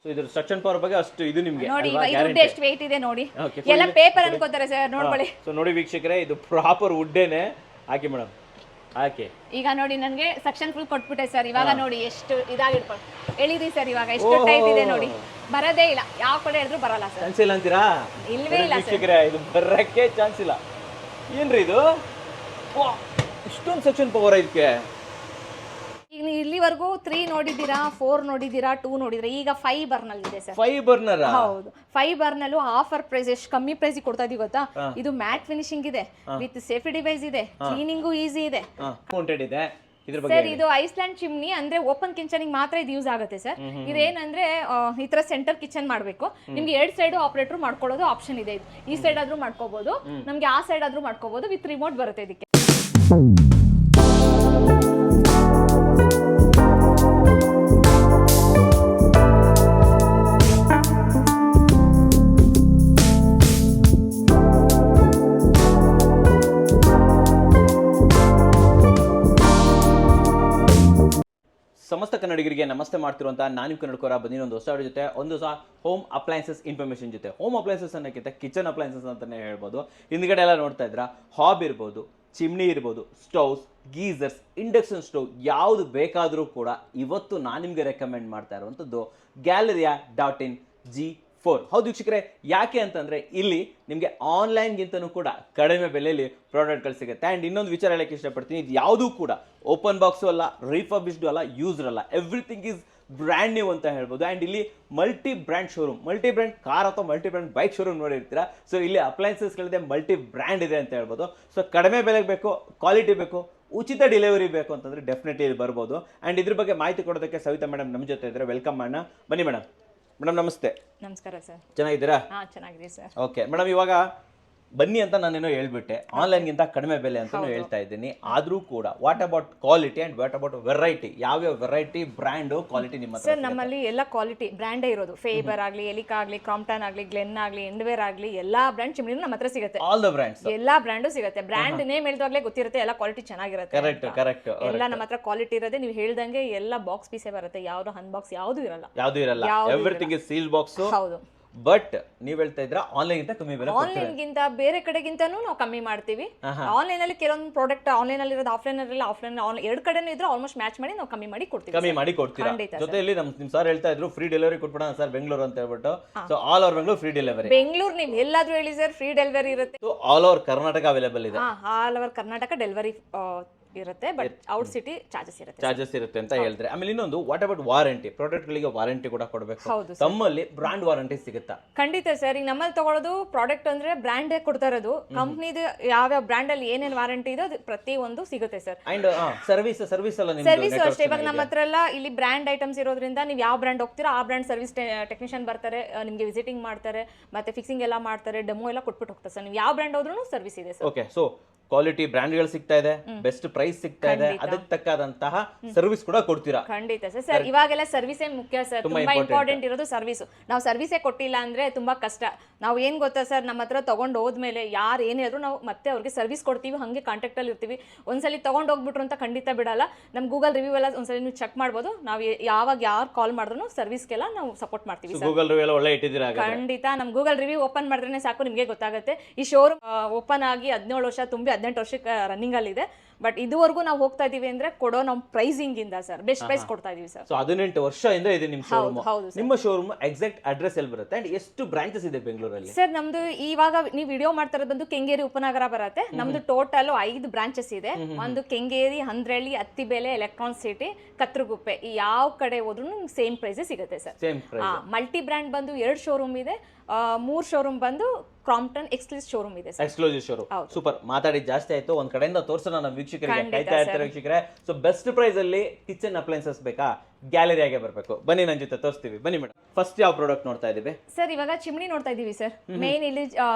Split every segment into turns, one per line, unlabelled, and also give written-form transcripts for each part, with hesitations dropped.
So ಇದ್ರ suction power ಬಗ್ಗೆ ಅಷ್ಟು ಇದು ನಿಮಗೆ
ನೋಡಿ ಇದು ಎಷ್ಟು weight ಇದೆ ನೋಡಿ ಎಲ್ಲ ಪೇಪರ್ ಅನ್ಕೋತಾರೆ ಸರ್ ನೋಡ್ಕೊಳ್ಳಿ
ಸೊ ನೋಡಿ ವೀಕ್ಷಕರೇ ಇದು ಪ್ರಾಪರ್ ವುಡ್ಡೇನೆ ಹಾಕಿ ಮೇಡಮ್ ಹಾಕಿ
ಈಗ ನೋಡಿ ನನಗೆ ಸಕ್ಷನ್ ಫುಲ್ ಕೊಟ್ಬಿಟ್ಟೆ ಸರ್ ಇವಾಗ ನೋಡಿ ಎಷ್ಟು ಇದಾಗಿಡ್ಕೊಂಡು ಎಳಿದಿ ಸರ್ ಇವಾಗ ಎಷ್ಟು ಟೈಟ್ ಇದೆ ನೋಡಿ ಬರದೇ ಇಲ್ಲ ಯಾವ ಕಡೆ ಹೇಳಿದ್ರು ಬರಲ್ಲ ಸರ್
ಚಾನ್ಸ್ ಇಲ್ಲ ಅಂತೀರಾ
ಇಲ್ವೇ ಇಲ್ಲ
ವೀಕ್ಷಕರೇ ಇದು ಬರಕ್ಕೆ ಚಾನ್ಸ್ ಇಲ್ಲ ಏನ್ರಿ ಇದು ಇಷ್ಟೊಂದು ಸೆಕ್ಷನ್ ಪವರ್ ಇದಕ್ಕೆ
ಈಗ ನೀವು ಇಲ್ಲಿವರೆಗೂ 3 ನೋಡಿದ್ದೀರಾ 4 ನೋಡಿದ್ದೀರಾ 2 ನೋಡಿದ್ರೆ ಈಗ 5 ಬರ್ನಲ್ ಇದೆ ಸರ್
5 ಬರ್ನರ್
ಹೌದು 5 ಬರ್ನಲ್ಲೂ ಆಫರ್ ಪ್ರೈಸ್ ಎಷ್ಟು ಕಮ್ಮಿ ಪ್ರೈಸ್ ಕೊಡ್ತಾ ಇದೀವಿ ಗೊತ್ತಾ ಇದು ಮ್ಯಾಟ್ ಫಿನಿಶಿಂಗ್ ಇದೆ ವಿತ್ ಸೇಫ್ಟಿ ಡಿವೈಸ್ ಇದೆ ಕ್ಲೀನಿಂಗು ಈಸಿ ಇದೆ
ಮೌಂಟೆಡ್ ಇದೆ ಇದ್ರ ಬಗ್ಗೆ
ಸರ್ ಇದು ಐಸ್ಲ್ಯಾಂಡ್ ಚಿಮ್ನಿ ಅಂದ್ರೆ ಓಪನ್ ಕಿಚನ್ ಮಾತ್ರ ಇದು ಯೂಸ್ ಆಗುತ್ತೆ ಸರ್ ಇದೇನಂದ್ರೆ ಈ ತರ ಸೆಂಟರ್ ಕಿಚನ್ ಮಾಡಬೇಕು ನಿಮ್ಗೆ 2 ಸೈಡ್ ಆಪರೇಟರ್ ಮಾಡ್ಕೊಳ್ಳೋದು ಆಪ್ಷನ್ ಇದೆ ಇದು ಈ ಸೈಡ್ ಆದ್ರೂ ಮಾಡ್ಕೋಬಹುದು ನಮ್ಗೆ ಆ ಸೈಡ್ ಆದ್ರೂ ಮಾಡ್ಕೋಬಹುದು ವಿತ್ ರಿಮೋಟ್ ಬರುತ್ತೆ ಇದಕ್ಕೆ
ಸಮಸ್ತ ಕನ್ನಡಿಗರಿಗೆ ನಮಸ್ತೆ ಮಾಡ್ತಿರುವಂತ ನಾನು ಕನ್ನಡಕೋರ ಬಂದಿನ ಒಂದು ಹೊಸ ಜೊತೆ ಒಂದು ಸಹ ಹೋಮ್ ಅಪ್ಲೈನ್ಸಸ್ ಇನ್ಫಾರ್ಮೇಶನ್ ಜೊತೆ ಹೋಮ್ ಅಪ್ಲೈನ್ಸಸ್ ಅನ್ನೋಕ್ಕಿಂತ ಕಿಚನ್ ಅಪ್ಲೈನ್ಸಸ್ ಅಂತಾನೆ ಹೇಳ್ಬೋದು ಹಿಂದ್ಗಡೆ ಎಲ್ಲ ನೋಡ್ತಾ ಇದ್ರ ಹಾಬ್ ಇರ್ಬೋದು ಚಿಮ್ನಿ ಇರ್ಬೋದು ಸ್ಟವ್ಸ್ ಗೀಸರ್ಸ್ ಇಂಡಕ್ಷನ್ ಸ್ಟವ್ ಯಾವುದು ಬೇಕಾದರೂ ಕೂಡ ಇವತ್ತು ನಾನು ನಿಮಗೆ ರೆಕಮೆಂಡ್ ಮಾಡ್ತಾ ಇರುವಂಥದ್ದು Galleria.in-G4 ಹೌದು ವೀಕ್ಷಕರೇ ಯಾಕೆ ಅಂತಂದ್ರೆ ಇಲ್ಲಿ ನಿಮಗೆ ಆನ್ಲೈನ್ಗಿಂತನೂ ಕೂಡ ಕಡಿಮೆ ಬೆಲೆಯಲ್ಲಿ ಪ್ರಾಡಕ್ಟ್ಗಳು ಸಿಗುತ್ತೆ ಆ್ಯಂಡ್ ಇನ್ನೊಂದು ವಿಚಾರ ಹೇಳಕ್ಕೆ ಇಷ್ಟಪಡ್ತೀನಿ ಇದು ಯಾವುದೂ ಕೂಡ ಓಪನ್ ಬಾಕ್ಸು ಅಲ್ಲ ರಿಫರ್ಬಿಶ್ಡು ಅಲ್ಲ ಯೂಸ್ಡ್ ಅಲ್ಲ ಎವ್ರಿಥಿಂಗ್ ಈಸ್ ಬ್ರ್ಯಾಂಡ್ ನ್ಯೂ ಅಂತ ಹೇಳ್ಬೋದು ಆ್ಯಂಡ್ ಇಲ್ಲಿ multi brand showroom multi brand car ಅಥವಾ ಮಲ್ಟಿ ಬ್ರ್ಯಾಂಡ್ ಬೈಕ್ ಶೋರೂಮ್ ನೋಡಿರ್ತೀರಾ ಸೊ ಇಲ್ಲಿ ಅಪ್ಲೈನ್ಸಸ್ಗಳಿದೆ ಮಲ್ಟಿ ಬ್ರ್ಯಾಂಡ್ ಇದೆ ಅಂತ ಹೇಳ್ಬೋದು ಸೊ ಕಡಿಮೆ ಬೆಲೆಗೆ ಬೇಕು ಕ್ವಾಲಿಟಿ ಬೇಕು ಉಚಿತ ಡೆಲಿವರಿ ಬೇಕು ಅಂತಂದ್ರೆ ಡೆಫಿನೆಟ್ಲಿ ಇಲ್ಲಿ ಬರ್ಬೋದು ಆ್ಯಂಡ್ ಇದ್ರ ಬಗ್ಗೆ ಮಾಹಿತಿ ಕೊಡೋದಕ್ಕೆ ಸವಿತಾ ಮೇಡಮ್ ನಮ್ಮ ಜೊತೆ ಇದ್ದಾರೆ ವೆಲ್ಕಮ್ ಮಾಡೋಣ ಬನ್ನಿ ಮೇಡಮ್ ನಮಸ್ತೆ
ನಮಸ್ಕಾರ ಸರ್
ಚೆನ್ನಾಗಿದ್ದೀರಾ
ಚೆನ್ನಾಗಿದೆ ಸರ್
ಓಕೆ ಮೇಡಮ್ ಇವಾಗ ಬನ್ನಿ ಅಂತ ನಾನೇನೋ ಹೇಳ್ಬಿಟ್ಟೆ ಆನ್ಲೈನ್ಗಿಂತ ಕಡಿಮೆ ಬೆಲೆ ಅಂತ ಹೇಳ್ತಾ ಇದ್ದೀನಿ ಆದ್ರೂ ಕೂಡ what about quality and what about variety ಯಾವ್ಯಾವ ವೆರೈಟಿ ಬ್ರ್ಯಾಂಡ್ ಕ್ವಾಲಿಟಿ ನಿಮ್ಮ
ಸರ್ ನಮ್ಮಲ್ಲಿ ಎಲ್ಲ ಕ್ವಾಲಿಟಿ ಬ್ರ್ಯಾಂಡೇ ಇರೋದು ಫೇಬರ್ ಆಗಲಿ ಎಲಿಕಾ ಆಗಲಿ ಕ್ರಾಂಪ್ಟನ್ ಆಗಲಿ ಗ್ಲೆನ್ ಆಗಲಿ ಎಂಡ್ವೇರ್ ಆಗಲಿ ಎಲ್ಲಾ ಬ್ರ್ಯಾಂಡ್ ಚಿಮ್ನಿ ನಮ್ಮ ಹತ್ರ ಸಿಗುತ್ತೆ
ಆಲ್ ದ ಬ್ರ್ಯಾಂಡ್ಸ್
ಎಲ್ಲಾ ಬ್ರ್ಯಾಂಡು ಸಿಗುತ್ತೆ ಬ್ರ್ಯಾಂಡ್ ನೇಮ್ ಹೇಳಿದಾಗಲೇ ಗೊತ್ತಿರುತ್ತೆ ಎಲ್ಲ ಕ್ವಾಲಿಟಿ ಚೆನ್ನಾಗಿರುತ್ತೆ
ಕರೆಕ್ಟ್
ಎಲ್ಲ ನಮ್ಮ ಹತ್ರ ಕ್ವಾಲಿಟಿ ಇರೋದೇ ನೀವು ಹೇಳ್ದಂಗೆ ಎಲ್ಲ ಬಾಕ್ಸ್ ಪೀಸೇ ಬರುತ್ತೆ ಯಾವ್ದು ಅನ್ಬಾಕ್ಸ್ ಯಾವ್ದು ಇರಲ್ಲ
ಎವ್ರಿಥಿಂಗ್ ಇಸ್ ಸೀಲ್ ಬಾಕ್ಸ್
ಹೌದು
ಬಟ್ ನೀವ್ ಹೇಳ್ತಾ ಇದ್ರ ಆನ್ಲೈನ್ ಗಿಂತ ಕಮ್ಮಿ ಬೆಲೆ
ಆನ್ಲೈನ್ ಗಿಂತ ಬೇರೆ ಕಡೆಗಿಂತನೂ ನಾವು ಕಮ್ಮಿ ಮಾಡ್ತೀವಿ ಆನ್ಲೈನ್ ಅಲ್ಲಿ ಕೆಲವೊಂದು ಪ್ರಾಡಕ್ಟ್ ಆನ್ಲೈನ್ ಅಲ್ಲಿ ಇರೋದು ಆಫ್ಲೈನ್ ಅಲ್ಲಿ ಆಫ್ಲೈನ್ ಎರಡು ಕಡೆನೂ ಇದ್ರೆ ಆಲ್ಮೋಸ್ಟ್ ಮ್ಯಾಚ್ ಮಾಡಿ ನಾವು ಕಮ್ಮಿ ಮಾಡಿ
ಕೊಡ್ತೀರಾ ಜೊತೆಯಲ್ಲಿ ನಿಮ್ ಸರ್ ಹೇಳ್ತಾ ಇದ್ರು ಫ್ರೀ ಡೆಲಿವರಿ ಕೊಟ್ಬಿಡೋಣ ಸರ್ ಬೆಂಗಳೂರು ಅಂತ ಹೇಳ್ಬಿಟ್ಟು so all over Bengaluru free delivery
Bengaluru ನೀವು ಎಲ್ಲಾದ್ರೂ ಹೇಳಿ ಸರ್ ಫ್ರೀ ಡೆಲಿವರಿ ಇರುತ್ತೆ
ಆಲ್ ಓವರ್ ಕರ್ನಾಟಕ ಅವೈಲೇಬಲ್ ಇದೆ
ಆಲ್ ಓವರ್ ಕರ್ನಾಟಕ ಡೆಲಿವರಿ ಇರುತ್ತೆ ಬಟ್ ಔಟ್ ಸಿಟಿ
ಚಾರ್ಜಸ್ ಇರುತ್ತೆ ಅಂತ ಹೇಳಿದ್ರೆ ಆಮೇಲೆ ಇನ್ನೊಂದು ವಾಟ್ ಅಬೌಟ್ ವಾರಂಟಿ ಪ್ರಾಡಕ್ಟ್ ಗಳಿಗೆ ವಾರಂಟಿ ಕೂಡ ಕೊಡಬೇಕು ತಮ್ಮಲ್ಲಿ ಬ್ರಾಂಡ್ ವಾರಂಟಿ ಸಿಗುತ್ತಾ
ಖಂಡಿತ ಸರ್ ಈಗ ನಮ್ಮಲ್ಲಿ ತಗೊಳ್ಳೋದು ಪ್ರಾಡಕ್ಟ್ ಅಂದ್ರೆ ಬ್ರಾಂಡ್ ಕೊಡ್ತಾ ಇರೋದು ಕಂಪ್ನಿದು ಯಾವ ಬ್ರಾಂಡ್ ಅಲ್ಲಿ ಏನೇನ್ ವಾರಂಟಿ ಇದೆ ಅದು ಪ್ರತಿ ಒಂದು ಸಿಗುತ್ತೆ ಸರ್
ಅಂಡ್ ಸರ್ವಿಸ್ ಎಲ್ಲ
ಸರ್ವಿಸ್ ಅಷ್ಟೇ ಇವಾಗ ನಮ್ಮ ಹತ್ರ ಎಲ್ಲ ಇಲ್ಲಿ ಬ್ರಾಂಡ್ ಐಟಮ್ಸ್ ಇರೋದ್ರಿಂದ ನೀವು ಯಾವ ಬ್ರಾಂಡ್ ಹೋಗ್ತೀರಾ ಆ ಬ್ರಾಂಡ್ ಸರ್ವಿಸ್ ಟೆಕ್ನಿಷಿಯನ್ ಬರ್ತಾರೆ ನಿಮಗೆ ವಿಸಿಟಿಂಗ್ ಮಾಡ್ತಾರೆ ಮತ್ತೆ ಫಿಕ್ಸಿಂಗ್ ಎಲ್ಲ ಮಾಡ್ತಾರೆ ಡೆಮೋ ಎಲ್ಲ ಕೊಟ್ಬಿಟ್ಟು ಹೋಗ್ತಾರೆ ಸರ್ ನೀವು ಯಾವ ಬ್ರಾಂಡ್ ಹೋದ್ರೂ ಸರ್ವಿಸ್ ಇದೆ ಸರ್
ಓಕೆ ಸೊ ಕ್ವಾಲಿಟಿ ಬ್ರ್ಯಾಂಡ್ಗಳು ಸಿಗ್ತಾ ಇದೆ ಬೆಸ್ಟ್ ಪ್ರೈಸ್ ಸಿಗ್ತಾ ಇದೆ ಅದಕ್ಕೆ ತಕ್ಕಾದಂತಹ ಸರ್ವಿಸ್ ಕೂಡ ಕೊಡ್ತೀರಾ
ಖಂಡಿತ ಸರ್ ಇವಾಗೆಲ್ಲ ಸರ್ವಿಸೇ ಮುಖ್ಯ ಸರ್ ತುಂಬಾ ಇಂಪಾರ್ಟೆಂಟ್ ಇರೋದು ಸರ್ವಿಸ್ ನಾವು ಸರ್ವಿಸೇ ಕೊಟ್ಟಿಲ್ಲ ಅಂದ್ರೆ ತುಂಬಾ ಕಷ್ಟ ನಾವು ಏನ್ ಗೊತ್ತಾ ಸರ್ ನಮ್ಮ ಹತ್ರ ತಗೊಂಡು ಹೋದ್ಮೇಲೆ ಯಾರು ಏನ್ ಹೇಳಿದ್ರು ನಾವು ಮತ್ತೆ ಅವ್ರಿಗೆ ಸರ್ವಿಸ್ ಕೊಡ್ತೀವಿ ಹಂಗೆ ಕಾಂಟ್ಯಾಕ್ಟ್ ಅಲ್ಲಿ ಇರ್ತೀವಿ ಒಂದ್ಸಲಿ ತಗೊಂಡು ಹೋಗ್ಬಿಟ್ರು ಅಂತ ಖಂಡಿತ ಬಿಡಲ್ಲ ನಮ್ ಗೂಗಲ್ ರಿವ್ಯೂ ಎಲ್ಲ ಒಂದ್ಸಲಿ ನೀವು ಚೆಕ್ ಮಾಡ್ಬೋದು ನಾವು ಯಾವಾಗ ಯಾರು ಕಾಲ್ ಮಾಡಿದ್ರು ಸರ್ವಿಸ್ಗೆಲ್ಲ ನಾವು ಸಪೋರ್ಟ್ ಮಾಡ್ತೀವಿ
ಗೂಗಲ್ ರಿವ್ಯೂ ಎಲ್ಲ ಒಳ್ಳೆ ಇಟ್ಟಿದ್ದೀರಾ
ಖಂಡಿತ ನಮ್ ಗೂಗಲ್ ರಿವ್ಯೂ ಓಪನ್ ಮಾಡಿದ್ರೆ ಸಾಕು ನಿಮ್ಗೆ ಗೊತ್ತಾಗುತ್ತೆ ಈ ಶೋರೂಮ್ ಓಪನ್ ಆಗಿ 17 ವರ್ಷ ತುಂಬಿ 18 ವರ್ಷಕ್ಕೆ ರನ್ನಿಂಗ್ ಅಲ್ಲಿ ಇದೆ ಬಟ್ ಇದುವರೆಗೂ ನಾವು ಹೋಗ್ತಾ ಇದೀವಿ ಅಂದ್ರೆ ಕೊಡೋ ನಮ್ಮ ಪ್ರೈಸಿಂಗ್ ಇಂದ ಸರ್ ಬೆಸ್ಟ್ ಪ್ರೈಸ್ ಕೊಡ್ತಾ ಇದೀವಿ ಸರ್
ಸೊ 18 ವರ್ಷದಿಂದ ಇದೆ ನಿಮ್ಮ ಶೋರೂಮ್ ನಿಮ್ಮ ಶೋರೂಮ್ ಎಕ್ಸಾಕ್ಟ್ ಅಡ್ರೆಸ್ ಎಲ್ಲಿ ಬರುತ್ತೆ ಅಂಡ್ ಎಷ್ಟು ಬ್ರಾಂಚಸ್ ಇದೆ ಬೆಂಗಳೂರಲ್ಲಿ
ಸರ್ ನಮ್ದು ಇವಾಗ ನೀವು ವಿಡಿಯೋ ಮಾಡ್ತಾ ಇರೋದು ಬಂದು ಕೆಂಗೇರಿ ಉಪನಗರ ಬರುತ್ತೆ ನಮ್ದು ಟೋಟಲ್ 5 ಬ್ರಾಂಚಸ್ ಇದೆ ಒಂದು ಕೆಂಗೇರಿ ಹಂದ್ರಳ್ಳಿ ಅತ್ತಿಬೇಲೆ ಎಲೆಕ್ಟ್ರಾನಿಕ್ ಸಿಟಿ ಕತ್ರಗುಪ್ಪೆ ಈ ಯಾವ ಕಡೆ ಹೋದ್ರು ಸೇಮ್ ಪ್ರೈಸ್ ಸಿಗುತ್ತೆ ಸರ್ ಮಲ್ಟಿ ಬ್ರ್ಯಾಂಡ್ ಬಂದು 2 ಶೋರೂಮ್ ಇದೆ 3 ಶೋರೂಮ್ ಬಂದು ಕ್ರಾಂಪ್ಟನ್ ಎಕ್ಸ್ಕ್ಲೂಸಿವ್ ಶೋರೂಮ್ ಇದೆ
ಎಕ್ಸ್ಕ್ಲೂಸಿವ್ ಶೋರೂಮ್ ಸೂಪರ್ ಮಾತಾಡಿ ಜಾಸ್ತಿ ಆಯ್ತು ಒಂದ್ ಕಡೆಯಿಂದ ತೋರ್ಸೋಣ ನಮ್ಮ ವೀಕ್ಷಕರಿಗೆ ಕಾಯ್ತಾ ಇರ್ತಾರೆ ವೀಕ್ಷಕರೇ ಸೊ ಬೆಸ್ಟ್ ಪ್ರೈಸ್ ಅಲ್ಲಿ ಕಿಚನ್ ಅಪ್ಲೈನ್ಸಸ್ ಬೇಕಾ ಗ್ಯಾಲರಿಯಾಗೆ ಬರಬೇಕು ಬನ್ನಿ ನನ್ನ ಜೊತೆ ತೋರಿಸ್ತೀವಿ ಬನ್ನಿ ಮೇಡಮ್ ಫಸ್ಟ್ ಯಾವ ಪ್ರಾಡಕ್ಟ್ ನೋಡ್ತಾ ಇದೀವಿ
ಸರ್ ಇವಾಗ ಚಿಮ್ನಿ ನೋಡ್ತಾ ಇದೀವಿ ಸರ್ ಮೇನ್ ಇಲ್ಲಿ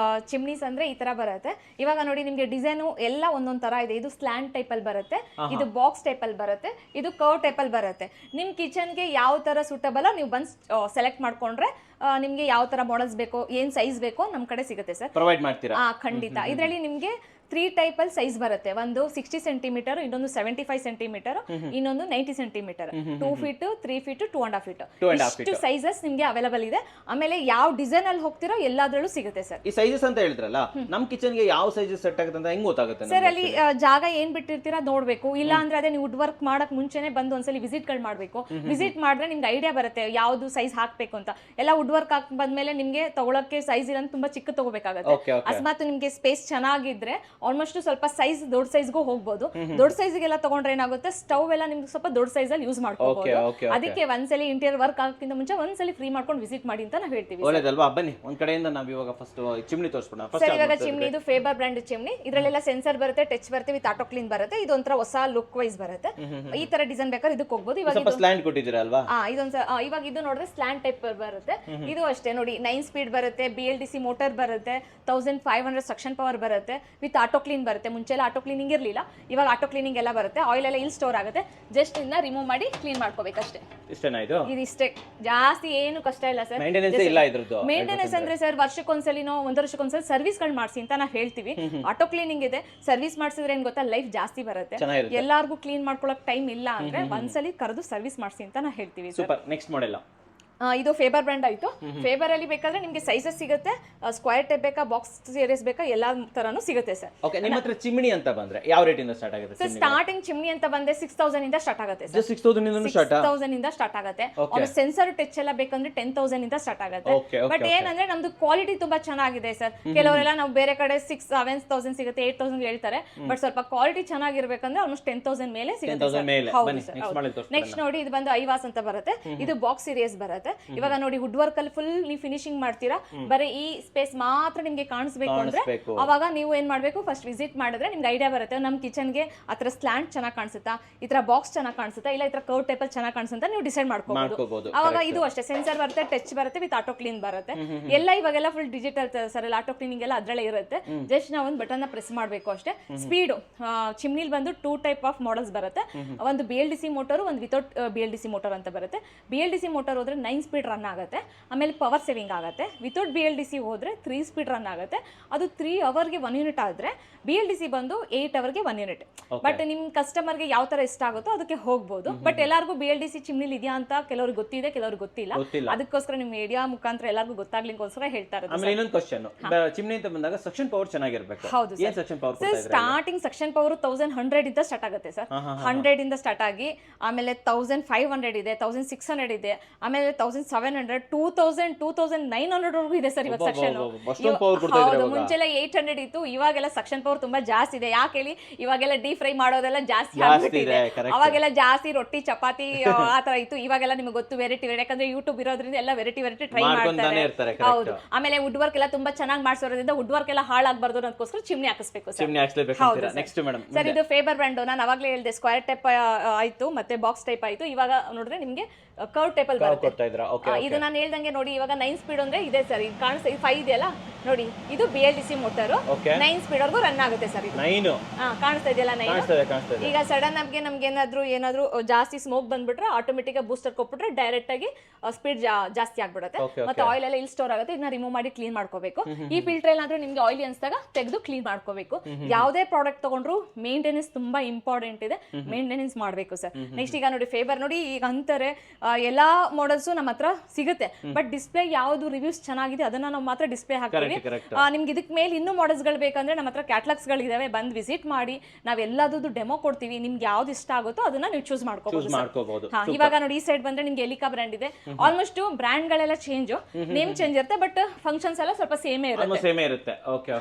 ಚಿಮ್ನೀಸ್ ಅಂದ್ರೆ ಈ ತರ ಬರುತ್ತೆ ಇವಾಗ ನೋಡಿ ನಿಮ್ಗೆ ಡಿಸೈನ್ ಎಲ್ಲ ಒಂದೊಂದ್ ತರ ಇದೆ ಇದು ಸ್ಲ್ಯಾಂಡ್ ಟೈಪ್ ಅಲ್ಲಿ ಬರುತ್ತೆ ಇದು ಬಾಕ್ಸ್ ಟೈಪ್ ಅಲ್ಲಿ ಬರುತ್ತೆ ಇದು ಕರ್ವ್ ಟೈಪ್ ಅಲ್ಲಿ ಬರುತ್ತೆ ನಿಮ್ ಕಿಚನ್ ಗೆ ಯಾವ ತರ ಸೂಟಬಲ್ ನೀವು ಬಂದ್ ಸೆಲೆಕ್ಟ್ ಮಾಡ್ಕೊಂಡ್ರೆ ನಿಮ್ಗೆ ಯಾವ ತರ ಮಾಡೆಲ್ಸ್ ಬೇಕೋ ಏನ್ ಸೈಜ್ ಬೇಕೋ ನಮ್ ಕಡೆ ಸಿಗುತ್ತೆ ಸರ್
ಪ್ರೊವೈಡ್ ಮಾಡ್ತೀರಾ
ಖಂಡಿತ ಇದರಲ್ಲಿ ನಿಮ್ಗೆ 3 ಟೈಪ್ ಅಲ್ಲಿ ಸೈಜ್ ಬರುತ್ತೆ. ಒಂದು 60 ಸೆಂಟಿಮೀಟರ್, ಇನ್ನೊಂದು 75 ಸೆಂಟಿಮೀಟರ್, ಇನ್ನೊಂದು 90 ಸೆಂಟಿಮೀಟರ್, 2 ಫೀಟ್, 3 ಫೀಟ್, 2.5 ಫೀಟ್, ಇಷ್ಟು ಸೈಜಸ್ ನಿಮ್ಗೆ ಅವೈಲೇಬಲ್ ಇದೆ. ಆಮೇಲೆ ಯಾವ ಡಿಸೈನ್ ಅಲ್ಲಿ ಹೋಗ್ತಿರೋ ಎಲ್ಲಾದ್ರಲ್ಲೂ ಸಿಗುತ್ತೆ ಸರ್.
ಈ ಸೈಜಸ್ ಅಂತ ಹೇಳಿದ್ರಲ್ಲ, ನಮ್ ಕಿಚನ್ ಗೆ ಯಾವ ಸೈಜಸ್ ಸೆಟ್ ಆಗುತ್ತೆ ಅಂತ ಹೆಂಗ್ ಗೊತ್ತಾಗುತ್ತೆ
ಸರ್? ಅಲ್ಲಿ ಜಾಗ ಏನ್ ಬಿಟ್ಟಿರ್ತೀರಾ ನೋಡ್ಬೇಕು. ಇಲ್ಲ ಅಂದ್ರೆ ಅದೇ ನೀವು ವುಡ್ ವರ್ಕ್ ಮಾಡಕ್ ಮುಂಚೆನೆ ಬಂದು ಒಂದ್ಸಲಿ ವಿಸಿಟ್ ಗಳು ಮಾಡ್ಬೇಕು. ವಿಸಿಟ್ ಮಾಡಿದ್ರೆ ನಿಮ್ಗೆ ಐಡಿಯಾ ಬರುತ್ತೆ ಯಾವ್ದು ಸೈಜ್ ಹಾಕ್ಬೇಕು ಅಂತ. ಎಲ್ಲ ವುಡ್ ವರ್ಕ್ ಹಾಕ್ ಬಂದ್ಮೇಲೆ ನಿಮ್ಗೆ ತಗೊಳಕ್ಕೆ ಸೈಜ್ ಇಲ್ಲ ತುಂಬಾ ಚಿಕ್ಕ ತಗೋಬೇಕಾಗುತ್ತೆ. ಅಕಸ್ಮಾತ್ ನಿಮ್ಗೆ ಸ್ಪೇಸ್ ಚೆನ್ನಾಗಿದ್ರೆ ಆಲ್ಮೋಸ್ಟ್ ಸ್ವಲ್ಪ ಸೈಜ್ ದೊಡ್ಡ ಸೈಜ್ಗೂ ಹೋಗ್ಬೋದು. ದೊಡ್ಡ ಸೈಜ್ಗೆಲ್ಲ ತಗೊಂಡ್ರೆ ಏನಾಗುತ್ತೆ, ಸ್ಟವ್ ಎಲ್ಲ ನಿಮ್ಗೆ ಸ್ವಲ್ಪ ದೊಡ್ಡ ಸೈಜ್ ಅಲ್ಲಿ ಯೂಸ್ ಮಾಡ್ಕೋಬಹುದು. ಅದಕ್ಕೆ ಒಂದ್ಸಲಿ ಇಂಟೀರಿಯರ್ ವರ್ಕ್ ಆಗಕ್ಕಿಂತ ಮುಂಚೆ ಒಂದ್ಸಲಿ ಫ್ರೀ ಮಾಡ್ಕೊಂಡು ವಿಸಿಟ್ ಮಾಡಿ ಅಂತ ನಾವು ಹೇಳ್ತೀವಿ.
ಒಳ್ಳೆದಲ್ವಾ? ಬನ್ನಿ ಒಂದ್ ಕಡೆಯಿಂದ ನಾವು ಇವಾಗ ಫಸ್ಟ್ ಚಿಮ್ನಿ ತೋರಿಸ್ಬಿಡೋಣ.
ಸರ್, ಇವಾಗ ಚಿಮ್ನಿ ಇದು ಫೇಬರ್ ಬ್ರ್ಯಾಂಡ್ ಚಿಮ್ನಿ. ಇದ್ರಲ್ಲೆಲ್ಲ ಸೆನ್ಸರ್ ಬರುತ್ತೆ, ಟಚ್ ಬರುತ್ತೆ, ವಿತ್ ಆಟೋ ಕ್ಲೀನ್ ಬರುತ್ತೆ. ಇದು ಒಂಥರ ಹೊಸ ಲುಕ್ ವೈಸ್ ಬರುತ್ತೆ. ಈ ತರ ಡಿಸೈನ್ ಬೇಕಾದ್ರೆ ಇದಕ್ಕೆ ಹೋಗ್ಬೋದು. ಇವಾಗ
ಸ್ಲ್ಯಾಂಟ್ ಕೊಟ್ಟಿದ್ದೀರಾ ಅಲ್ವಾ?
ಇವಾಗ ಇದು ನೋಡಿದ್ರೆ ಸ್ಲ್ಯಾಂಟ್ ಟೈಪ್ ಬರುತ್ತೆ. ಇದು ಅಷ್ಟೇ ನೋಡಿ, 9 ಸ್ಪೀಡ್ ಬರುತ್ತೆ, BLDC ಮೋಟರ್ ಬರುತ್ತೆ, 1500 ಸಕ್ಷನ್ ಪವರ್ ಬರುತ್ತೆ, ವಿತ್ ಆಟೋ ಕ್ಲೀನ್ ಬರುತ್ತೆ. ಮುಂಚೆ ಎಲ್ಲ ಆಟೋ ಕ್ಲೀನಿಂಗ್ ಇರಲಿಲ್ಲ, ಇವಾಗ ಆಟೋ ಕ್ಲೀನಿಂಗ್ ಎಲ್ಲ ಬರುತ್ತೆ. ಆಯಿಲ್ ಎಲ್ಲ ಇಲ್ಲಿ ಸ್ಟೋರ್ ಆಗುತ್ತೆ. ಜಸ್ಟ್ ಇದನ್ನ ರಿಮೂವ್ ಮಾಡಿ ಕ್ಲೀನ್ ಮಾಡ್ಕೋಬೇಕಷ್ಟೇ.
ಇಷ್ಟೇನಾ ಇದು?
ಇದಿಷ್ಟೇ, ಜಾಸ್ತಿ ಏನು ಕಷ್ಟ ಇಲ್ಲ ಸರ್.
ಮೇಂಟೆನೆನ್ಸ್ ಇಲ್ಲ ಇದ್ರದ್ದು.
ಮೇಂಟೆನೆನ್ಸ್ ಅಂದ್ರೆ ಸರ್, ವರ್ಷಕ್ಕೊಂದ್ಸಲಿನೋ 1 ವರ್ಷಕ್ಕೊಂದ್ಸಲಿ ಸರ್ವಿಸ್ ಗಳು ಮಾಡಿಸಿ ಅಂತ ನಾವು ಹೇಳ್ತೀವಿ. ಆಟೋ ಕ್ಲೀನಿಂಗ್ ಇದೆ, ಸರ್ವಿಸ್ ಮಾಡಿಸಿದ್ರೆ ಏನ್ ಗೊತ್ತಾ, ಲೈಫ್ ಜಾಸ್ತಿ ಬರುತ್ತೆ. ಎಲ್ಲಾರ್ಗು ಕ್ಲೀನ್ ಮಾಡ್ಕೊಳಕ್ ಟೈಮ್ ಇಲ್ಲ ಅಂದ್ರೆ ಒಂದ್ಸಲಿ ಕರೆದು ಸರ್ವಿಸ್ ಮಾಡಿಸಿ ಅಂತ ನಾವು ಹೇಳ್ತೀವಿ.
ಸೂಪರ್. ನೆಕ್ಸ್ಟ್ ಮಾಡೆಲ್
ಇದು ಫೇಬರ್ ಬ್ರ್ಯಾಂಡ್ ಆಯ್ತು. ಫೇಬರ್ ಅಲ್ಲಿ ಬೇಕಾದ್ರೆ ನಿಮ್ಗೆ ಸೈಜಸ್ ಸಿಗುತ್ತೆ. ಸ್ಕ್ವೇರ್ ಟೈಪ್ ಬೇಕಾ, ಬಾಕ್ಸ್ ಸೀರೀಸ್ ಬೇಕಾ, ಎಲ್ಲಾ ತರನು ಸಿಗುತ್ತೆ ಸರ್.
ಓಕೆ, ನಿಮ್ಮ ಹತ್ರ ಚಿಮ್ನಿ ಅಂತ ಬಂದ್ರೆ ಯಾವ ರೇಟ್ ಇಂದ ಸ್ಟಾರ್ಟ್ ಆಗುತ್ತೆ
ಸರ್? ಸ್ಟಾರ್ಟಿಂಗ್ ಚಿಮ್ನಿ ಅಂತ ಬಂದ್ರೆ 6000 ಇಂದ ಸ್ಟಾರ್ಟ್ ಆಗುತ್ತೆ ಸರ್.
6000
ಇಂದ ಸ್ಟಾರ್ಟ್ ಆಗುತ್ತೆ. ಸೆನ್ಸರ್ ಟಚ್ ಎಲ್ಲ ಬೇಕಂದ್ರೆ 10000 ಇಂದ ಸ್ಟಾರ್ಟ್ ಆಗುತ್ತೆ. ಬಟ್ ಏನಂದ್ರೆ ನಮ್ದು ಕ್ವಾಲಿಟಿ ತುಂಬಾ ಚೆನ್ನಾಗಿದೆ ಸರ್. ಕೆಲವರೆಲ್ಲ ನಾವು ಬೇರೆ ಕಡೆ 6-7,000 ಸಿಗುತ್ತೆ, 8,000 ಹೇಳ್ತಾರೆ. ಬಟ್ ಸ್ವಲ್ಪ ಕ್ವಾಲಿಟಿ ಚೆನ್ನಾಗಿರ್ಬೇಕಂದ್ರೆ ಆಲ್ಮೋಸ್ಟ್ 10,000 ಮೇಲೆ ಸಿಗುತ್ತೆ. ನೆಕ್ಸ್ಟ್ ನೋಡಿ, ಇದು ಬಂದು ಐವಾಸ್ ಅಂತ ಬರುತ್ತೆ. ಇದು ಬಾಕ್ಸ್ ಸೀರೀಸ್ ಬರುತ್ತೆ. ಇವಾಗ ನೋಡಿ, ವುಡ್ ವರ್ಕ್ ಅಲ್ಲಿ ಫುಲ್ ನೀವು ಫಿನಿಶಿಂಗ್ ಮಾಡ್ತೀರಾ, ಬರೀ ಈ ಸ್ಪೇಸ್ ಮಾತ್ರ ನಿಮ್ಗೆ ಕಾಣಿಸ್ಬೇಕು ಅಂದ್ರೆ ಅವಾಗ ನೀವು ಏನ್ ಮಾಡ್ಬೇಕು, ಫಸ್ಟ್ ವಿಸಿಟ್ ಮಾಡಿದ್ರೆ ನಿಮ್ಗೆ ಐಡಿಯಾ ಬರುತ್ತೆ. ನಮ್ ಕಿಚನ್ ಗೆ ಆತರ ಸ್ಲ್ಯಾಂಟ್ ಚೆನ್ನಾಗಿ ಕಾಣಿಸುತ್ತಾ, ಈ ತರ ಬಾಕ್ಸ್ ಚೆನ್ನಾಗಿ ಕಾಣಿಸುತ್ತಾ, ಇಲ್ಲ ಈ ತರ ಕರ್ವ್ ಟೈಪ್ ಅಲ್ಲಿ ಚೆನ್ನಾಗಿ ಕಾಣಿಸುತ್ತಾ ನೀವು ಡಿಸೈಡ್ ಮಾಡ್ಕೋಬಹುದು. ಅವಾಗ ಇದು ಅಷ್ಟೇ, ಸೆನ್ಸರ್ ಬರುತ್ತೆ, ಟಚ್ ಬರುತ್ತೆ, ವಿತ್ ಆಟೋ ಕ್ಲೀನ್ ಬರುತ್ತೆ. ಎಲ್ಲ ಇವಾಗೆಲ್ಲ full digital sir, auto cleaning ಎಲ್ಲ ಅದ್ರಲ್ಲೇ ಇರುತ್ತೆ. ಜಸ್ಟ್ ನಾವು ಒಂದು ಬಟನ್ ಪ್ರೆಸ್ ಮಾಡಬೇಕು ಅಷ್ಟೇ. ಸ್ಪೀಡ್ ಚಿಮ್ನಿಲ್ ಬಂದು 2 ಟೈಪ್ ಆಫ್ ಮಾಡೆಲ್ಸ್ ಬರುತ್ತೆ. ಒಂದು BLDC ಮೋಟರ್, ಒಂದು ವಿತೌಟ್ BLDC ಮೋಟರ್ ಅಂತ ಬರುತ್ತೆ. BLDC ಮೋಟರ್ ಹೋದ್ರೆ 9 ಸ್ಪೀಡ್ ರನ್ ಆಗುತ್ತೆ, ಆಮೇಲೆ ಪವರ್ ಸೇವಿಂಗ್ ಆಗುತ್ತೆ. ವಿತೌಟ್ BLDC ಹೋದ್ರೆ 3 ಸ್ಪೀಡ್ ರನ್ ಆಗುತ್ತೆ. ಅದು 3 ಅವರ್ಗೆ 1 ಯೂನಿಟ್ ಆದ್ರೆ BLDC ಬಂದು 8 ಅವರ್ಗೆ 1 ಯೂನಿಟ್. ಬಟ್ ನಿಮ್ ಕಸ್ಟಮರ್ಗೆ ಯಾವ ತರ ಇಷ್ಟ ಆಗುತ್ತೋ ಅದಕ್ಕೆ ಹೋಗ್ಬೋದು. ಬಟ್ ಎಲ್ಲರಿಗೂ BLDC ಚಿಮ್ನಿಲ್ ಇದೆಯಾ ಅಂತ ಕೆಲವ್ರಿಗೆ ಗೊತ್ತಿದೆ, ಕೆಲವ್ರಿಗೆ ಗೊತ್ತಿಲ್ಲ. ಅದಕ್ಕೋಸ್ಕರ ನಿಮ್ ಮೀಡಿಯಾ ಮುಖಾಂತರ ಎಲ್ಲರಿಗೂ ಗೊತ್ತಾಗ್ಲಿಕ್ಕೋಸ್ಕರ ಹೇಳ್ತಾ ಇರೋದು.
ಆಮೇಲೆ ಇನ್ನೊಂದು ಕ್ವಶ್ಚನ್, ಚಿಮ್ನಿ ಅಂತ ಬಂದಾಗ ಸಕ್ಷನ್ ಪವರ್ ಚೆನ್ನಾಗಿರ್ಬೇಕು.
ಹೌದು
ಏನ್ suction power?
Sir, starting suction power 1100 ಇಂದ ಸ್ಟಾರ್ಟ್ ಆಗುತ್ತೆ ಸರ್. 100 ಇಂದ ಸ್ಟಾರ್ಟ್ ಆಗಿ ಆಮೇಲೆ 1500 ಇದೆ, 1600 ಇದೆ, ಆಮೇಲೆ 1700, 2000, 2900 ವರೆಗೂ ಇದೆ ಸರ್ ಇವಾಗ ಸಕ್ಷನ್. ಮುಂಚೆಲ್ಲ 800 ಇತ್ತು, ಇವಾಗೆಲ್ಲ ಸಕ್ಷನ್ ಪವರ್ ತುಂಬಾ ಜಾಸ್ತಿ ಇದೆ. ಯಾಕೆ ಹೇಳಿ, ಇವಾಗೆಲ್ಲ ಡೀಪ್ ಫ್ರೈ ಮಾಡೋದೆಲ್ಲ ಜಾಸ್ತಿ ಆಗ್ಬಿಟ್ಟಿದೆ. ಅವಾಗೆಲ್ಲ ಜಾಸ್ತಿ ರೊಟ್ಟಿ ಚಪಾತಿ ಆತರ ಇತ್ತು. ಇವಾಗೆಲ್ಲ ನಿಮ್ಗೆ ಗೊತ್ತು, ವೆರೈಟಿ ಯಾಕಂದ್ರೆ ಯೂಟ್ಯೂಬ್ ಇರೋದ್ರಿಂದ ಎಲ್ಲ ವೆರೈಟಿ ಟ್ರೈ ಮಾಡ್ತಾರೆ. ಹೌದು. ಆಮೇಲೆ ವುಡ್ ವರ್ಕ್ ಎಲ್ಲ ತುಂಬಾ ಚೆನ್ನಾಗಿ ಮಾಡಿಸೋದ್ರಿಂದ ವುಡ್ ವರ್ಕ್ ಎಲ್ಲ ಹಾಳಾಗಬಾರ್ದು ಅನ್ನೋದಕ್ಕೋಸ್ಕರ ಚಿಮ್ನಿ ಹಾಕಿಸ್ಬೇಕು ಸರ್. ಇದು ಫೇಬರ್ ಬ್ರ್ಯಾಂಡ್. ನಾನು ಅವಾಗಲೇ ಹೇಳಿದೆ, ಸ್ಕ್ವೇರ್ ಟೈಪ್ ಆಯ್ತು, ಮತ್ತೆ ಬಾಕ್ಸ್ ಟೈಪ್ ಆಯ್ತು. ಇವಾಗ ನೋಡಿದ್ರೆ ನಿಮ್ಗೆ ಕರ್ವ್ ಟೈಪ್ ಅಲ್ಲಿ ಬರುತ್ತೆ. ಇದು ನಾನು ಹೇಳ್ದಂಗೆ ನೋಡಿ, ಇವಾಗ 9 ಸ್ಪೀಡ್ ಅಂದ್ರೆ ಇದೆ ಸರ್. ಇದು ಕಾಣಿಸ್ತಾ, 5 ಇದೆಯಲ್ಲ ನೋಡಿ, ಇದು BLDC ಮೋಟರ್ 9 ಸ್ಪೀಡ್ ವರ್ಗೂ ರನ್ ಆಗುತ್ತೆ ಸರ್. ಇದು 9 ಕಾಣಿಸ್ತಾ ಇದೆಯಲ್ಲ, 9. ಈಗ ಸಡನ್ ಆಗಿ ನಮ್ಗೆ ಏನಾದ್ರೂ ಜಾಸ್ತಿ ಸ್ಮೋಕ್ ಬಂದ್ಬಿಟ್ರೆ ಆಟೋಮೆಟಿಕ್ ಆಗಿ ಬೂಸ್ಟರ್ ಕೊಟ್ಬಿಟ್ರೆ ಡೈರೆಕ್ಟ್ ಆಗಿ ಸ್ಪೀಡ್ ಜಾಸ್ತಿ ಆಗ್ಬಿಡುತ್ತೆ. ಮತ್ತೆ ಆಯಿಲ್ ಎಲ್ಲ ಇಲ್ಲಿ ಸ್ಟೋರ್ ಆಗುತ್ತೆ. ಇದನ್ನ ರಿಮೂವ್ ಮಾಡಿ ಕ್ಲೀನ್ ಮಾಡ್ಕೋಬೇಕು. ಈ ಫಿಲ್ಟರ್ ಏನಾದ್ರೂ ನಿಮ್ಗೆ ಆಯಿಲ್ ಅನ್ಸ್ದಾಗ ತೆಗೆದು ಕ್ಲೀನ್ ಮಾಡ್ಕೋಬೇಕು. ಯಾವುದೇ ಪ್ರಾಡಕ್ಟ್ ತಗೊಂಡ್ರು ಮೇಂಟೆನೆನ್ಸ್ ತುಂಬಾ ಇಂಪಾರ್ಟೆಂಟ್ ಇದೆ, ಮೇಂಟೆನೆನ್ಸ್ ಮಾಡ್ಬೇಕು ಸರ್. ನೆಕ್ಸ್ಟ್ ಈಗ ನೋಡಿ, ಫೇಬರ್ ನೋಡಿ, ಈಗ ಅಂತಾರೆ ಎಲ್ಲಾ ಮಾಡೆಲ್ಸ್ ನಮ್ಮ ಹತ್ರ ಸಿಗುತ್ತೆ. ಬಟ್ ಡಿಸ್ಪ್ಲೇ ಯಾವ್ದು ರಿವ್ಯೂಸ್ ಚೆನ್ನಾಗಿದೆ ಅದನ್ನ ನಾವು ಮಾತ್ರ ಡಿಸ್ಪ್ಲೇ ಹಾಕ್ತೀವಿ. ನಿಮ್ಗೆ ಇದಕ್ ಮೇಲೆ ಇನ್ನೂ ಮಾಡೆಲ್ಸ್ ಗಳು ಬೇಕಂದ್ರೆ ನಮ್ಮ ಹತ್ರ ಕ್ಯಾಟ್ಲಾಗ್ಸ್ ಗಳು ಇದಾವೆ, ಬಂದ್ ವಿಸಿಟ್ ಮಾಡಿ ನಾವ್ ಎಲ್ಲದೂ ಡೆಮೋ ಕೊಡ್ತೀವಿ. ನಿಮ್ಗೆ ಯಾವ್ದು ಇಷ್ಟ ಆಗುತ್ತೋ ಅದನ್ನ ನೀವು ಚೂಸ್ ಮಾಡ್ಕೋಬಹುದು. ಇವಾಗ ನೋಡಿ, ಈ ಸೈಡ್ ಬಂದ್ರೆ ನಿಮ್ಗೆ ಎಲಿಕಾ ಬ್ರ್ಯಾಂಡ್ ಇದೆ. ಆಲ್ಮೋಸ್ಟ್ ಬ್ರ್ಯಾಂಡ್ ಗಳೆಲ್ಲ ಚೇಂಜ್, ನೇಮ್ ಚೇಂಜ್ ಇರುತ್ತೆ, ಬಟ್ ಫಂಕ್ಷನ್ಸ್ ಎಲ್ಲ ಸ್ವಲ್ಪ ಸೇಮೇ ಇರುತ್ತೆ.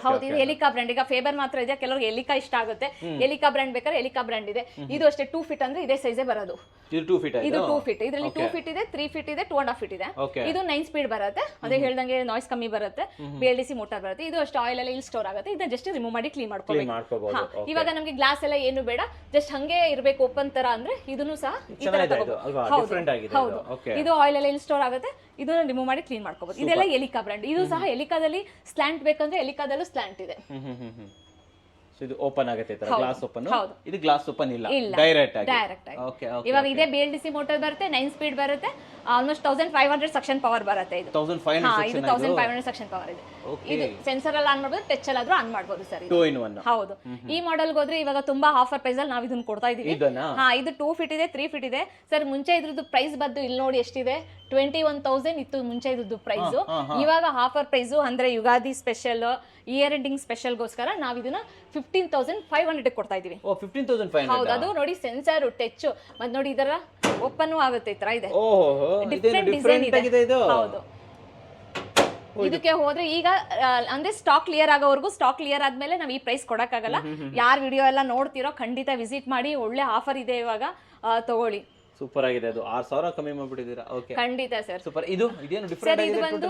ಹೌದು, ಇದು ಎಲಿಕಾ ಬ್ರ್ಯಾಂಡ್. ಈಗ ಫೇಬರ್ ಮಾತ್ರ ಇದೆ, ಕೆಲವ್ರಿಗೆ ಎಲಿಕಾ ಇಷ್ಟ ಆಗುತ್ತೆ. ಎಲಿಕಾ ಬ್ರ್ಯಾಂಡ್ ಬೇಕಾದ್ರೆ ಎಲಿಕಾ ಬ್ರ್ಯಾಂಡ್ ಇದೆ. ಇದು ಅಷ್ಟೇ 2 ಫೀಟ್ ಅಂದ್ರೆ ಇದೇ ಸೈಜೇ ಬರೋದು. ಇದು 2 ಫೀಟ್, ಇದರಲ್ಲಿ 2 ಫೀಟ್ ಇದೆ, 3 ಫೀಟ್ ಇದೆ, 2.5 ಫೀಟ್ ಇದೆ. ಇದು 9 ಸ್ಪೀಡ್ ಬರುತ್ತೆ. ಅದೇ ಹೇಳ್ದಂಗೆ ನಾಯ್ಸ್ ಕಮ್ಮಿ ಬರುತ್ತೆ. BLDC ಮೋಟರ್ ಬರುತ್ತೆ. ಇದು ಅಷ್ಟು ಆಯಿಲ್ ಎಲ್ಲ ಇಲ್ಲಿ ಸ್ಟೋರ್ ಆಗುತ್ತೆ. ಇದನ್ನ ಜಸ್ಟ್ ರಿಮೂವ್ ಮಾಡಿ ಕ್ಲೀನ್ ಮಾಡ್ಕೋಬೇಕು. ಇವಾಗ ನಮಗೆ ಗ್ಲಾಸ್ ಎಲ್ಲ ಏನು ಬೇಡ, ಜಸ್ಟ್ ಹಂಗೆ ಇರಬೇಕು ಓಪನ್ ತರ ಅಂದ್ರೆ ಇದನ್ನು ಸಹ ಈ ತರ ಹೌದು. ಇದು ಆಯಿಲ್ ಎಲ್ಲ ಇಲ್ಲಿ ಸ್ಟೋರ್ ಆಗುತ್ತೆ. ಇದನ್ನ ರಿಮೂವ್ ಮಾಡಿ ಕ್ಲೀನ್ ಮಾಡ್ಕೋಬಹುದು. ಇದೆಲ್ಲ ಎಲಿಕಾ ಬ್ರ್ಯಾಂಡ್. ಇದು ಸಹ ಎಲಿಕಾದಲ್ಲಿ ಸ್ಲ್ಯಾಂಟ್ ಬೇಕಂದ್ರೆ ಎಲಿಕಾದಲ್ಲೂ ಸ್ಲ್ಯಾಂಟ್ ಇದೆ.
ಇದು ಓಪನ್ ಆಗುತ್ತೆ, ಗ್ಲಾಸ್ ಓಪನ್. ಇದು ಗ್ಲಾಸ್ ಓಪನ್ ಇಲ್ಲ, ಡೈರೆಕ್ಟ್ ಆಗಿ.
ಇವಾಗ ಇದೇ BLDC ಮೋಟರ್ ಬರುತ್ತೆ, 9 ಸ್ಪೀಡ್ ಬರುತ್ತೆ. ಆಲ್ಮೋಸ್ಟ್ 1500 ಸಕ್ಷನ್ ಪವರ್ ಬರುತ್ತೆ ಇದು.
1500
ಇದು 1500 ಸಕ್ಷನ್ ಪವರ್ ಇದೆ. ಇದು ಸೆನ್ಸರ್ ಅಲ್ಲಿ ಆನ್ ಮಾಡ್ಬೋದು, ಟಚ್ ಅಲ್ಲಾದ್ರೂ ಆನ್ ಮಾಡ್ಬೋದು ಸರ್.
2 in 1.
ಹೌದು. ಈ ಮಾಡೆಲ್ ಹೋದ್ರೆ ಇವಾಗ ತುಂಬಾ ಆಫರ್ ಪ್ರೈಸ್ ಅಲ್ಲಿ ನಾವು ಇದನ್ನ ಕೊಡ್ತಾ ಇದೀವಿ. ಇದು 2 ಫೀಟ್ ಇದೆ, 3 ಫೀಟ್ ಇದೆ ಸರ್. ಮುಂಚೆ ಇದ್ರದ್ದು ಪ್ರೈಸ್ ಬಂದು ಇಲ್ಲಿ ನೋಡಿ ಎಷ್ಟಿದೆ, 21,000 ಇತ್ತು ಮುಂಚೆ ಇದ್ರದ್ದು ಪ್ರೈಸ್. ಇವಾಗ ಆಫರ್ ಪ್ರೈಸ್ ಅಂದ್ರೆ Ugadi special, year ending special ಗೋಸ್ಕರ ನಾವು ಇದನ್ನ 15,500 ಕೊಡ್ತಾ ಇದೀವಿ.
15,500.
ಹೌದು. ಅದು ನೋಡಿ ಸೆನ್ಸರ್, ಟಚ್, ಮತ್ತೆ ನೋಡಿ ಇದರ ಓಪನ್ ಆಗುತ್ತೆ, ಈ ತರ ಇದೆ.
ಡಿಫರೆಂಟ್ ಡಿಸೈನ್ ಇದೆ ಇದು.
ಹೌದು. ಇದಕ್ಕೆ ಹೋದ್ರೆ ಈಗ ಅಂದ್ರೆ ಸ್ಟಾಕ್ ಕ್ಲಿಯರ್ ಆಗೋವರೆಗೂ, ಸ್ಟಾಕ್ ಕ್ಲಿಯರ್ ಆದ್ಮೇಲೆ ನಾವು ಈ ಪ್ರೈಸ್ ಕೊಡಕ್ಕಾಗಲ್ಲ. ಯಾರ್ ವಿಡಿಯೋ ಎಲ್ಲ ನೋಡ್ತಿರೋ ಖಂಡಿತ ವಿಸಿಟ್ ಮಾಡಿ, ಒಳ್ಳೆ ಆಫರ್ ಇದೆ ಇವಾಗ, ತಗೊಳ್ಳಿ.
ಸೂಪರ್ ಆಗಿದೆ. ಅದು 6,000 ಕಮ್ಮಿ ಮಾಡ್ಬಿಟ್ಟಿದ್ದೀರಾ. ಓಕೆ,
ಖಂಡಿತ ಸರ್.
ಸೂಪರ್. ಇದೇನು ಡಿಫರೆಂಟ್ ಆಗಿದೆ?
ಇದು ಬಂದು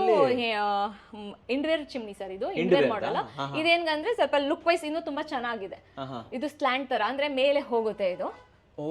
ಇಂಡಿಯರ್ ಚಿಮ್ನಿ ಸರ್. ಇದು ಇಂಡಿಯರ್ ಮಾಡೆಲ್. ಇದೇನಂದ್ರೆ ಸ್ವಲ್ಪ ಲುಕ್ ವೈಸ್ ಇನ್ನೂ ತುಂಬಾ ಚೆನ್ನಾಗಿದೆ. ಇದು ಸ್ಲ್ಯಾಂಟ್ ತರ ಅಂದ್ರೆ ಮೇಲೆ ಹೋಗುತ್ತೆ ಇದು.
ಓ,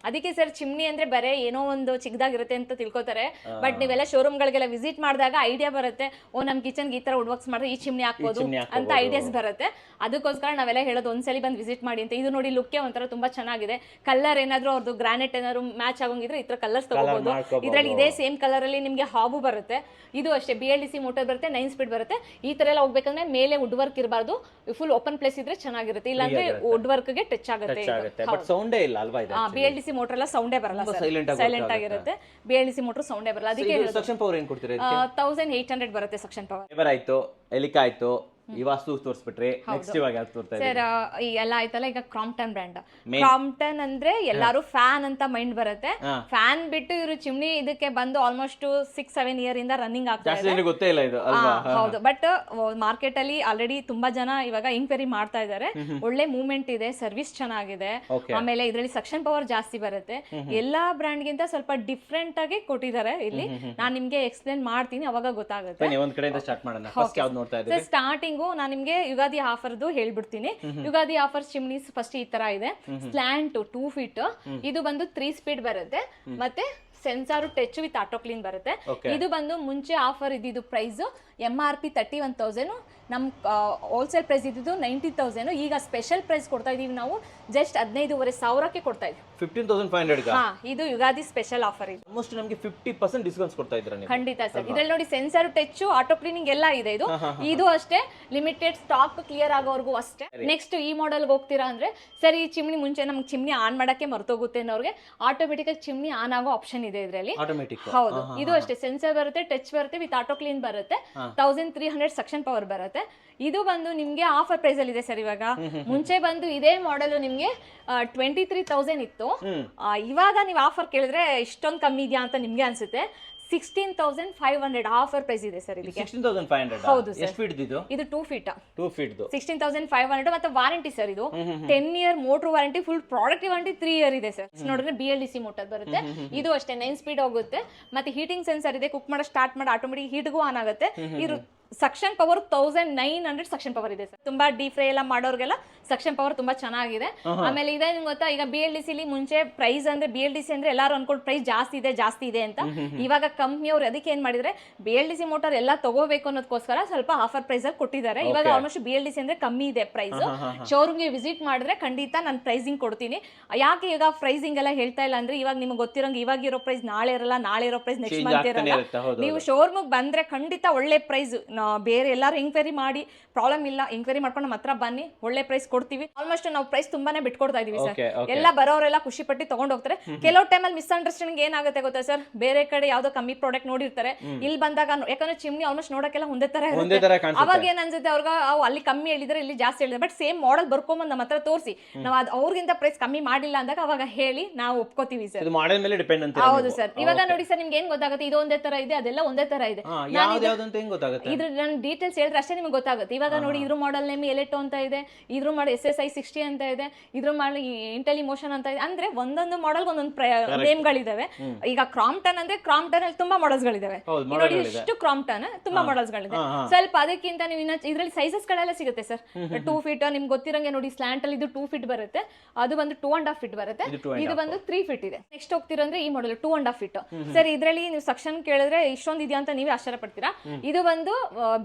ಅದಕ್ಕೆ ಸರ್ ಚಿಮ್ನಿ ಅಂದ್ರೆ ಬರೇ ಏನೋ ಒಂದು ಚಿಕ್ಕದಾಗಿರುತ್ತೆ ಅಂತ ತಿಳ್ಕೊತಾರೆ. ಬಟ್ ನೀವೆಲ್ಲ ಶೋರೂಮ್ ಗಳಿಗೆಲ್ಲ ವಿಸಿಟ್ ಮಾಡಿದಾಗ ಐಡಿಯಾ ಬರುತ್ತೆ, ಓ ನಮ್ ಕಿಚನ್ ಈ ತರ ವುಡ್ ವರ್ಕ್ಸ್ ಮಾಡಿದ್ರೆ ಈ ಚಿಮ್ನಿ ಹಾಕ್ಬೋದು ಅಂತ ಐಡಿಯಾಸ್ ಬರುತ್ತೆ. ಅದಕ್ಕೋಸ್ಕರ ನಾವೆಲ್ಲ ಹೇಳೋದು ಒಂದ್ಸಲಿ ಬಂದು ವಿಸಿಟ್ ಮಾಡಿ ಅಂತ. ಇದು ನೋಡಿ ಲುಕ್ ಒಂಥರ ತುಂಬಾ ಚೆನ್ನಾಗಿದೆ. ಕಲರ್ ಏನಾದ್ರು ಅವ್ರದ್ದು ಗ್ರಾನೈಟ್ ಏನಾದ್ರು ಮ್ಯಾಚ್ ಆಗೋಂಗಿದ್ರೆ ಈ ತರ ಕಲರ್ಸ್ ತಗೋಬಹುದು. ಇದ್ರಲ್ಲಿ ಇದೇ ಸೇಮ್ ಕಲರ್ ಅಲ್ಲಿ ನಿಮ್ಗೆ ಹಾಬು ಬರುತ್ತೆ. ಇದು ಅಷ್ಟೇ BLDC ಮೋಟರ್ ಬರುತ್ತೆ, 9 ಸ್ಪೀಡ್ ಬರುತ್ತೆ. ಈ ತರ ಎಲ್ಲ ಹೋಗ್ಬೇಕಂದ್ರೆ ಮೇಲೆ ವುಡ್ ವರ್ಕ್ ಇರಬಾರ್ದು, ಫುಲ್ ಓಪನ್ ಪ್ಲೇಸ್ ಇದ್ರೆ ಚೆನ್ನಾಗಿರುತ್ತೆ. ಇಲ್ಲಾಂದ್ರೆ ವುಡ್ ವರ್ಕ್ ಗೆ ಟಚ್ ಆಗುತ್ತೆ.
ಸೌಂಡೇ ಇಲ್ಲ ಅಲ್ವಾ ಇದು?
BLDC ಮೋಟರ್ ಎಲ್ಲ ಸೌಂಡೇ ಬರಲ್ಲ, ಸೈಲೆಂಟ್ ಆಗಿರುತ್ತೆ. BLDC ಮೋಟರ್ ಸೌಂಡೇ ಬರಲ್ಲ. ಅದಕ್ಕೆ
ಸಕ್ಷನ್ ಪವರ್ ಏನು ಕೊಡ್ತೀರಾ?
1800 ಬರುತ್ತೆ ಸಕ್ಷನ್ ಪವರ್.
ಫೈಬರ್ ಆಯ್ತು, ಎಲಿಕಾ ಆಯ್ತು, ಈ ವಾಸ್ತು ತೋರಿಸ್ಬಿಟ್ರಿ. ನೆಕ್ಸ್ಟ್ ಇವಾಗ ಯಾವ್ದು ತೋರ್ತಾ ಇದ್ದೀರಾ
ಸರ್? ಈ ಎಲ್ಲ ಆಯ್ತಲ್ಲ, ಈಗ ಕ್ರಾಂಪ್ಟನ್ ಬ್ರ್ಯಾಂಡ್. ಕ್ರಾಂಪ್ಟನ್ ಅಂದ್ರೆ ಎಲ್ಲಾರು ಫ್ಯಾನ್ ಅಂತ ಮೈಂಡ್ ಬರುತ್ತೆ. ಫ್ಯಾನ್ ಬಿಟ್ಟು ಇವರು ಚಿಮ್ನಿ ಇದಕ್ಕೆ ಬಂದು ಆಲ್ಮೋಸ್ಟ್ 6-7 ಇಯರ್ ಇಂದ ರನ್ನಿಂಗ್ ಆಗ್ತಾ ಇದೆ.
ಗೊತ್ತೇ ಇಲ್ಲ ಇದು ಅಲ್ವಾ?
ಹೌದು. ಬಟ್ ಮಾರ್ಕೆಟ್ ಅಲ್ಲಿ ಆಲ್ರೆಡಿ ತುಂಬಾ ಜನ ಇವಾಗ ಇನ್ಕ್ವೈರಿ ಮಾಡ್ತಾ ಇದ್ದಾರೆ. ಒಳ್ಳೆ ಮೂವ್ಮೆಂಟ್ ಇದೆ, ಸರ್ವಿಸ್ ಚೆನ್ನಾಗಿದೆ. ಆಮೇಲೆ ಇದರಲ್ಲಿ ಸಕ್ಷನ್ ಪವರ್ ಜಾಸ್ತಿ ಬರುತ್ತೆ. ಎಲ್ಲಾ ಬ್ರ್ಯಾಂಡ್ ಗಿಂತ ಸ್ವಲ್ಪ ಡಿಫ್ರೆಂಟ್ ಆಗಿ ಕೊಟ್ಟಿದ್ದಾರೆ ಇಲ್ಲಿ. ನಾನ್ ನಿಮ್ಗೆ ಎಕ್ಸ್ಪ್ಲೇನ್ ಮಾಡ್ತೀನಿ, ಅವಾಗ ಗೊತ್ತಾಗುತ್ತೆ.
ಒಂದ್ ಕಡೆಯಿಂದ ಸ್ಟಾರ್ಟ್ ಮಾಡೋಣ. ಫಸ್ಟ್ ಯಾವ್ದು ನೋಡ್ತಾ ಇದ್ದೀರಾ?
ಸ್ಟಾರ್ಟಿಂಗ್ ನಾನು ನಿಮ್ಗೆ ಯುಗಾದಿ ಆಫರ್ದು ಹೇಳ್ಬಿಡ್ತೀನಿ. ಯುಗಾದಿ ಆಫರ್ ಚಿಮ್ನೀಸ್ ಫಸ್ಟ್ ಈ ತರ ಇದೆ. Slant 2 feet. ಇದು ಬಂದು 3 ಸ್ಪೀಡ್ ಬರುತ್ತೆ. ಮತ್ತೆ sensor touch with auto clean ಬರುತ್ತೆ. ಇದು ಬಂದು ಮುಂಚೆ ಆಫರ್ ಇದ್ದಿದ್ದು ಪ್ರೈಸ್ MRP 31,000. ನಮ್ ಹೋಲ್ಸೇಲ್ ಪ್ರೈಸ್ ಇದ್ದಿದ್ದು 90,000. ಈಗ ಸ್ಪೆಷಲ್ ಪ್ರೈಸ್ ಕೊಡ್ತಾ ಇದೀವಿ ನಾವು, ಜಸ್ಟ್ 15,500 ಕೊಡ್ತಾ ಇದೀವಿ.
15,500.
ಇದು ಯುಗಾದಿ ಸ್ಪೆಷಲ್ ಆಫರ್. ಇದು
ಆಲ್ಮೋಸ್ಟ್ ನಮಗೆ 50% ಡಿಸ್ಕೌಂಟ್ಸ್ ಕೊಡ್ತಾ ಇದ್ದೀರಾ ನೀವು?
ಖಂಡಿತ ಸರ್. ಇದ್ರಲ್ಲಿ ನೋಡಿ ಸೆನ್ಸರ್, ಟಚ್, ಆಟೋ ಕ್ಲೀನಿಂಗ್ ಎಲ್ಲ ಇದೆ. ಇದು ಅಷ್ಟೇ ಲಿಮಿಟೆಡ್ ಸ್ಟಾಕ್ ಕ್ಲಿಯರ್ ಆಗೋವರೆಗೂ ಅಷ್ಟೇ. ನೆಕ್ಸ್ಟ್ ಈ ಮಾಡೆಲ್ ಹೋಗ್ತೀರಾ ಅಂದ್ರೆ ಸರ್, ಈ ಚಿಮ್ನಿ ಮುಂಚೆ ನಮ್ಗೆ ಚಿಮ್ನಿ ಆನ್ ಮಾಡಕ್ಕೆ ಮರ್ತೋಗುತ್ತೆ ಅನ್ನೋರಿಗೆ ಆಟೋಮೆಟಿಕ್ ಆಗಿ ಚಿಮ್ನಿ ಆನ್ ಆಗೋ ಆಪ್ಷನ್ ಇದೆ ಇದರಲ್ಲಿ. ಹೌದು. ಇದು ಅಷ್ಟೇ ಸೆನ್ಸರ್ ಬರುತ್ತೆ, ಟಚ್ ಬರುತ್ತೆ, ವಿತ್ ಆಟೋ ಕ್ಲೀನ್ ಬರುತ್ತೆ. 1300 ಸಕ್ಷನ್ ಪವರ್ ಬರುತ್ತೆ. ಇದು ಬಂದು ನಿಮ್ಗೆ ಆಫರ್ ಪ್ರೈಸ್ ಅಲ್ಲಿ ಇದೆ ಸರ್. ಇವಾಗ ಮುಂಚೆ ಬಂದು ಇದೇ ಮಾಡೆಲ್ ನಿಮ್ಗೆ 23,000 ಇತ್ತು. ಇವಾಗ ನೀವು ಆಫರ್ ಕೇಳಿದ್ರೆ ಇಷ್ಟೊಂದು ಕಮ್ಮಿ ಇದೆಯಾ ಅಂತ ನಿಮ್ಗೆ ಅನ್ಸುತ್ತೆ. 16,500 ಆಫರ್ ಪ್ರೈಸ್ ಇದೆ ಸರ್ ಇದಕ್ಕೆ.
16,500.
ಹೌದು ಸರ್.
ಎಷ್ಟು ಫೀಟ್ ಇದು?
ಇದು 2 ಫೀಟ್.
2 ಫೀಟ್
16,500. ಮತ್ತೆ ವಾರಂಟಿ ಸರ್ ಇದು 10 year motor warranty, full product warranty 3 year ಇದೆ ಸರ್. ನೋಡಿದ್ರೆ BLDC ಮೋಟರ್ ಬರುತ್ತೆ. ಇದು ಅಷ್ಟೇ 9 ಸ್ಪೀಡ್ ಹೋಗುತ್ತೆ. ಮತ್ತೆ ಹೀಟಿಂಗ್ ಸೆನ್ಸರ್ ಇದೆ. ಕುಕ್ ಮಾಡೋ ಸ್ಟಾರ್ಟ್ ಮಾಡಿ ಆಟೋಮೆಟಿಕ್ ಹೀಟ್ಗೂ ಆನ್ ಆಗುತ್ತೆ. ಇದು ಸಕ್ಷನ್ ಪವರ್ 1900 ಸಕ್ಷನ್ ಪವರ್ ಇದೆ ಸರ್. ತುಂಬಾ ಡೀಪ್ ಫ್ರೈ ಎಲ್ಲ ಮಾಡೋರ್ಗೆಲ್ಲ ಸಕ್ಷನ್ ಪವರ್ ತುಂಬಾ ಚೆನ್ನಾಗಿದೆ. ಆಮೇಲೆ ಇದೆ ನಿಮ್ಗೆ ಗೊತ್ತಾ, ಈಗ BLDC ಮುಂಚೆ ಪ್ರೈಸ್ ಅಂದ್ರೆ BLDC ಅಂದ್ರೆ ಎಲ್ಲಾರು ಅನ್ಕೊಂಡು ಪ್ರೈಸ್ ಜಾಸ್ತಿ ಇದೆ ಅಂತ. ಇವಾಗ ಕಂಪ್ನಿಯವ್ರು ಅದಕ್ಕೆ ಏನ್ ಮಾಡಿದ್ರೆ, BLDC ಮೋಟರ್ ಎಲ್ಲ ತಗೋಬೇಕು ಅನ್ನೋದಕ್ಕೋಸ್ಕರ ಸ್ವಲ್ಪ ಆಫರ್ ಪ್ರೈಸ್ ಅಲ್ಲಿ ಕೊಟ್ಟಿದ್ದಾರೆ. ಇವಾಗ ಆಲ್ಮೋಸ್ಟ್ BLDC ಅಂದ್ರೆ ಕಮ್ಮಿ ಇದೆ ಪ್ರೈಸ್. ಶೋರೂಮ್ಗೆ ವಿಸಿಟ್ ಮಾಡಿದ್ರೆ ಖಂಡಿತ ನಾನು ಪ್ರೈಸಿಂಗ್ ಕೊಡ್ತೀನಿ. ಯಾಕೆ ಈಗ ಪ್ರೈಸಿಂಗ್ ಎಲ್ಲ ಹೇಳ್ತಾ ಇಲ್ಲ ಅಂದ್ರೆ, ಇವಾಗ ನಿಮ್ಗೆ ಗೊತ್ತಿರೋಂಗೆ ಇವಾಗ ಇರೋ ಪ್ರೈಸ್ ನಾಳೆ ಇರಲ್ಲ, ನಾಳೆ ಇರೋ ಪ್ರೈಸ್ ನೆಕ್ಸ್ಟ್ ಮಂತ್ ಇರಲ್ಲ. ನೀವು ಶೋರೂಮ್ಗೆ ಬಂದ್ರೆ ಖಂಡಿತ ಒಳ್ಳೆ ಪ್ರೈಸ್. ಬೇರೆ ಎಲ್ಲಾರು ಎಂಕ್ವೈರಿ ಮಾಡಿ ಪ್ರಾಬ್ಲಮ್ ಇಲ್ಲ, ಎಂಕ್ವೈರಿ ಮಾಡ್ಕೊಂಡು ನಮ್ಮ ಹತ್ರ ಬನ್ನಿ, ಒಳ್ಳೆ ಪ್ರೈಸ್ ಕೊಡ್ತೀವಿ. ಆಲ್ಮೋಸ್ಟ್ ನಾವು ಪ್ರೈಸ್ ತುಂಬಾನೇ ಬಿಟ್ಕೊಡ್ತಾ ಇದೀವಿ ಸರ್. ಎಲ್ಲ ಬರೋರೆಲ್ಲ ಖುಷಿ ಪಟ್ಟು ತಗೊಂಡ್ ಹೋಗ್ತಾರೆ. ಕೆಲವು ಟೈಮಲ್ಲಿ ಮಿಸ್ಅಂಡರ್ಸ್ಟ್ಯಾಂಡಿಂಗ್ ಏನಾಗುತ್ತೆ ಗೊತ್ತಾ ಸರ್, ಬೇರೆ ಕಡೆ ಯಾವ್ದೋ ಕಮ್ಮಿ ಪ್ರಾಡಕ್ಟ್ ನೋಡಿರ್ತಾರೆ, ಇಲ್ಲಿ ಬಂದಾಗ ಯಾಕಂದ್ರೆ ಚಿಮ್ನಿ ಆಲ್ಮೋಸ್ಟ್ ನೋಡಕ್ಕೆಲ್ಲ ಒಂದೇ ತರ ಇರುತ್ತೆ. ಅವಾಗ ಏನ್ ಅನ್ಸುತ್ತೆ ಅವ್ರಿಗೆ, ಅಲ್ಲಿ ಕಮ್ಮಿ ಹೇಳಿದ್ರೆ ಇಲ್ಲಿ ಜಾಸ್ತಿ ಹೇಳಿದ್ರೆ, ಬಟ್ ಸೇಮ್ ಮಾಡೆಲ್ ಬರ್ಕೊಂಬಂದ್ ನಮ್ಮ ಹತ್ರ ತೋರಿಸಿ, ನಾವು ಅದು ಅವ್ರಿಗಿಂತ ಪ್ರೈಸ್ ಕಮ್ಮಿ ಮಾಡಿಲ್ಲ ಅಂದಾಗ ಅವಾಗ ಹೇಳಿ ನಾವು ಒಪ್ಕೋತೀವಿ ಸರ್.
ಮಾಡೆಲ್ ಮೇಲೆ ಡಿಪೆಂಡ್ ಅಂತ.
ಹೌದು ಸರ್. ಇವಾಗ ನೋಡಿ ಸರ್, ನಿಮ್ಗೆ ಏನ್ ಗೊತ್ತಾಗುತ್ತೆ, ಇದು ಒಂದೇ ತರ ಇದೆ, ಅದೆಲ್ಲ ಒಂದೇ ತರ ಇದೆ. ಇದ್ರ ನಾನು ಡೀಟೇಲ್ಸ್ ಹೇಳಿದ್ರೆ ಅಷ್ಟೇ ನಿಮ್ಗೆ ಗೊತ್ತಾಗುತ್ತೆ. ಇವಾಗ ನೋಡಿ, ಇದ್ರ ಮಾಡೆಲ್ ನೇಮ್ ಎಲೆಟೋ ಅಂತ ಇದೆ, ಇದ್ರ ಮಾಡೆಲ್ SSI 60 ಅಂತ ಇದೆ, ಇದ್ರ ಮಾಡೆಲ್ ಇಂಟೆಲಿಮೋಷನ್ ಅಂತ ಇದೆ. ಅಂದ್ರೆ ಒಂದೊಂದು ಮಾಡೆಲ್ ಒಂದೊಂದು ನೇಮ್ ಗಳಿದಾವೆ. ಈಗ ಕ್ರಾಂಪ್ಟನ್ ಅಂದ್ರೆ ಕ್ರಾಂಪ್ಟನ್ ಅಲ್ಲಿ ತುಂಬಾ ಮಾಡೆಲ್ಸ್ ಗಳಿದಾವೆ. ನೋಡಿ ಇಷ್ಟು ಕ್ರಾಂಪ್ಟನ್ ತುಂಬಾ ಮಾಡೆಲ್ಸ್ ಗಳಿದೆ. ಸ್ವಲ್ಪ ಅದಕ್ಕಿಂತ ನೀವು ಇದ್ರಲ್ಲಿ ಸೈಜಸ್ ಗಳೆಲ್ಲ ಸಿಗುತ್ತೆ ಸರ್. 2 ಫೀಟ್ ನಿಮ್ಗೆ ಗೊತ್ತಿರಂಗೆ ನೋಡಿ, ಸ್ಲ್ಯಾಂಟ್ ಅಲ್ಲಿ ಇದು 2 ಫೀಟ್ ಬರುತ್ತೆ, ಅದು ಬಂದು 2.5 ಫೀಟ್ ಬರುತ್ತೆ, ಇದು ಬಂದು 3 ಫೀಟ್ ಇದೆ. ನೆಕ್ಸ್ಟ್ ಹೋಗ್ತಿರಂದ್ರೆ ಈ ಮಾಡೆಲ್ 2.5 ಫೀಟ್ ಸರ್. ಇದ್ರಲ್ಲಿ ನೀವು ಸಕ್ಷನ್ ಕೇಳಿದ್ರೆ ಇಷ್ಟೊಂದು ಇದೆಯಾ ಅಂತ ನೀವೇ ಆಶ್ಚರ್ಯ ಪಡ್ತೀರಾ. ಇದು ಬಂದು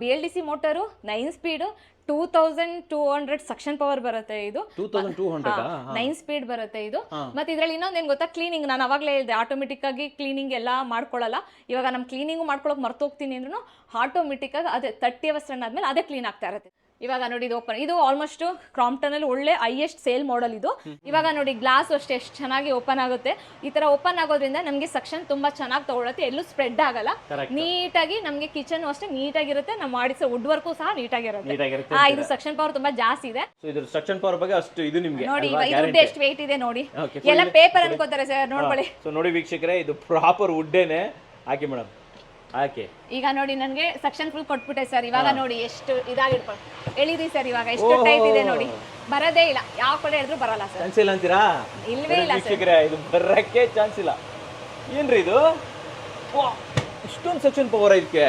BLDC motor 9 speed 2200 suction power ಬರುತ್ತೆ ಇದು
2200
9 ಸ್ಪೀಡ್ ಬರುತ್ತೆ ಇದು. ಮತ್ತೆ ಇದ್ರಲ್ಲಿ ಇನ್ನೊಂದು ಏನ್ ಗೊತ್ತಾ, ಕ್ಲೀನಿಂಗ್ ನಾನು ಅವಾಗಲೇ ಹೇಳಿದೆ ಆಟೋಮೆಟಿಕ್ ಆಗಿ ಕ್ಲೀನಿಂಗ್ ಎಲ್ಲ ಮಾಡ್ಕೊಳ್ಳಲ್ಲ. ಇವಾಗ ನಮ್ ಕ್ಲೀನಿಂಗ್ ಮಾಡ್ಕೊಳಕ್ ಮರ್ತೋಗ್ತೀನಿ ಅಂದ್ರೂ ಆಟೋಮೆಟಿಕ್ ಆಗಿ ಅದೇ 30 ಅವರ್ಸ್ ರನ್ ಆದ್ಮೇಲೆ ಅದೇ ಕ್ಲೀನ್ ಆಗ್ತಾ ಇರುತ್ತೆ. ಇವಾಗ ನೋಡಿ ಇದು ಓಪನ್, ಇದು ಆಲ್ಮೋಸ್ಟ್ ಕ್ರಾಂಪ್ಟನ್ ಅಲ್ಲಿ ಒಳ್ಳೆ ಹೈಯೆಸ್ಟ್ ಸೇಲ್ ಮಾಡೆಲ್ ಇದು. ಇವಾಗ ನೋಡಿ ಗ್ಲಾಸ್ ಅಷ್ಟೇ ಎಷ್ಟು ಚೆನ್ನಾಗಿ ಓಪನ್ ಆಗುತ್ತೆ. ಈ ತರ ಓಪನ್ ಆಗೋದ್ರಿಂದ ನಮಗೆ ಸಕ್ಷನ್ ತುಂಬಾ ಚೆನ್ನಾಗಿ ತಗೊಳುತ್ತೆ, ಎಲ್ಲೂ ಸ್ಪ್ರೆಡ್ ಆಗಲ್ಲ, ನೀಟಾಗಿ ನಮಗೆ ಕಿಚನ್ ಅಷ್ಟೇ ನೀಟಾಗಿರುತ್ತೆ. ನಾವು ಮಾಡಿಸೋ ವುಡ್ ವರ್ಕು ಸಹ ನೀಟಾಗಿರುತ್ತೆ. ಇದು ಸಕ್ಷನ್ ಪವರ್ ತುಂಬಾ ಜಾಸ್ತಿ ಇದೆ.
ಇದ್ರ ಸಕ್ಷನ್ ಪವರ್ ಬಗ್ಗೆ ಅಷ್ಟು ಇದು ನಿಮಗೆ
ನೋಡಿ ಇದು ಎಷ್ಟು ವೆಯ್ಟ್ ಇದೆ ನೋಡಿ, ಎಲ್ಲ ಪೇಪರ್ ಅನ್ಕೋತಾರೆ ಸರ್ ನೋಡ್ಕೊಳ್ಳಿ.
ಸೊ ನೋಡಿ ವೀಕ್ಷಕರೇ, ಇದು ಪ್ರಾಪರ್ ವುಡ್ಡೇನೆ. ಹಾಕಿ ಮೇಡಮ್ ಹಾಕಿ.
ಈಗ ನೋಡಿ ನನಗೆ ಸಕ್ಷನ್ ಫುಲ್ ಕೊಟ್ಬಿಟ್ಟೆ ಸರ್. ಇವಾಗ ನೋಡಿ ಎಷ್ಟು ಇದಾಗಿರ್ಬೋದು, ಎಳಿರಿ ಸರ್. ಇವಾಗ ಎಷ್ಟು ಟೈಟ್ ಇದೆ ನೋಡಿ, ಬರದೇ ಇಲ್ಲ, ಯಾವ ಕಡೆ ಹೇಳಿದ್ರು ಬರಲ್ಲ ಸರ್.
ಚಾನ್ಸ್ ಇಲ್ಲ ಅಂತೀರಾ?
ಇಲ್ವೇ ಇಲ್ಲ
ವೀಕ್ಷಕರೇ, ಇದು ಬರಕ್ಕೆ ಚಾನ್ಸ್ ಇಲ್ಲ. ಏನ್ರಿ ಇದು, ಇಷ್ಟೊಂದು ಸಕ್ಷನ್ ಪವರ್ ಇದಕ್ಕೆ.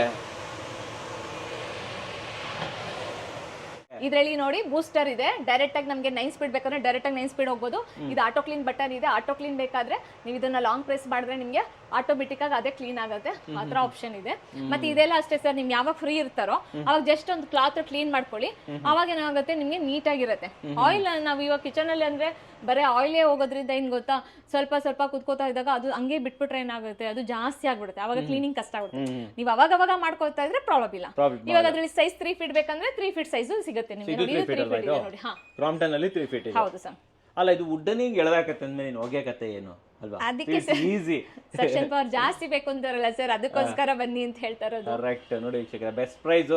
ಇದರಲ್ಲಿ ನೋಡಿ ಬೂಸ್ಟರ್ ಇದೆ, ಡೈರೆಕ್ಟ್ ಆಗಿ ನಮಗೆ 9 ಸ್ಪೀಡ್ ಬೇಕಾದ್ರೆ ಡೈರೆಕ್ಟ್ ಆಗಿ 9 ಸ್ಪೀಡ್ ಹೋಗ್ಬೋದು. ಇದು ಆಟೋ ಕ್ಲೀನ್ ಬಟನ್ ಇದೆ, ಆಟೋ ಕ್ಲೀನ್ ಬೇಕಾದ್ರೆ ನೀವು ಇದನ್ನ ಲಾಂಗ್ ಪ್ರೆಸ್ ಮಾಡಿದ್ರೆ ನಿಮಗೆ ಆಟೋಮೆಟಿಕ್ ಆಗಿ ಅದೇ ಕ್ಲೀನ್ ಆಗುತ್ತೆ, ಆ ತರ ಆಪ್ಷನ್ ಇದೆ. ಮತ್ತೆ ಇದೆಲ್ಲ ಅಷ್ಟೇ ಸರ್, ನಿಮ್ ಯಾವಾಗ ಫ್ರೀ ಇರ್ತಾರೋ ಅವಾಗ ಜಸ್ಟ್ ಒಂದು ಕ್ಲಾತ್ ಕ್ಲೀನ್ ಮಾಡ್ಕೊಳ್ಳಿ, ಅವಾಗ ಏನಾಗುತ್ತೆ ನಿಮ್ಗೆ ನೀಟ್ ಆಗಿರುತ್ತೆ. ಆಯಿಲ್ ನಾವು ಇವಾಗ ಕಿಚನ್ ಅಲ್ಲಿ ಅಂದ್ರೆ ಬರೀ ಆಯಿಲೇ ಹೋಗೋದ್ರಿಂದ ಏನ್ ಗೊತ್ತಾ, ಸ್ವಲ್ಪ ಸ್ವಲ್ಪ ಕುತ್ಕೋತಾ ಇದ್ದಾಗ ಅದು ಹಂಗೆ ಬಿಟ್ಬಿಟ್ರೆ ಏನಾಗುತ್ತೆ, ಅದು ಜಾಸ್ತಿ ಆಗ್ಬಿಡುತ್ತೆ, ಅವಾಗ ಕ್ಲೀನಿಂಗ್ ಕಷ್ಟ ಆಗುತ್ತೆ. ನೀವು ಅವಾಗ ಮಾಡ್ಕೋತಾ ಇದ್ರೆ ಪ್ರಾಬ್ಲಮ್ ಇಲ್ಲ. ಇವಾಗ ಅದ್ರಲ್ಲಿ ಸೈಜ್ 3 ಫೀಟ್ ಬೇಕಂದ್ರೆ 3 ಫೀಟ್ ಸೈಜ್ ಸಿಗುತ್ತೆ ನಿಮಗೆ. ನೋಡಿ 3 ಫೀಟ್ ಇದೆ ನೋಡಿ. ಹಾ,
ಕ್ರಾಂಪ್ಟನ್ ಅಲ್ಲಿ 3 ಫೀಟ್ ಇದೆ.
ಹೌದು ಸರ್.
ಅಲ್ಲ, ಇದು ವುಡ್ಡನಿಂಗ್ ಎಳದಾಕತ್ತೆ ಅಂದ್ಮೇಲೆ ಏನು ಹೊಗೆ ಕತೆ ಏನು ಅಲ್ವಾ?
ಅದಕ್ಕೆ
ಈಸಿ
ಸಕ್ಷನ್ ಪವರ್ ಜಾಸ್ತಿ ಬೇಕು ಅಂತಾರಲ್ಲ ಸರ್, ಅದಕ್ಕೋಸ್ಕರ ಬನ್ನಿ ಅಂತ ಹೇಳ್ತಾ ಇರೋದು.
ಕರೆಕ್ಟ್. ನೋಡಿ ವೀಕ್ಷಕರೇ, ಬೆಸ್ಟ್ ಪ್ರೈಸ್,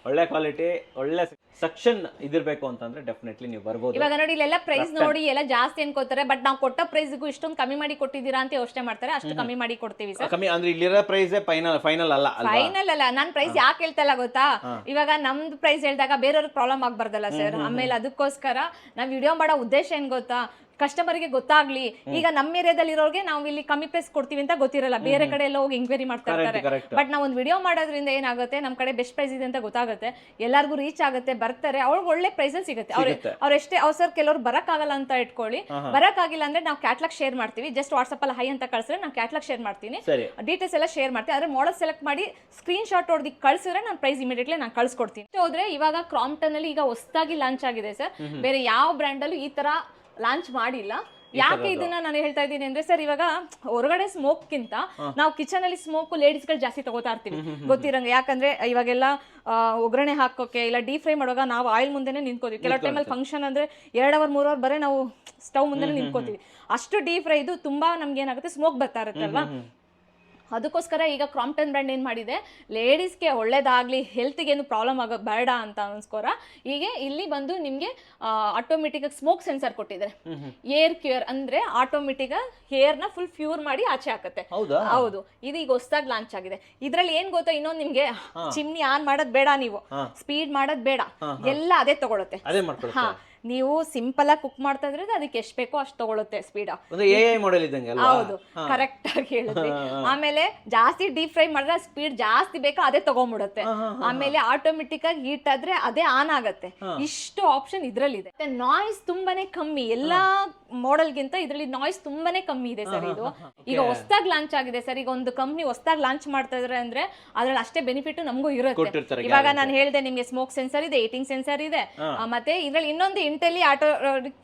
ಒಳ್ಳೆ ಕ್ವಾಲಿಟಿ, ಒಳ್ಳೆ ಸಕ್ಷನ್ ಇದಿರ್ಬೇಕು ಅಂತಂದ್ರೆ ಡೆಫಿನೆಟ್ಲಿ ನೀವು ಬರ್ಬೋದು.
ಇವಾಗ ನೋಡಿ ಇಲ್ಲೆಲ್ಲ ಪ್ರೈಸ್ ನೋಡಿ ಎಲ್ಲ ಜಾಸ್ತಿ ಅನ್ಕೋತಾರೆ, ಬಟ್ ನಾವು ಕೊಟ್ಟ ಪ್ರೈಸ್ಗೂ ಇಷ್ಟೊಂದು ಕಮ್ಮಿ ಮಾಡಿ ಕೊಟ್ಟಿದ್ದೀರಾ ಅಂತ ಯೋಚನೆ ಮಾಡ್ತಾರೆ. ಅಷ್ಟು ಕಮ್ಮಿ ಮಾಡಿ ಕೊಡ್ತೀವಿ ಸರ್.
ಕಮ್ಮಿ ಅಂದ್ರೆ ಇಲ್ಲಿರೋ ಪ್ರೈಸ್ ಫೈನಲ್ ಅಲ್ಲ.
ಫೈನಲ್ ಅಲ್ಲ, ನಾನ್ ಪ್ರೈಸ್ ಯಾಕೆ ಹೇಳ್ತಲ್ಲ ಗೊತ್ತಾ, ಇವಾಗ ನಮ್ದು ಪ್ರೈಸ್ ಹೇಳಿದಾಗ ಬೇರೆಯವ್ರಿಗೆ ಪ್ರಾಬ್ಲಮ್ ಆಗ್ಬಾರ್ದಲ್ಲ ಸರ್. ಆಮೇಲೆ ಅದಕ್ಕೋಸ್ಕರ ನಾವ್ ವಿಡಿಯೋ ಮಾಡೋ ಉದ್ದೇಶ ಏನ್ ಗೊತ್ತಾ, ಕಸ್ಟಮರ್ಗೆ ಗೊತ್ತಾಗ್ಲಿ. ಈಗ ನಮ್ಮ ಏರಿಯಾದಲ್ಲಿ ಇರೋರಿಗೆ ನಾವು ಇಲ್ಲಿ ಕಮ್ಮಿ ಪ್ರೈಸ್ ಕೊಡ್ತೀವಿ ಅಂತ ಗೊತ್ತಿರಲ್ಲ, ಬೇರೆ ಕಡೆ ಎಲ್ಲ ಹೋಗಿ ಎಂಕ್ವೈರಿ ಮಾಡ್ತಾ ಇರ್ತಾರೆ. ಬಟ್ ನಾವು ಒಂದು ವಿಡಿಯೋ ಮಾಡೋದ್ರಿಂದ ಏನಾಗುತ್ತೆ, ನಮ್ಮ ಕಡೆ ಬೆಸ್ಟ್ ಪ್ರೈಸ್ ಇದೆ ಅಂತ ಗೊತ್ತಾಗುತ್ತೆ, ಎಲ್ಲರಿಗೂ ರೀಚ್ ಆಗುತ್ತೆ, ಬರ್ತಾರೆ, ಅವ್ರಿಗೆ ಒಳ್ಳೆ ಪ್ರೈಸ್ ಅಲ್ಲಿ ಸಿಗುತ್ತೆ. ಅವ್ರೆಷ್ಟೇ ಸರ್ ಕೆಲವ್ರು ಬರಕ್ಕಾಗಲ್ಲ ಅಂತ ಇಟ್ಕೊಳ್ಳಿ, ಬರಕ್ಕಾಗಿಲ್ಲ ಅಂದ್ರೆ ನಾವು ಕ್ಯಾಟ್ಲಾಗ್ ಶೇರ್ ಮಾಡ್ತೀವಿ. ಜಸ್ಟ್ ವಾಟ್ಸ್ಆಪ್ ಅಲ್ಲಿ ಹೈ ಅಂತ ಕಳ್ಸಿದ್ರೆ ನಾನು ಕ್ಯಾಟ್ಲಾಗ್ ಶೇರ್ ಮಾಡ್ತೀನಿ, ಡೀಟೇಲ್ಸ್ ಎಲ್ಲ ಶೇರ್ ಮಾಡ್ತೀನಿ. ಆದ್ರೆ ಮಾಡೆಲ್ ಸೆಲೆಕ್ಟ್ ಮಾಡಿ ಸ್ಕ್ರೀನ್ ಶಾಟ್ ಹೊಡೆದು ಕಳ್ಸಿದ್ರೆ ನಾನು ಪ್ರೈಸ್ ಇಮಿಡಿಯೇಟ್ಲಿ ನಾನು ಕಳ್ಸಿಕೊಡ್ತೀನಿ. ಹೋದ್ರೆ ಇವಾಗ ಕ್ರಾಂಪ್ಟನ್ ಅಲ್ಲಿ ಈಗ ಹೊಸದಾಗಿ ಲಾಂಚ್ ಆಗಿದೆ ಸರ್, ಬೇರೆ ಯಾವ ಬ್ರ್ಯಾಂಡ್ ಅಲ್ಲೂ ಈ ತರ ಲಾಂಚ್ ಮಾಡಿಲ್ಲ. ಯಾಕೆ ಇದನ್ನ ನಾನು ಹೇಳ್ತಾ ಇದ್ದೀನಿ ಅಂದ್ರೆ ಸರ್, ಇವಾಗ ಹೊರಗಡೆ ಸ್ಮೋಕ್ ಕಿಂತ ನಾವು ಕಿಚನ್ ಅಲ್ಲಿ ಸ್ಮೋಕ್ ಲೇಡೀಸ್ ಗಳು ಜಾಸ್ತಿ ತಗೋತಾ ಇರ್ತೀವಿ ಗೊತ್ತಿರಂಗೆ. ಯಾಕಂದ್ರೆ ಇವಾಗೆಲ್ಲ ಒಗ್ಗರಣೆ ಹಾಕೋಕೆ ಇಲ್ಲ ಡೀಪ್ ಫ್ರೈ ಮಾಡುವಾಗ ನಾವು ಆಯಿಲ್ ಮುಂದೆನೆ ನಿಂತ್ಕೋತೀವಿ. ಕೆಲವು ಟೈಮಲ್ಲಿ ಫಂಕ್ಷನ್ ಅಂದ್ರೆ 2 ಅವರ್ 3 ಅವರ್ ಬರೀ ನಾವು ಸ್ಟವ್ ಮುಂದೆ ನಿಂತ್ಕೋತೀವಿ. ಅಷ್ಟು ಡೀಪ್ ಫ್ರೈ ಇದು ತುಂಬಾ ನಮ್ಗೆ ಏನಾಗುತ್ತೆ, ಸ್ಮೋಕ್ ಬರ್ತಾ ಇರುತ್ತಲ್ವಾ. ಅದಕ್ಕೋಸ್ಕರ ಈಗ ಕ್ರಾಂಪ್ಟನ್ ಬ್ರ್ಯಾಂಡ್ ಏನು ಮಾಡಿದೆ, ಲೇಡೀಸ್ಗೆ ಒಳ್ಳೇದಾಗಲಿ, ಹೆಲ್ತ್ಗೆ ಏನು ಪ್ರಾಬ್ಲಮ್ ಆಗೋ ಬೇಡ ಅಂತ ಅನ್ಸ್ಕೋರ ಹೀಗೆ ಇಲ್ಲಿ ಬಂದು ನಿಮಗೆ ಆಟೋಮೆಟಿಕ್ ಸ್ಮೋಕ್ ಸೆನ್ಸರ್ ಕೊಟ್ಟಿದ್ದಾರೆ. ಏರ್ ಕ್ಯೂರ್ ಅಂದ್ರೆ ಆಟೋಮೆಟಿಕ್ ಹೇರ್ನ ಫುಲ್ ಪ್ಯೂರ್ ಮಾಡಿ ಆಚೆ ಹಾಕತ್ತೆ. ಹೌದು, ಇದು ಈಗ ಹೊಸದಾಗಿ ಲಾಂಚ್ ಆಗಿದೆ. ಇದ್ರಲ್ಲಿ ಏನ್ ಗೊತ್ತಾ, ಇನ್ನೊಂದು ನಿಮ್ಗೆ ಚಿಮ್ನಿ ಆನ್ ಮಾಡೋದ್ ಬೇಡ, ನೀವು ಸ್ಪೀಡ್ ಮಾಡೋದ್ ಬೇಡ, ಎಲ್ಲ ಅದೇ ತಗೊಳುತ್ತೆ. ಹಾ, ನೀವು ಸಿಂಪಲ್ ಆಗಿ ಕುಕ್ ಮಾಡ್ತಾ ಇದ್ರೆ ಅದಕ್ಕೆ ಎಷ್ಟು ಬೇಕೋ ಅಷ್ಟು ತಗೊಳುತ್ತೆ ಸ್ಪೀಡ್. ಹೌದು, ಕರೆಕ್ಟ್ ಆಗಿ ಹೇಳಿದ್ರಿ. ಆಮೇಲೆ ಜಾಸ್ತಿ ಡೀಪ್ ಫ್ರೈ ಮಾಡಿದ್ರೆ ಸ್ಪೀಡ್ ಜಾಸ್ತಿ ಬೇಕೋ ಅದೇ ತಗೊಂಡ್ಬಿಡುತ್ತೆ. ಆಮೇಲೆ ಆಟೋಮೆಟಿಕ್ ಆಗಿ ಹೀಟ್ ಆದ್ರೆ ಅದೇ ಆನ್ ಆಗತ್ತೆ. ಇಷ್ಟು ಆಪ್ಷನ್ ಇದ್ರಲ್ಲಿ ಇದೆ. ನಾಯ್ಸ್ ತುಂಬಾನೇ ಕಮ್ಮಿ, ಎಲ್ಲಾ ಮಾಡೆಲ್ ಗಿಂತ ಇದ್ರಲ್ಲಿ ನಾಯ್ಸ್ ತುಂಬಾನೇ ಕಮ್ಮಿ ಇದೆ ಸರ್. ಇದು ಈಗ ಹೊಸದಾಗಿ ಲಾಂಚ್ ಆಗಿದೆ ಸರ್. ಈಗ ಒಂದು ಕಂಪ್ನಿ ಹೊಸದಾಗಿ ಲಾಂಚ್ ಮಾಡ್ತಾ ಇದ್ರೆ ಅಂದ್ರೆ ಅದ್ರಲ್ಲಿ ಅಷ್ಟೇ ಬೆನಿಫಿಟ್ ನಮಗೂ ಇರುತ್ತೆ. ಇವಾಗ ನಾನು ಹೇಳಿದೆ ನಿಮ್ಗೆ ಸ್ಮೋಕ್ ಸೆನ್ಸರ್ ಇದೆ, ಏಟಿಂಗ್ ಸೆನ್ಸರ್ ಇದೆ, ಮತ್ತೆ ಇದ್ರಲ್ಲಿ ಇನ್ನೊಂದು ಇಂಟೆಲಿ ಆಟೋ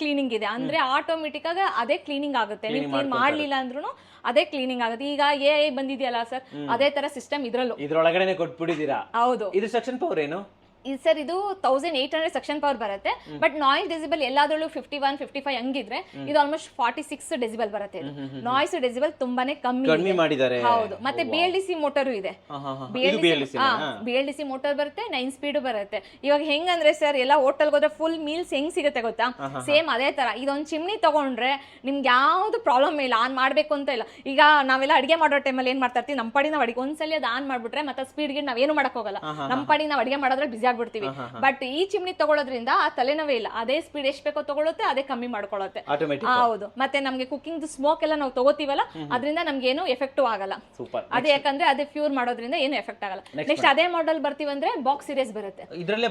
ಕ್ಲೀನಿಂಗ್ ಇದೆ. ಅಂದ್ರೆ ಆಟೋಮೆಟಿಕ್ ಆಗಿ ಅದೇ ಕ್ಲೀನಿಂಗ್ ಆಗುತ್ತೆ, ನೀವು ಕ್ಲೀನ್ ಮಾಡ್ಲಿಲ್ಲ ಅಂದ್ರೂ ಅದೇ ಕ್ಲೀನಿಂಗ್ ಆಗುತ್ತೆ. ಈಗ AI ಬಂದಿದೆಯಲ್ಲ ಸರ್, ಅದೇ ತರ ಸಿಸ್ಟಮ್
ಇದ್ರೊಳಗಡೆ ಕೊಟ್ಬಿಟ್ಟಿದ್ದೀರಾ.
ಹೌದು.
ಇದು ಸೆಕ್ಷನ್ ಪವರ್ ಏನು
ಸರ್, ಇದು 1800 ಸೆಕ್ಷನ್ ಪವರ್ ಬರುತ್ತೆ. ಬಟ್ ನಾಯ್ಸ್ ಡೆಸಿಬಲ್ ಎಲ್ಲಾದ್ರಲ್ಲೂ 51, 55 ಹಂಗಿದ್ರೆ ಇದು ಆಲ್ಮೋಸ್ಟ್ 46 ಡೆಸಿಬಲ್ ಬರುತ್ತೆ. ನಾಯ್ಸ್ ಡೆಸಿಬಲ್ ತುಂಬಾನೇ ಕಮ್ಮಿ ಮಾಡಿದ್ದಾರೆ. ಹೌದು, ಮತ್ತೆ BLDC ಮೋಟರು ಇದೆ. BLDC ಮೋಟರ್ ಬರುತ್ತೆ, 9 ಸ್ಪೀಡ್ ಬರುತ್ತೆ. ಇವಾಗ ಹೆಂಗಂದ್ರೆ ಸರ್, ಎಲ್ಲ ಹೋಟೆಲ್ ಹೋದ್ರೆ ಫುಲ್ ಮೀಲ್ಸ್ ಹೆಂಗ್ ಸಿಗುತ್ತೆ ಗೊತ್ತಾ, ಸೇಮ್ ಅದೇ ತರ. ಇದೊಂದು ಚಿಮ್ನಿ ತಗೊಂಡ್ರೆ ನಿಮ್ಗೆ ಯಾವ್ದು ಪ್ರಾಬ್ಲಮ್ ಇಲ್ಲ, ಆನ್ ಮಾಡ್ಬೇಕು ಅಂತ ಇಲ್ಲ. ಈಗ ನಾವೆಲ್ಲ ಅಡಿಗೆ ಮಾಡೋ ಟೈಮಲ್ಲಿ ಏನ್ ಮಾಡ್ತಾ ಇರ್ತೀವಿ, ನಮ್ಮ ಪಾಡಿ ನಾವು ಅಡಿಗೆ ಒಂದ್ಸಲಿ ಅದು ಆನ್ ಮಾಡ್ಬಿಟ್ರೆ ಮತ್ತೆ ಸ್ಪೀಡ್ಗೆ ನಾವೇನು ಮಾಡಕ್ ಹೋಗಲ್ಲ, ನಮ್ಮ ಪಾಡಿ ನಾವು ಅಡಿಗೆ ಮಾಡೋದ್ರೆ ಬಿಸಿ ಆಗ್ಬಿಡ್ತೀವಿ. ಬಟ್ ಈ ಚಿಮ್ನಿ ತಗೊಳ್ಳೋದ್ರಿಂದ ಆ ತಲೆನೋವೇ ಇಲ್ಲ, ಅದೇ ಸ್ಪೀಡ್ ಎಷ್ಟು ಬೇಕೋ ತಗೊಳುತ್ತೆ, ಅದೇ ಕಮ್ಮಿ ಮಾಡ್ಕೊಳ್ಳುತ್ತೆ.
ಆಟೋಮೆಟಿಕ್.
ಹೌದು, ಮತ್ತೆ ನಮ್ಗೆ ಕುಕಿಂಗ್ ಸ್ಮೋಕ್ ಎಲ್ಲ ನಾವು ತಗೋತೀವಲ್ಲ, ಅದರಿಂದ ನಮ್ಗೆ ಏನು ಎಫೆಕ್ಟ್ ಆಗಲ್ಲ.
ಸೂಪರ್.
ಅದೇ ಯಾಕಂದ್ರೆ ಅದೇ ಫ್ಯೂರ್ ಮಾಡೋದ್ರಿಂದ ಏನು ಎಫೆಕ್ಟ್ ಆಗಲ್ಲ. ನೆಕ್ಸ್ಟ್ ಅದೇ ಮಾಡೆಲ್ ಬರ್ತೀವಂದ್ರೆ ಬಾಕ್ಸ್ ಸೀರೀಸ್ ಬರುತ್ತೆ.
ಇದ್ರಲ್ಲೇ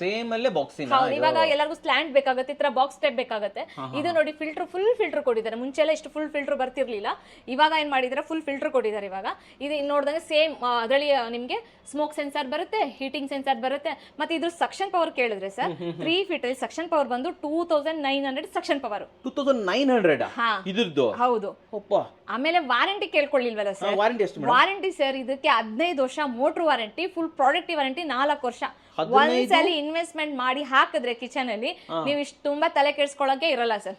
ಸೇಮ್ ಅಲ್ಲೇ ಬಾಕ್ಸಿನ.
ಹೌದು, ಇವಾಗ ಎಲ್ಲರಿಗೂ ಸ್ಲ್ಯಾಂಡ್ ಬೇಕಾಗುತ್ತೆ, ಈ ತರ ಬಾಕ್ಸ್ ಟೈಪ್ ಬೇಕಾಗುತ್ತೆ. ಇದು ನೋಡಿ ಫಿಲ್ಟರ್, ಫುಲ್ ಫಿಲ್ಟರ್ ಕೊಟ್ಟಿದ್ದಾರೆ. ಮುಂಚೆ ಎಲ್ಲ ಇಷ್ಟು ಫುಲ್ ಫಿಲ್ಟರ್ ಬರ್ತಿರ್ಲಿಲ್ಲ, ಇವಾಗ ಏನ್ ಮಾಡಿದಾರೆ ಫುಲ್ ಫಿಲ್ಟರ್ ಕೊಟ್ಟಿದ್ದಾರೆ. ಇವಾಗ ಇದು ನೋಡಿದಂಗೆ ಸೇಮ್ ಅದರಲ್ಲಿ ನಿಮ್ಗೆ ಸ್ಮೋಕ್ ಸೆನ್ಸಾರ್ ಬರುತ್ತೆ, ಹೀಟಿಂಗ್ ಸೆನ್ಸಾರ್ ಬರುತ್ತೆ. ಮತ್ತೆ ಇದ್ರ ಸಕ್ಷನ್ ಪವರ್ ಕೇಳಿದ್ರೆ ಸರ್ 3 ಫೀಟ್ ಅಲ್ಲಿ ಸಕ್ಷನ್ ಪವರ್ ಬಂದು 2900 ಸಕ್ಷನ್ ಪವರ್.
2900 ಇದ್ರದ್ದು?
ಹೌದು. ಆಮೇಲೆ ವಾರಂಟಿ ಕೇಳ್ಕೊಳ್ಳಿಲ್ವಲ್ಲ ಸರ್?
ವಾರಂಟಿ ಎಷ್ಟು?
ವಾರಂಟಿ ಸರ್ ಇದಕ್ಕೆ 15 ವರ್ಷ motor warranty, full product warranty 4 ವರ್ಷ. ಒಂದ್ಸಲಿ ಇನ್ವೆಸ್ಟ್ಮೆಂಟ್ ಮಾಡಿ ಹಾಕಿದ್ರೆ ಕಿಚನ್ ಅಲ್ಲಿ ನೀವು ಇಷ್ಟು ತುಂಬಾ ತಲೆ ಕೆಡ್ಸ್ಕೊಳಕ್ಕೆ ಇರಲ್ಲ ಸರ್.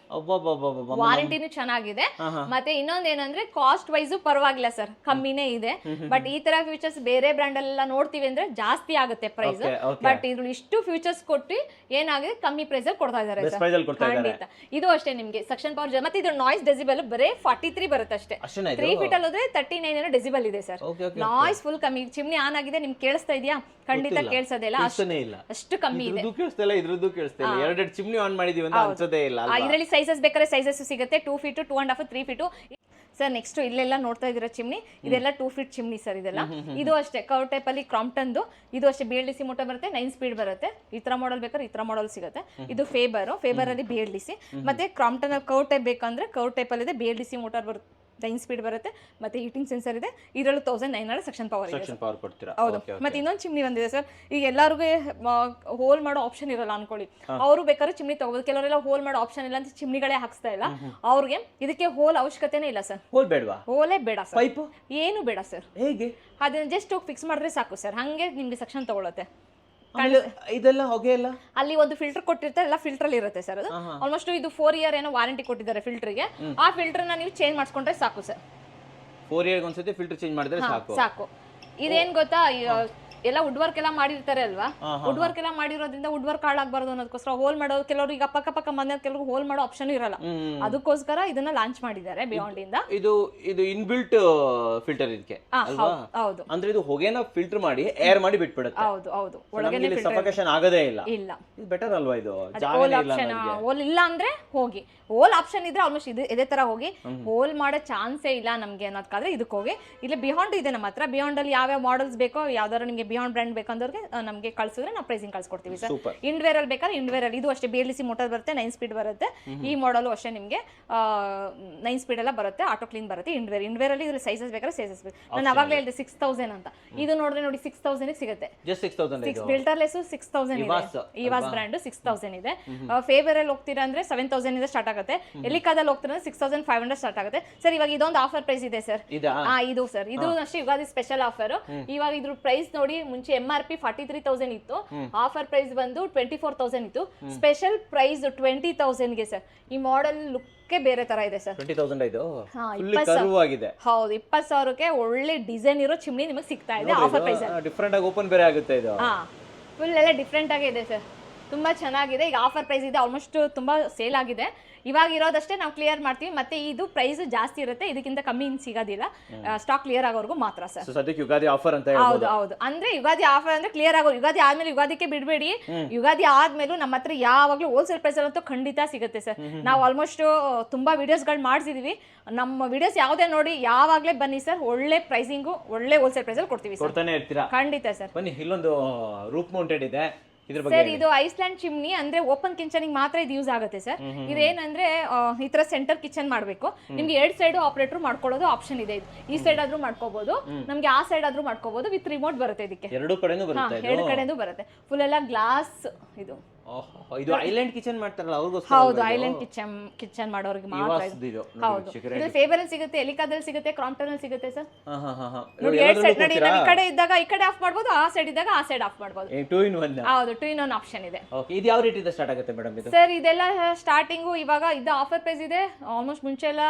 ವಾರಂಟಿನೂ ಚೆನ್ನಾಗಿದೆ. ಮತ್ತೆ ಇನ್ನೊಂದ್ ಏನಂದ್ರೆ ಕಾಸ್ಟ್ ವೈಸ್ ಪರವಾಗಿಲ್ಲ ಸರ್, ಕಮ್ಮಿನೇ ಇದೆ. ಬಟ್ ಈ ತರ ಫ್ಯೂಚರ್ಸ್ ಬೇರೆ ಬ್ರ್ಯಾಂಡ್ ಎಲ್ಲ ನೋಡ್ತೀವಿ ಅಂದ್ರೆ ಜಾಸ್ತಿ ಆಗುತ್ತೆ ಪ್ರೈಸ್. ಬಟ್ ಇದ್ರಲ್ಲಿ ಇಷ್ಟು ಫ್ಯೂಚರ್ಸ್ ಕೊಟ್ಟು ಏನಾಗಿದೆ ಕಮ್ಮಿ ಪ್ರೈಸ್ ಅಲ್ಲಿ ಕೊಡ್ತಾ ಇದಾರೆ ಸರ್. ಖಂಡಿತ. ಇದು ಅಷ್ಟೇ ನಿಮ್ಗೆ ಸಕ್ಷನ್ ಪವರ್. ಮತ್ತೆ ಇದು ನಾಯ್ಸ್ ಡೆಸಿಬಲ್ ಬರೇ 43 ಬರುತ್ತೆ ಅಷ್ಟೇ. 3 ಫೀಟ್ ಅಲ್ಲಿ ಹೋದ್ರೆ 39 ಡೆಸಿಬಲ್ ಇದೆ ಸರ್. ನಾಯ್ಸ್ ಫುಲ್ ಕಮ್ಮಿ. ಚಿಮ್ನಿ ಆನ್ ಆಗಿದೆ, ನಿಮ್ಗೆ ಕೇಳಿಸ್ತಾ ಇದೆಯಾ? ಖಂಡಿತ ಕೇಳಿಸೋದಿಲ್ಲ, ಅಷ್ಟು ಕಮ್ಮಿ ಇದೆ.
ಇದ್ರದ್ದು ಕೇಳಿಸ್ತಾ ಇಲ್ಲ. 2 ಚಿಮ್ನಿ ಆನ್ ಮಾಡಿದೀವಿ ಅಂತ ಅನ್ಸೋದೇ ಇಲ್ಲ.
ಇದರಲ್ಲಿ ಸೈಜಸ್ ಬೇಕಾದ್ರೆ ಸೈಜಸ್ ಸಿಗುತ್ತೆ. 2 ಫೀಟ್, 2.5, 3 ಫೀಟ್ ಸರ್. ನೆಕ್ಸ್ಟ್ ಇಲ್ಲೆಲ್ಲ ನೋಡ್ತಾ ಇದ್ದೀರಾ ಚಿಮ್ನಿ, ಇದೆಲ್ಲ 2 ಫೀಟ್ ಚಿಮ್ನಿ ಸರ್. ಇದೆಲ್ಲ ಇದು ಅಷ್ಟೇ ಕರ್ವ್ ಟೈಪ್ ಅಲ್ಲಿ ಕ್ರಾಂಪ್ಟನ್ದು. ಇದು ಅಷ್ಟೇ BLDC ಮೋಟರ್ ಬರುತ್ತೆ, 9 ಸ್ಪೀಡ್ ಬರುತ್ತೆ. ಈ ತರ ಮಾಡಲ್ ಬೇಕಾದ್ರೆ ಈ ತರ ಮಾಡಲ್ ಸಿಗುತ್ತೆ. ಇದು ಫೇಬರ್ ಅಲ್ಲಿ BLDC. ಮತ್ತೆ ಕ್ರಾಂಪ್ಟನ್ ಕರ್ವ್ ಟೈಪ್ ಬೇಕಂದ್ರೆ ಕರ್ವ್ ಟೈಪ್ ಅಲ್ಲಿ ಇದೆ, BLDC ಮೋಟರ್ ಬರುತ್ತೆ, 9 ಸ್ಪೀಡ್ ಬರುತ್ತೆ. ಮತ್ತೆ ಹೀಟಿಂಗ್ ಸೆನ್ಸರ್ ಇದೆ. ಇದರಲ್ಲೂ 1900 ಸೆಕ್ಷನ್ ಪವರ್ ಇದೆ. ಹೌದು. ಮತ್ತೆ ಇನ್ನೊಂದು ಚಿಮ್ನಿ ಬಂದಿದೆ ಸರ್. ಈಗ ಎಲ್ಲರಿಗೂ ಹೋಲ್ ಮಾಡೋ ಆಪ್ಷನ್ ಇರಲ್ಲ ಅನ್ಕೊಳ್ಳಿ, ಅವರು ಬೇಕಾದ್ರೆ ಚಿಮ್ನಿ ತಗೋಬಹುದು. ಕೆಲವರೆಲ್ಲ ಹೋಲ್ ಮಾಡೋ ಆಪ್ಷನ್ ಇಲ್ಲ ಅಂತ ಚಿಮ್ನಿಗಳೇ ಹಾಕ್ಸ್ತಾ ಇಲ್ಲ. ಅವ್ರಿಗೆ ಇದಕ್ಕೆ ಹೋಲ್ ಅವಶ್ಯಕತೆನೇ ಇಲ್ಲ ಸರ್.
ಹೋಲ್ ಬೇಡವಾ?
ಹೋಲೇ ಬೇಡ ಸರ್,
ಪೈಪ್ ಏನು
ಬೇಡ ಸರ್.
ಹೇಗೆ?
ಅದನ್ನ ಜಸ್ಟ್ ಫಿಕ್ಸ್ ಮಾಡಿದ್ರೆ ಸಾಕು ಸರ್, ಹಂಗೆ ನಿಮ್ಗೆ ಸೆಕ್ಷನ್ ತಗೊಳುತ್ತೆ.
ಇದೆಲ್ಲ ಹೊಗೆ ಎಲ್ಲ
ಅಲ್ಲಿ ಒಂದು ಫಿಲ್ಟರ್ ಕೊಟ್ಟಿರ್ತಾರೆ, ಎಲ್ಲ ಫಿಲ್ಟರ್ ಅಲ್ಲಿ ಇರುತ್ತೆ ಸರ್. ಅದು ಆಲ್ಮೋಸ್ಟ್ ಇದು 4 ಇಯರ್ ಏನೋ ವಾರಂಟಿ ಕೊಟ್ಟಿದ್ದಾರೆ ಫಿಲ್ಟರ್ಗೆ. ಆ ಫಿಲ್ಟರ್ ನ ನೀವು ಚೇಂಜ್ ಮಾಡಿಸ್ಕೊಂಡ್ರೆ ಸಾಕು ಸರ್.
4 ಇಯರ್ ಒಂದ್ಸತಿ ಫಿಲ್ಟರ್ ಚೇಂಜ್ ಮಾಡಿದ್ರೆ ಸಾಕು.
ಇದೇನ್ ಗೊತ್ತಾ, ಎಲ್ಲ ವುಡ್ ವರ್ಕ್ ಎಲ್ಲ ಮಾಡಿರ್ತಾರೆ ಅಲ್ವಾ, ವುಡ್ ವರ್ಕ್ ಎಲ್ಲ ಮಾಡಿರೋದ್ರಿಂದ ವುಡ್ ವರ್ಕ್ ಹಾಳಾಗಬಾರ್ದು ಅನ್ನೋದಕ್ಕೋಸ್ಕರ ಹೋಲ್ ಮಾಡೋದು. ಕೆಲವರು ಈಗ ಪಕ್ಕ ಮನೆ ಕೆಲವರು ಹೋಲ್ ಮಾಡೋ ಆಪ್ಷನ್ ಇರಲ್ಲ, ಅದಕ್ಕೋಸ್ಕರ ಇದನ್ನ ಲಾಂಚ್ ಮಾಡಿದ್ದಾರೆ ಬಿಯಾಂಡ್ ಇಂದ.
ಇದು ಇನ್ಬಿಲ್ಟ್ ಫಿಲ್ಟರ್ ಇದಕ್ಕೆ ಅಲ್ವಾ?
ಹೌದು.
ಅಂದ್ರೆ ಇದು ಹೊಗೆನ ಫಿಲ್ಟರ್ ಮಾಡಿ ಏರ್ ಮಾಡಿ ಬಿಟ್ಬಿಡುತ್ತೆ.
ಹೌದು. ಒಳಗೆ
ಸಫೋಕೇಶನ್ ಆಗದೇ ಇಲ್ಲ. ಇದು ಬೆಟರ್ ಅಲ್ವಾ? ಇದು
ಹೋಲ್ ಇಲ್ಲ ಅಂದ್ರೆ ಹೋಗಿ, ಹೋಲ್ ಆಪ್ಷನ್ ಇದ್ರೆ ಆಲ್ಮೋಸ್ಟ್ ಇದೇ ತರ ಹೋಗಿ, ಹೋಲ್ ಮಾಡೋ ಚಾನ್ಸೇ ಇಲ್ಲ ನಮ್ಗೆ ಅನ್ನೋದಕ್ಕಾದ್ರೆ ಇದಕ್ಕೆ ಹೋಗಿ. ಇಲ್ಲಿ ಬಿಯಾಂಡ್ ಇದೆ ನಮ್ಮ ಹತ್ರ. ಬಿಯಾಂಡ್ ಅಲ್ಲಿ ಯಾವ್ಯಾವ ಮಾಡೆಲ್ಸ್ ಬೇಕೋ, ಯಾವ್ದಾದ್ರು ನಿಮ್ಗೆ ಬಿಯಾಂಡ್ ಬ್ರ್ಯಾಂಡ್ ಬೇಕಂದವ್ರಿಗೆ ನಮಗೆ ಕಳ್ಸಿದ್ರೆ ನಾವು ಪ್ರೈಸಿಂಗ್ ಕಳ್ಸಿಕೊಡ್ತೀವಿ ಸರ್. ಇಂಡ್ವೇರ್ ಅಲ್ಲಿ ಬೇಕಾದ್ರೆ ಇಂಡ್ವೇರ್ ಅಲ್ಲಿ ಇದು ಅಷ್ಟೇ BLDC ಮೋಟರ್ ಬರುತ್ತೆ, 9 ಸ್ಪೀಡ್ ಬರುತ್ತೆ. ಈ ಮಾಡಲು ಅಷ್ಟೇ ನಿಮಗೆ 9 ಸ್ಪೀಡ್ ಎಲ್ಲ ಬರುತ್ತೆ, ಆಟೋ ಕ್ಲೀನ್ ಬರುತ್ತೆ. ಇಂಡ್ವೇರ್ ಅಲ್ಲಿ ಇದ್ರ ಸೈಜಸ್ ಬೇಕಾದ್ರೆ ಸೈಜಸ್ ಬೇಕು. ನಾನು ಅವಾಗಲೇ ಹೇಳಿದೆ 6000 ಅಂತ. ಇದು ನೋಡಿದ್ರೆ ನೋಡಿ 6000 ಸಿಗುತ್ತೆ.
ಜಸ್ಟ್ 6000
ಫಿಲ್ಟರ್ಲೆಸ್ 6000 ಇದೆ. ಇವಾಸ್ ಬ್ರ್ಯಾಂಡ್ 6000 ಇದೆ. ಫೇಬರ್ ಅಲ್ಲಿ ಹೋಗ್ತೀರಾ ಅಂದ್ರೆ 7000 ಇಂದ ಸ್ಟಾರ್ಟ್ ಆಗುತ್ತೆ. ಎಲಿಕಾದಲ್ಲಿ ಹೋಗ್ತೀರಾ 6500 ಸ್ಟಾರ್ಟ್ ಆಗುತ್ತೆ ಸರ್. ಇವಾಗ ಇದೊಂದು ಆಫರ್ ಪ್ರೈಸ್ ಇದೆ ಸರ್. ಇದು ಸರ್, ಇದು ಅಷ್ಟೇ ಯುಗಾದಿ ಸ್ಪೆಷಲ್ ಆಫರ್. ಇವಾಗ ಇದ್ರ ಪ್ರೈಸ್ ನೋಡಿ, ಮುಂಚೆ MRP 43,000 ಇತ್ತು, ಆಫರ್ ಪ್ರೈಸ್ ಬಂದು 24,000 ಇತ್ತು. ಸ್ಪೆಷಲ್ ಪ್ರೈಸ್ 20,000 ಗೆ ಸರ್. ಈ ಮಾಡೆಲ್ ಲುಕ್ ಬೇರೆ ತರ ಇದೆ ಸರ್.
20,000 ಇದು
ಹೌದು. 20,000ಕ್ಕೆ ಒಳ್ಳೆ ಡಿಸೈನ್ ಇರೋ ಚಿಮ್ನಿ ನಿಮಗೆ ಸಿಗ್ತಾ ಇದೆ ಆಫರ್ ಪ್ರೈಸ್.
ಡಿಫರೆಂಟ್ ಆಗಿ ಓಪನ್ ಬೇರೆ ಆಗುತ್ತೆ ಇದು.
ಫುಲ್ ಎಲ್ಲ ಡಿಫ್ರೆಂಟ್ ಆಗಿ ಇದೆ ಸರ್, ತುಂಬಾ ಚೆನ್ನಾಗಿದೆ. ಈಗ ಆಫರ್ ಪ್ರೈಸ್ ಇದೆ, ಆಲ್ಮೋಸ್ಟ್ ತುಂಬಾ ಸೇಲ್ ಆಗಿದೆ. ಇವಾಗ ಇರೋದಷ್ಟೇ ನಾವು ಕ್ಲಿಯರ್ ಮಾಡ್ತೀವಿ. ಮತ್ತೆ ಇದು ಪ್ರೈಸ್ ಜಾಸ್ತಿ ಇರುತ್ತೆ, ಇದಕ್ಕಿಂತ ಕಮ್ಮಿ ಸಿಗೋದಿಲ್ಲ. ಸ್ಟಾಕ್ ಕ್ಲಿಯರ್ ಆಗೋವರೆಗೂ ಮಾತ್ರ ಸರ್.
ಸದ್ಯಕ್ಕೆ ಯುಗಾದಿ ಆಫರ್ ಅಂತ
ಹೇಳ್ಬೋದು. ಹೌದು. ಅಂದ್ರೆ ಯುಗಾದಿ ಆಫರ್ ಅಂದ್ರೆ ಕ್ಲಿಯರ್ ಆಗೋ, ಯುಗಾದಿ ಆದ್ಮೇಲೆ ಯುಗಾದಿಕ್ಕೆ ಬಿಡಬೇಡಿ. ಯುಗಾದಿ ಆದ್ಮೇಲೂ ನಮ್ಮ ಹತ್ರ ಯಾವಾಗ್ಲೂ ಹೋಲ್ಸೇಲ್ ಪ್ರೈಸ್ ಅಂತೂ ಖಂಡಿತ ಸಿಗುತ್ತೆ ಸರ್. ನಾವು ಆಲ್ಮೋಸ್ಟ್ ತುಂಬಾ ವಿಡಿಯೋಸ್ಗಳು ಮಾಡ್ಸಿದೀವಿ. ನಮ್ಮ ವಿಡಿಯೋಸ್ ಯಾವುದೇ ನೋಡಿ ಯಾವಾಗ್ಲೇ ಬನ್ನಿ ಸರ್, ಒಳ್ಳೆ ಪ್ರೈಸಿಂಗು, ಒಳ್ಳೆ ಹೋಲ್ಸೇಲ್ ಪ್ರೈಸ್ ಅಲ್ಲಿ ಕೊಡ್ತೀವಿ ಸರ್. ಖಂಡಿತ ಸರ್.
ಬನ್ನಿ, ಇಲ್ಲೊಂದು ರೂಫ್ ಮೌಂಟೆಡ್ ಇದೆ
ಸರ್. ಇದು ಐಸ್ಲ್ಯಾಂಡ್ ಚಿಮ್ನಿ, ಅಂದ್ರೆ ಓಪನ್ ಕಿಚನ್ ಮಾತ್ರ ಇದು ಯೂಸ್ ಆಗುತ್ತೆ ಸರ್. ಇದೇನಂದ್ರೆ ಈ ತರ ಸೆಂಟರ್ ಕಿಚನ್ ಮಾಡ್ಬೇಕು. ನಿಮ್ಗೆ 2 ಸೈಡ್ ಆಪರೇಟರ್ ಮಾಡ್ಕೊಳ್ಳೋದು ಆಪ್ಷನ್ ಇದೆ. ಇದು ಈ ಸೈಡ್ ಆದ್ರೂ ಮಾಡ್ಕೋಬಹುದು, ನಮ್ಗೆ ಆ ಸೈಡ್ ಆದ್ರೂ ಮಾಡ್ಕೋಬಹುದು. ವಿತ್ ರಿಮೋಟ್ ಬರುತ್ತೆ ಇದಕ್ಕೆ.
2 ಕಡೆನೂ
ಬರುತ್ತೆ. ಫುಲ್ ಎಲ್ಲ ಗ್ಲಾಸ್.
ಇದು ಐಲ್ಯಾಂಡ್ ಕಿಚನ್ ಮಾಡ್ತಾರಲ್ಲ ಅವ್ರಿಗೋಸ್ಕರ.
ಹೌದು, ಐಲ್ಯಾಂಡ್ ಕಿಚನ್ ಮಾಡೋರಿಗೆ ಮಾತ್ರ. ಹೌದು. ಇದು ಫೇಬರ್ ಅಲ್ಲಿ ಸಿಗುತ್ತೆ, ಎಲಿಕಾದಲ್ಲಿ ಸಿಗುತ್ತೆ, ಕ್ರಾಂಪ್ಟನ್ ಅಲ್ಲಿ ಸಿಗುತ್ತೆ ಸರ್. ನೋಡಿ 2 ಸೈಡ್ ನೋಡಿ, ಈ ಕಡೆ ಇದ್ದಾಗ ಈ ಕಡೆ ಆಫ್ ಮಾಡಬಹುದು, ಆ ಸೈಡ್ ಇದ್ದಾಗ ಆ ಸೈಡ್ ಆಫ್ ಮಾಡಬಹುದು.
2 in 1.
ಹೌದು, 2 in 1 ಆಪ್ಷನ್ ಇದೆ.
ಓಕೆ, ಇದು ಯಾವ ರೇಟ್ ಇಂದ ಸ್ಟಾರ್ಟ್ ಆಗುತ್ತೆ ಮೇಡಂ ಇದು?
ಸರ್ ಇದೆಲ್ಲ ಸ್ಟಾರ್ಟಿಂಗ್ ಇವಾಗ ಇದು ಆಫರ್ ಪ್ರೈಸ್ ಇದೆ. ಆಲ್ಮೋಸ್ಟ್ ಮುಂಚೆ ಎಲ್ಲ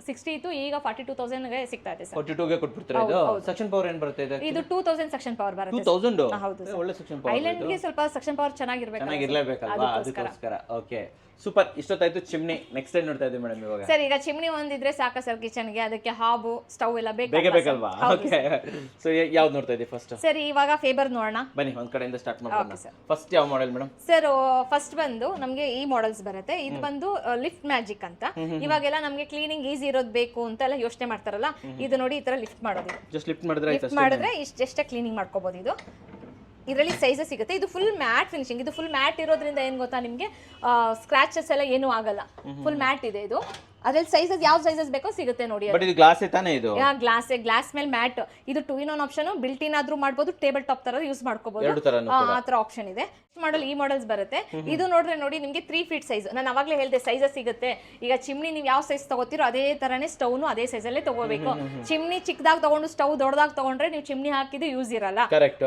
60 ಇತ್ತು, ಈಗ 42,000 ಗೆ ಸಿಗ್ತಾ ಇದೆ ಸರ್.
42 ಗೆ ಕೊಟ್ಬಿಡ್ತೀರಾ ಇದು? ಸೆಕ್ಷನ್ ಪವರ್ ಏನು ಬರುತ್ತೆ ಇದು?
ಇದು 2000 ಸೆಕ್ಷನ್ ಪವರ್ ಬರುತ್ತೆ.
2000?
ಹೌದು,
ಒಳ್ಳೆ ಸೆಕ್ಷನ್ ಪವರ್.
ಐಲ್ಯಾಂಡ್ ಗೆ ಸ್ವಲ್ಪ ಸೆಕ್ಷನ್ ಪವರ್ ಚೆನ್ನಾಗಿರಬೇಕು.
ಬೇಕಲ್ವಾ, ಅದಕ್ಕೋಸ್ಕರ. Okay super. ಇಷ್ಟೊತ್ತಾಯ್ತು ಚಿಮ್ನಿ. ನೆಕ್ಸ್ಟ್ ಟೈಮ್ ನೋಡ್ತಾ ಇದ್ದೀವಿ ಮೇಡಮ್ ಇವಾಗ.
ಸರ್ ಈಗ ಚಿಮ್ನಿ ಒಂದಿದ್ರೆ ಸಾಕ ಸರ್ ಕಿಚನ್ಗೆ, ಅದಕ್ಕೆ ಹಾಬು ಸ್ಟವ್ ಎಲ್ಲ
ಬೇಕೇ ಬೇಕಲ್ವಾ? ಓಕೆ, ಸೊ ಯಾವ್ದು ನೋಡ್ತಾ ಇದ್ದೀವಿ ಫಸ್ಟ್?
ಸರ್ ಇವಾಗ ಫೇಬರ್ ನೋಡೋಣ
ಬನ್ನಿ, ಒಂದ್ ಕಡೆಯಿಂದ ಸ್ಟಾರ್ಟ್ ಮಾಡೋಣ. ಫಸ್ಟ್ ಯಾವ ಮಾಡೆಲ್ ಮೇಡಮ್?
ಸರ್ ಫಸ್ಟ್ ಬಂದು ನಮಗೆ ಈ ಮಾಡೆಲ್ಸ್ ಬರುತ್ತೆ. ಇದು ಬಂದು ಲಿಫ್ಟ್ ಮ್ಯಾಜಿಕ್ ಅಂತ. ಇವಾಗೆಲ್ಲ ನಮಗೆ ಕ್ಲೀನಿಂಗ್ ಈಸಿ ಇರೋದು ಬೇಕು ಅಂತ ಎಲ್ಲ ಯೋಚನೆ ಮಾಡ್ತಾರಲ್ಲ, ಇದು ನೋಡಿ ಈ ತರ ಲಿಫ್ಟ್ ಮಾಡೋದು.
ಜಸ್ಟ್ ಲಿಫ್ಟ್ ಮಾಡಿದ್ರೆ
ಇಷ್ಟೇ ಕ್ಲೀನಿಂಗ್ ಮಾಡ್ಕೋಬಹುದು. ಇದು ಇದರಲ್ಲಿ ಸೈಜಸ್ ಸಿಗುತ್ತೆ. ಇದು ಫುಲ್ ಮ್ಯಾಟ್ ಫಿನಿಶಿಂಗ್. ಇದು ಫುಲ್ ಮ್ಯಾಟ್ ಇರೋದ್ರಿಂದ ಏನ್ ಗೊತ್ತಾ, ನಿಮಗೆ ಸ್ಕ್ರಾಚಸ್ ಎಲ್ಲ ಏನೂ ಆಗಲ್ಲ. ಫುಲ್ ಮ್ಯಾಟ್ ಇದೆ ಇದು. ಅದ್ರಲ್ಲಿ ಸೈಜಸ್ ಯಾವ ಸೈಜಸ್ ಬೇಕೋ ಸಿಗುತ್ತೆ ನೋಡಿ.
ಬಟ್ ಇದು ಗ್ಲಾಸ್ ತಾನೇ? ಇದು
ಗ್ಲಾಸ್ ಮೇಲೆ ಮ್ಯಾಟ್. ಇದು 2-in-1 ಆಪ್ಷನ್. ಬಿಲ್ಟ್ ಇನ್ ಆದ್ರೂ ಮಾಡ್ಬೋದು, ಟೇಬಲ್ ಟಾಪ್ ತರ ಯೂಸ್ ಮಾಡ್ಕೋಬಹುದು. ಆ ತರ ಆಪ್ಷನ್ ಇದೆ. ಮಾಡಲ್ ಈ ಮಾಡೆಲ್ಸ್ ಬರುತ್ತೆ. ಇದು ನೋಡ್ರೆ ನೋಡಿ ನಿಮ್ಗೆ 3 feet ಸೈಜ್. ನಾನು ಅವಾಗಲೇ ಹೇಳಿದೆ ಸೈಜಸ್ ಸಿಗುತ್ತೆ. ಈಗ ಚಿಮ್ನಿ ನೀವು ಯಾವ ಸೈಜ್ ತಗೋತೀರೋ ಅದೇ ತರನೇ ಸ್ಟವ್ನು ಅದೇ ಸೈಜ್ ಅಲ್ಲೇ ತಗೋಬೇಕು. ಚಿಮ್ನಿ ಚಿಕ್ಕದಾಗ ತಗೊಂಡು ಸ್ಟವ್ ದೊಡ್ಡದಾಗ ತಗೊಂಡ್ರೆ ನೀವು ಚಿಮ್ನಿ ಹಾಕಿದ್ದು ಯೂಸ್ ಇರಲ್ಲ.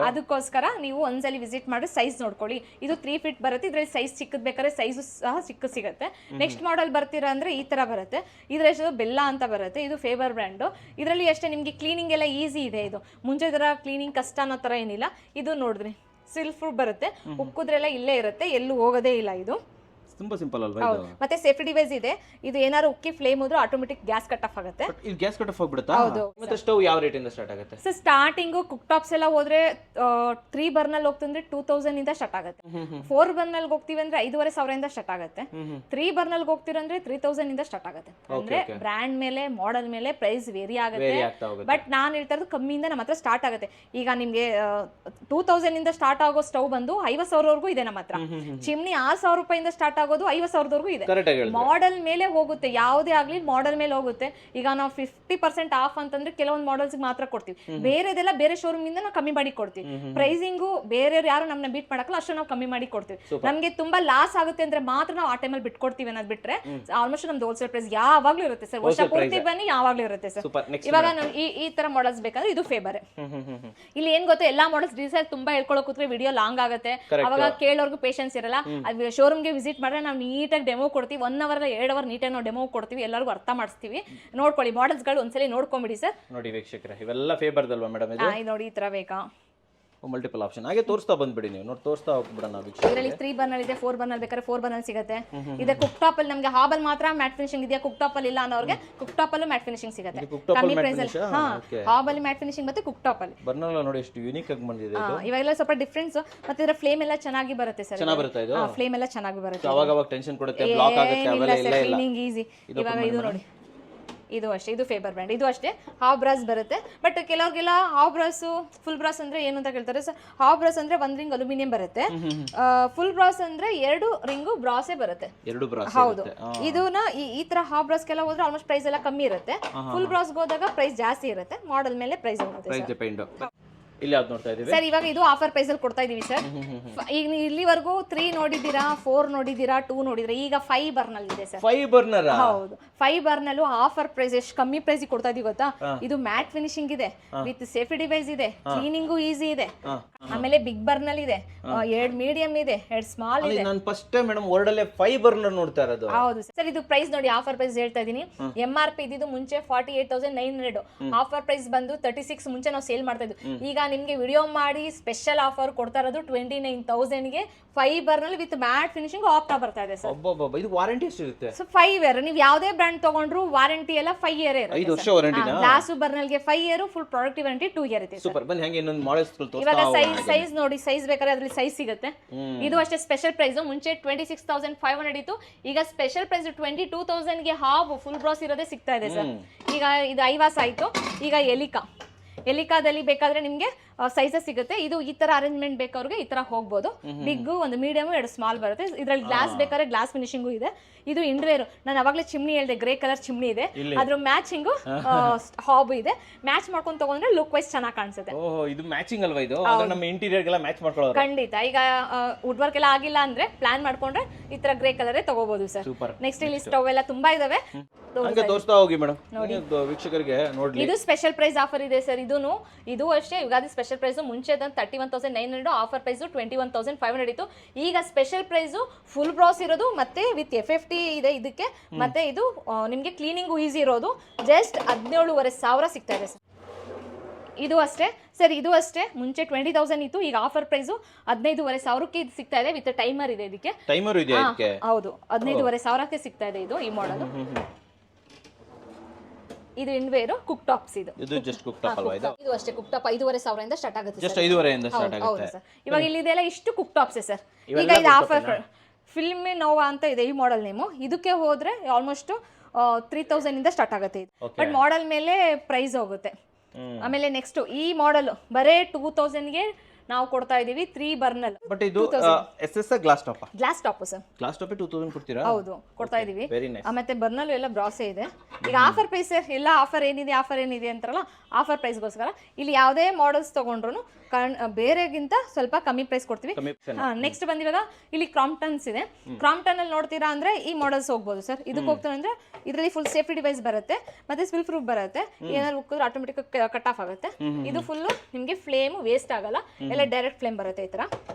ಅದಕ್ಕೋಸ್ಕರ ನೀವು ಒಂದ್ಸಲಿ ವಿಸಿಟ್ ಮಾಡಿ ಸೈಜ್ ನೋಡ್ಕೊಳ್ಳಿ. ಇದು 3 feet ಬರುತ್ತೆ. ಇದ್ರಲ್ಲಿ ಸೈಜ್ ಚಿಕ್ಕದ್ ಬೇಕಾದ್ರೆ ಸೈಜ್ ಸಹ ಚಿಕ್ಕ ಸಿಗುತ್ತೆ. ನೆಕ್ಸ್ಟ್ ಮಾಡೆಲ್ ಬರ್ತೀರಾ ಅಂದ್ರೆ ಈ ತರ ಬರುತ್ತೆ. ಇದ್ರೆಷ್ಟು ಬೆಲ್ಲ ಅಂತ ಬರುತ್ತೆ. ಇದು ಫೇಬರ್ ಬ್ರ್ಯಾಂಡ್. ಇದರಲ್ಲಿ ಅಷ್ಟೇ ನಿಮ್ಗೆ ಕ್ಲೀನಿಂಗ್ ಎಲ್ಲ ಈಸಿ ಇದೆ. ಇದು ಮುಂಚೆ ತರ ಕ್ಲೀನಿಂಗ್ ಕಷ್ಟ ಅನ್ನೋ ತರ ಏನಿಲ್ಲ. ಇದು ನೋಡಿದ್ರಿ ಸಿಲ್ಕ್ ಪ್ರೂಫ್ ಬರುತ್ತೆ. ಉಕ್ಕುದ್ರೆಲ್ಲ ಇಲ್ಲೇ ಇರುತ್ತೆ, ಎಲ್ಲೂ ಹೋಗೋದೇ ಇಲ್ಲ. ಇದು
ತುಂಬಾ ಸಿಂಪಲ್ ಅಲ್ವಾ ಇದು?
ಮತ್ತೆ ಸೇಫ್ಟಿ ಡಿವೈಸ್ ಇದೆ. ಇದು ಏನಾದ್ರು ಉಕ್ಕಿ ಫ್ಲೇಮ್ ಹೋದ್ರೆ ಆಟೋಮೆಟಿಕ್ ಗ್ಯಾಸ್ ಕಟ್ ಆಫ್ ಆಗುತ್ತೆ.
ಇದು ಗ್ಯಾಸ್ ಕಟ್ ಆಫ್ ಆಗ್ಬಿಡುತ್ತಾ? ಮತ್ತೆ ಸ್ಟವ್ ಯಾವ ರೇಟ್ ಇಂದ ಸ್ಟಾರ್ಟ್ ಆಗುತ್ತೆ?
ಸರ್ ಸ್ಟಾರ್ಟಿಂಗ್ ಕುಕ್ ಟಾಪ್ಸ್ ಎಲ್ಲ ಹೋದ್ರೆ 3 ಬರ್ನಲ್ ಹೋಗ್ತಂದ್ರೆ 2000 ಇಂದ ಸ್ಟಾರ್ಟ್ ಆಗುತ್ತೆ. 4 ಬರ್ನಲ್ ಹೋಗ್ತೀವಿ ಅಂದ್ರೆ 5,500 ಇಂದ ಸ್ಟಾರ್ಟ್ ಆಗುತ್ತೆ. 3 ಬರ್ನಲ್ ಹೋಗ್ತೀರಂದ್ರೆ 3000 ಇಂದ ಸ್ಟಾರ್ಟ್ ಆಗುತ್ತೆ. ಅಂದ್ರೆ ಬ್ರ್ಯಾಂಡ್ ಮೇಲೆ ಮಾಡೆಲ್ ಮೇಲೆ ಪ್ರೈಸ್ ವೇರಿ ಆಗುತ್ತೆ. ಬಟ್ ನಾನು ಹೇಳ್ತಾ ಇರೋದು ಕಮ್ಮಿಯಿಂದ ನಮ್ಮ ಹತ್ರ ಸ್ಟಾರ್ಟ್ ಆಗುತ್ತೆ. ಈಗ ನಿಮ್ಗೆ 2000 ಇಂದ ಸ್ಟಾರ್ಟ್ ಆಗೋ ಸ್ಟವ್ ಬಂದು 50,000 ಇದೆ ನಮ್ಮ ಹತ್ರ. ಚಿಮ್ನಿ 6,000 ರೂಪಾಯಿಂದ ಸ್ಟಾರ್ಟ್ ಆಗೋದು 50,000 ಇದೆ. ಮಾಡೆಲ್ ಮೇಲೆ ಹೋಗುತ್ತೆ, ಯಾವುದೇ ಆಗ್ಲಿ ಮಾಡೆಲ್ ಮೇಲೆ ಹೋಗುತ್ತೆ. ಈಗ ನಾವು 50% ಆಫ್ ಅಂತಂದ್ರೆ ಕೆಲವೊಂದು ಮಾಡೆಲ್ಸ್ ಮಾತ್ರ ಕೊಡ್ತೀವಿ. ಬೇರೆದೆಲ್ಲ ಬೇರೆ ಶೋರೂಮ್ ಇಂದ ನಾವು ಕಮ್ಮಿ ಮಾಡಿ ಕೊಡ್ತೀವಿ. ಪ್ರೈಸಿಂಗು ಬೇರೆ ಯಾರು ನಮ್ಮನ್ನ ಬೀಟ್ ಮಾಡಕ್ಕಲ್ಲ, ಅಷ್ಟು ನಾವು ಕಮ್ಮಿ ಮಾಡಿ ಕೊಡ್ತೀವಿ. ನಮ್ಗೆ ತುಂಬಾ ಲಾಸ್ ಆಗುತ್ತೆ ಅಂದ್ರೆ ಮಾತ್ರ ನಾವು ಆ ಟೈಮಲ್ಲಿ ಬಿಟ್ಕೊಡ್ತೀವಿ ಅನ್ನೋದು ಬಿಟ್ರೆ ಆಲ್ಮೋಸ್ಟ್ ನಮ್ದು ಹೋಲ್ಸೇಲ್ ಪ್ರೈಸ್ ಯಾವಾಗ್ಲೂ ಇರುತ್ತೆ ಸರ್. ವರ್ಷ ಪೂರ್ತಿ ಬನ್ನಿ ಯಾವಾಗ್ಲೂ ಇರುತ್ತೆ ಸರ್. ಇವಾಗ ಈ ತರ ಮಾಡೆಲ್ಸ್ ಬೇಕಾದ್ರೆ ಇದು ಫೇಬರ್. ಇಲ್ಲಿ ಏನ್ ಗೊತ್ತಾ, ಎಲ್ಲಾ ಮಾಡೆಲ್ಸ್ ಡೀಸೆಲ್ ತುಂಬಾ ಹೇಳ್ಕೊಳಕ್ ಕೂತ್ರೆ ವಿಡಿಯೋ ಲಾಂಗ್ ಆಗುತ್ತೆ. ಅವಾಗ ಕೇಳೋರ್ಗು ಪೇಷನ್ಸ್ ಇರಲ್ಲ. ಶೋರೂಮ್ಗೆ ವಿಸಿಟ್ ಮಾಡಿದ್ರೆ ನಾವು ನೀಟಾಗಿ ಡೆಮೋ ಕೊಡ್ತೀವಿ. 1 hour 2 hour ನೀಟಾಗಿ ನಾವು ಡೆಮೋ ಕೊಡ್ತೀವಿ. ಎಲ್ಲರಿಗೂ ಅರ್ಥ ಮಾಡಿಸ್ತೀವಿ. ನೋಡ್ಕೊಳ್ಳಿ ಮಾಡೆಲ್ಸ್ಗಳು ಒಂದ್ಸಲಿ ನೋಡ್ಕೊಂಬಿಡಿ ಸರ್.
ನೋಡಿ ವೀಕ್ಷಕರೇ, ಇವೆಲ್ಲ ಫೇಬರ್ದಲ್ವಾ ಮೇಡಮ್? ಇದು
ನೋಡಿ ಈ ತರ ಬೇಕಾ?
Multiple option. ಹಾಗೆ ತೋರಿಸ್ತಾ ಬಂದ್ಬಿಡಿ, ನೀವು ನೋಡಿ ತೋರಿಸ್ತಾ ಹೋಗ್ಬಿಡೋಣ.
ಇದರಲ್ಲಿ 3 ಬರ್ನಲ್ ಇದೆ, 4 ಬರ್ನಲ್ ಬೇಕಾದ್ರೆ 4 ಬರ್ನಲ್ ಸಿಗುತ್ತೆ. ಇದೆ ಕುಕ್ ಟಾಪ್ ಅಲ್ಲಿ ನಮಗೆ ಹಾಬಲ್ ಮಾತ್ರ ಮ್ಯಾಟ್ ಫಿನಿಶಿಂಗ್ ಇದೆಯಾ, ಕುಕ್ ಟಾಪ್ ಅಲ್ಲಿ ಇಲ್ಲ ಅನ್ನೋರಿಗೆ ಕುಕ್ ಟಾಪ್ ಅಲ್ಲೂ ಮ್ಯಾಟ್ ಫಿನಿಶಿಂಗ್ ಸಿಗುತ್ತೆ ಕಮ್ಮಿ ಪ್ರೈಸ್ ಅಲ್ಲಿ. ಹಾಬಲ್ ಮ್ಯಾಟ್ ಫಿನಿಶಿಂಗ್ ಮತ್ತೆ ಕುಕ್ ಟಾಪ್ ಅಲ್ಲಿ
ಬರ್ನಲ್ ನೋಡಿ ಎಷ್ಟು ಯೂನಿಕ್ ಆಗಿ ಬಂದಿದೆ.
ಇವಾಗೆಲ್ಲ ಸ್ವಲ್ಪ ಡಿಫರೆನ್ಸ್. ಮತ್ತೆ ಇದರ ಫ್ಲೇಮ್ ಎಲ್ಲ ಚೆನ್ನಾಗಿ ಬರುತ್ತೆ ಸರ್.
ಚೆನ್ನಾಗಿ ಬರುತ್ತೆ ಇದು.
ಫ್ಲೇಮ್ ಎಲ್ಲ ಚೆನ್ನಾಗಿ ಬರುತ್ತೆ.
ಅವಾಗ ಟೆನ್ಷನ್ ಕೊಡುತ್ತೆ, ಬ್ಲಾಕ್ ಆಗುತ್ತೆ, ಅವೆಲ್ಲ ಇಲ್ಲ.
Cleaning easy. ಇವಾಗ ಇದು ನೋಡಿ, ಇದು ಅಷ್ಟೇ. ಇದು ಫೇಬರ್ ಬ್ರ್ಯಾಂಡ್. ಇದು ಅಷ್ಟೇ ಹಾವ್ ಬ್ರಾಸ್ ಬರುತ್ತೆ. ಬಟ್ ಕೆಲವ್ರಿಗೆಲ್ಲ ಹಾವ್ ಬ್ರಾಸ್ ಫುಲ್ ಬ್ರಾಸ್ ಅಂದ್ರೆ ಏನು ಅಂತ ಕೇಳ್ತಾರೆ ಸರ್. ಹಾವ್ ಬ್ರಾಸ್ ಅಂದ್ರೆ 1 ರಿಂಗ್ ಅಲ್ಯೂಮಿನಿಯಂ ಬರುತ್ತೆ. ಫುಲ್ ಬ್ರಾಸ್ ಅಂದ್ರೆ 2 ರಿಂಗು ಬ್ರಾಸೇ ಬರುತ್ತೆ. ಹೌದು. ಇದನ್ನ ಈ ತರ ಹಾವ್ ಬ್ರಾಸ್ಗೆಲ್ಲ ಹೋದ್ರೆ ಆಲ್ಮೋಸ್ಟ್ ಪ್ರೈಸ್ ಎಲ್ಲ ಕಮ್ಮಿ ಇರುತ್ತೆ. ಫುಲ್ ಬ್ರಾಸ್ಗೆ ಹೋದಾಗ ಪ್ರೈಸ್ ಜಾಸ್ತಿ ಇರುತ್ತೆ. ಮಾಡೆಲ್ ಮೇಲೆ ಪ್ರೈಸ್ ಹೋಗುತ್ತೆ.
ಇಲ್ಲಿ ಯಾವ್ದು ನೋಡ್ತಾ ಇದೀವಿ
ಸರ್? ಇವಾಗ ಇದು ಆಫರ್ ಪ್ರೈಸ್ ಅಲ್ಲಿ ಕೊಡ್ತಾ ಇದೀವಿ ಸರ್. ಈಗ ಇಲ್ಲಿವರೆಗೂ 3 ನೋಡಿದ್ದೀರಾ, 4 ನೋಡಿದ್ದೀರಾ, 2 ನೋಡಿದ್ರೆ ಈಗ 5 ಬರ್ನಲ್ ಇದೆ ಸರ್.
5 ಬರ್ನರ್? ಹೌದು,
5 ಬರ್ನಲ್ ಆಫರ್ ಪ್ರೈಸ್. ಎಷ್ಟು ಕಮ್ಮಿ ಪ್ರೈಸ್ ಕೊಡ್ತಾ ಇದೀವಿ ಗೊತ್ತಾ? ಇದು ಮ್ಯಾಟ್ ಫಿನಿಶಿಂಗ್ ಇದೆ, ವಿತ್ ಸೇಫ್ಟಿ ಡಿವೈಸ್ ಇದೆ, ಕ್ಲೀನಿಂಗು ಈಸಿ ಇದೆ. ಆಮೇಲೆ ಬಿಗ್ ಬರ್ನಲ್ ಇದೆ, 2 ಮೀಡಿಯಂ ಇದೆ, 2 ಸ್ಮಾಲ್ ಇದೆ.
ನಾನು ಫಸ್ಟ್ ಟೈಮ್ ಮೇಡಮ್ ವರ್ಲ್ಡ್ ಅಲ್ಲೇ 5 ಬರ್ನರ್ ನೋಡ್ತಾ ಇರೋದು.
ಹೌದು ಸರ್. ಇದು ಪ್ರೈಸ್ ನೋಡಿ, ಆಫರ್ ಪ್ರೈಸ್ ಹೇಳ್ತಾ ಇದೀನಿ. MRP ಇದ್ದು ಮುಂಚೆ 48,900, ಆಫರ್ ಪ್ರೈಸ್ ಬಂದು 36 ಮುಂಚೆ ನಾವು ಸೇಲ್ ಮಾಡ್ತಾ ಇದ್ವಿ. ಈಗ ನಿಮ್ಗೆ ವಿಡಿಯೋ ಮಾಡಿ ಸ್ಪೆಷಲ್ ಆಫರ್ ಕೊಡ್ತಾ ಇರೋದು 29,000ಗೆ 5 ಬರ್ನಲ್ ವಿತ್ ಮ್ಯಾಟ್ ಫಿನಿಶಿಂಗ್ ಆಪ್ಟಾ ಬರ್ತಾ ಇದೆ ಸರ್.
ಇದು ವಾರಂಟಿ ಎಷ್ಟು ಇರುತ್ತೆ?
So 5 year. ನೀವು ಯಾವುದೇ ಬ್ರ್ಯಾಂಡ್ ತಗೊಂಡ್ರು ವಾರಂಟಿ ಎಲ್ಲ 5 ಇಯರ್ ಇರುತ್ತೆ.
5 ವರ್ಷ ವಾರಂಟಿ.
ಗ್ಲಾಸ್ ಬರ್ನಲ್ಗೆ 5 year, full product warranty 2 year ಇದೆ.
ಸೂಪರ್. ಬನ್ನಿ ಹಾಗೆ ಇನ್ನೊಂದು ಮಾಡೆಲ್ಸ್ ತೋರಿಸ್ತಾ.
ಇವಾಗ ಸೈಜ್ ನೋಡಿ, ಸೈಜ್ ಬೇಕಾದ್ರೆ ಅದ್ರಲ್ಲಿ ಸೈಜ್ ಸಿಗುತ್ತೆ. ಇದು ಅಷ್ಟೇ ಸ್ಪೆಷಲ್ ಪ್ರೈಸ್. ಮುಂಚೆ 26,500 ಇತ್ತು. ಈಗ ಸ್ಪೆಷಲ್ ಪ್ರೈಸ್ 22,000ಗೆ ಹಾವ್ ಫುಲ್ ಬ್ರಾಸ್ ಇರೋದೇ ಸಿಗ್ತಾ ಇದೆ ಸರ್. ಈಗ ಇದು ಐವಾಸ್ ಆಯ್ತು. ಈಗ ಎಲಿಕಾದಲ್ಲಿ ಬೇಕಾದ್ರೆ ನಿಮ್ಗೆ ಸೈಜಸ್ ಸಿಗುತ್ತೆ. ಇದು ಈ ತರ ಅರೇಂಜ್ಮೆಂಟ್ ಬೇಕಾದ್ರೆ ಈ ತರ ಹೋಗ್ಬೋದು. ಬಿಗ್, ಒಂದು ಮೀಡಿಯಂ, 2 ಸ್ಮಾಲ್ ಬರುತ್ತೆ. ಇದ್ರಲ್ಲಿ ಗ್ಲಾಸ್ ಬೇಕಾದ್ರೆ ಗ್ಲಾಸ್ ಫಿನಿಶಿಂಗು ಇದೆ. ಇದು ಇಂಡ್ವೇರ್. ನಾನು ಅವಾಗಲೇ ಚಿಮ್ನಿ ಹೇಳಿದೆ, ಗ್ರೇ ಕಲರ್ ಚಿಮ್ನಿ ಇದೆ. ಅದ್ರ ಮ್ಯಾಚಿಂಗು ಹಾಬ್ ಇದೆ. ಮ್ಯಾಚ್ ಮಾಡ್ಕೊಂಡು ತಗೊಂಡ್ರೆ ಲುಕ್ ವೈಸ್ ಚೆನ್ನಾಗಿ ಕಾಣಿಸುತ್ತೆ.
ಇದು ಮ್ಯಾಚಿಂಗ್ ಅಲ್ವಾ? ಇದು ನಮ್ಮ ಇಂಟೀರಿಯರ್ ಗೆಲ್ಲ ಮ್ಯಾಚ್ ಮಾಡ್ಕೊಳ್ಳೋದು.
ಖಂಡಿತ. ಈಗ ವುಡ್ ವರ್ಕ್ ಎಲ್ಲ ಆಗಿಲ್ಲ ಅಂದ್ರೆ ಪ್ಲಾನ್ ಮಾಡ್ಕೊಂಡ್ರೆ ಈ ತರ ಗ್ರೇ ಕಲರೇ ತಗೋಬಹುದು ಸರ್. ನೆಕ್ಸ್ಟ್ ಇಲ್ಲಿ ಸ್ಟವ್ ಎಲ್ಲ ತುಂಬಾ ಇದಾವೆ,
ತೋರಿಸ್ತಾ ಹೋಗಿ ಮೇಡಮ್ ವೀಕ್ಷಕರಿಗೆ ನೋಡ್ಲಿ.
ಇದು ಸ್ಪೆಷಲ್ ಪ್ರೈಸ್ ಆಫರ್ ಇದೆ ಸರ್. ಇದು ಅಷ್ಟೇ ಯುಗಾದಿ ಸ್ಪೆಷಲ್ ಪ್ರೈಸ್. ಮುಂಚೆ 31,900, ಆಫರ್ ಪ್ರೈಸ್ 21,500 ಇತ್ತು. ಈಗ ಸ್ಪೆಷಲ್ ಪ್ರೈಸ್ ಫುಲ್ ಬ್ರಾಸ್ ಇರೋದು ಮತ್ತೆ ವಿತ್ FFT ಇದೆ ಇದಕ್ಕೆ. ಮತ್ತೆ ಇದು ನಿಮ್ಗೆ ಕ್ಲೀನಿಂಗು ಈಸಿ ಇರೋದು ಜಸ್ಟ್ 17,500 ಸಿಗ್ತಾ ಇದೆ ಸರ್. ಇದು ಅಷ್ಟೇ ಸರ್, ಇದು ಅಷ್ಟೇ. ಮುಂಚೆ 20,000 ಇತ್ತು, ಈಗ ಆಫರ್ ಪ್ರೈಸು 15,500ಕ್ಕೆ ಇದು ಸಿಗ್ತಾ ಇದೆ. ವಿತ್ ಟೈಮರ್ ಇದೆ ಇದಕ್ಕೆ.
ಟೈಮರ್ ಇದೆ ಇದಕ್ಕೆ?
ಹೌದು, 15,500ಕ್ಕೆ ಸಿಗ್ತಾ ಇದೆ ಇದು ಈ ಮಾಡೆಲ್. ಇದು ಇನ್ವೇರು ಕುಕ್ ಟಾಪ್ಸ್. ಇದು
ಜಸ್ಟ್ ಕುಕ್ ಟಾಪ್ ಅಲ್ವಾ?
ಇದು ಅಷ್ಟೇ ಕುಕ್ ಟಾಪ್ 5,500 ಇಂದ ಸ್ಟಾರ್ಟ್ ಆಗುತ್ತೆ.
ಜಸ್ಟ್ 5,500 ಇಂದ ಸ್ಟಾರ್ಟ್
ಹೌದು
ಆಗುತ್ತೆ
ಸರ್. ಇವಾಗ ಇಲ್ಲಿದೆಲ್ಲ ಇಷ್ಟು ಕುಕ್ ಟಾಪ್ಸ್ ಸರ್. ಈಗ ಇದು ಆಫರ್ ಫಿಲ್ಮಿ ನೋವಾ ಅಂತ ಇದೆ ಈ ಮಾಡೆಲ್ ನೇಮು. ಇದಕ್ಕೆ ಹೋದ್ರೆ ಆಲ್ಮೋಸ್ಟ್ 3,000 ಇಂದ ಸ್ಟಾರ್ಟ್ ಆಗುತ್ತೆ ಇದು. ಬಟ್ ಮಾಡೆಲ್ ಮೇಲೆ ಪ್ರೈಸ್ ಹೋಗುತ್ತೆ. ಆಮೇಲೆ ನೆಕ್ಸ್ಟ್ ಈ ಮಾಡೆಲ್ ಬರೇ 2,000ಗೆ ನಾವು ಕೊಡ್ತಾ ಇದೀವಿ 3 ಬರ್ನಲ್.
ಬಟ್ ಇದು SS glass top?
Glass top sir.
Glass top 2,000 ಕೊಡ್ತೀರಾ?
ಹೌದು, ಕೊಡ್ತಾ ಇದೀವಿ.
Very nice.
ಮತ್ತೆ ಬರ್ನಲ್ ಎಲ್ಲ ಬ್ರಾಸೆ ಇದೆ. ಈಗ ಆಫರ್ ಪ್ರೈಸ್ ಸರ್, ಎಲ್ಲ ಆಫರ್ ಏನಿದೆ ಅಂತಾರಲ್ಲ, ಆಫರ್ ಪ್ರೈಸ್ಗೋಸ್ಕರ ಇಲ್ಲಿ ಯಾವುದೇ ಮಾಡೆಲ್ಸ್ ತಗೊಂಡ್ರು ಬೇರೆಗಿಂತ ಸ್ವಲ್ಪ ಕಮ್ಮಿ ಪ್ರೈಸ್ ಕೊಡ್ತೀವಿ. ನೆಕ್ಸ್ಟ್ ಬಂದಿವಾಗ ಇಲ್ಲಿ ಕ್ರಾಂಪ್ಟನ್ಸ್ ಇದೆ. ಕ್ರಾಂಪ್ಟನ್ ಅಲ್ಲಿ ನೋಡ್ತೀರಾ ಅಂದ್ರೆ ಈ ಮಾಡೆಲ್ಸ್ ಹೋಗ್ಬೋದು ಸರ್. ಇದಕ್ಕೆ ಹೋಗ್ತಾರೆ ಅಂದ್ರೆ ಇದರಲ್ಲಿ ಫುಲ್ ಸೇಫ್ಟಿ ಡಿವೈಸ್ ಬರುತ್ತೆ, ಮತ್ತೆ ಸ್ಪಿಲ್ ಪ್ರೂಫ್ ಬರುತ್ತೆ. ಏನಾದ್ರು ಉಕ್ಕಿದ್ರೆ ಆಟೋಮೆಟಿಕ್ ಕಟ್ ಆಫ್ ಆಗುತ್ತೆ. ಇದು ಫುಲ್ ನಿಮ್ಗೆ ಫ್ಲೇಮ್ ವೇಸ್ಟ್ ಆಗಲ್ಲ, ಎಲ್ಲ ಡೈರೆಕ್ಟ್ ಫ್ಲೇಮ್ ಬರುತ್ತೆ ಈ ತರ.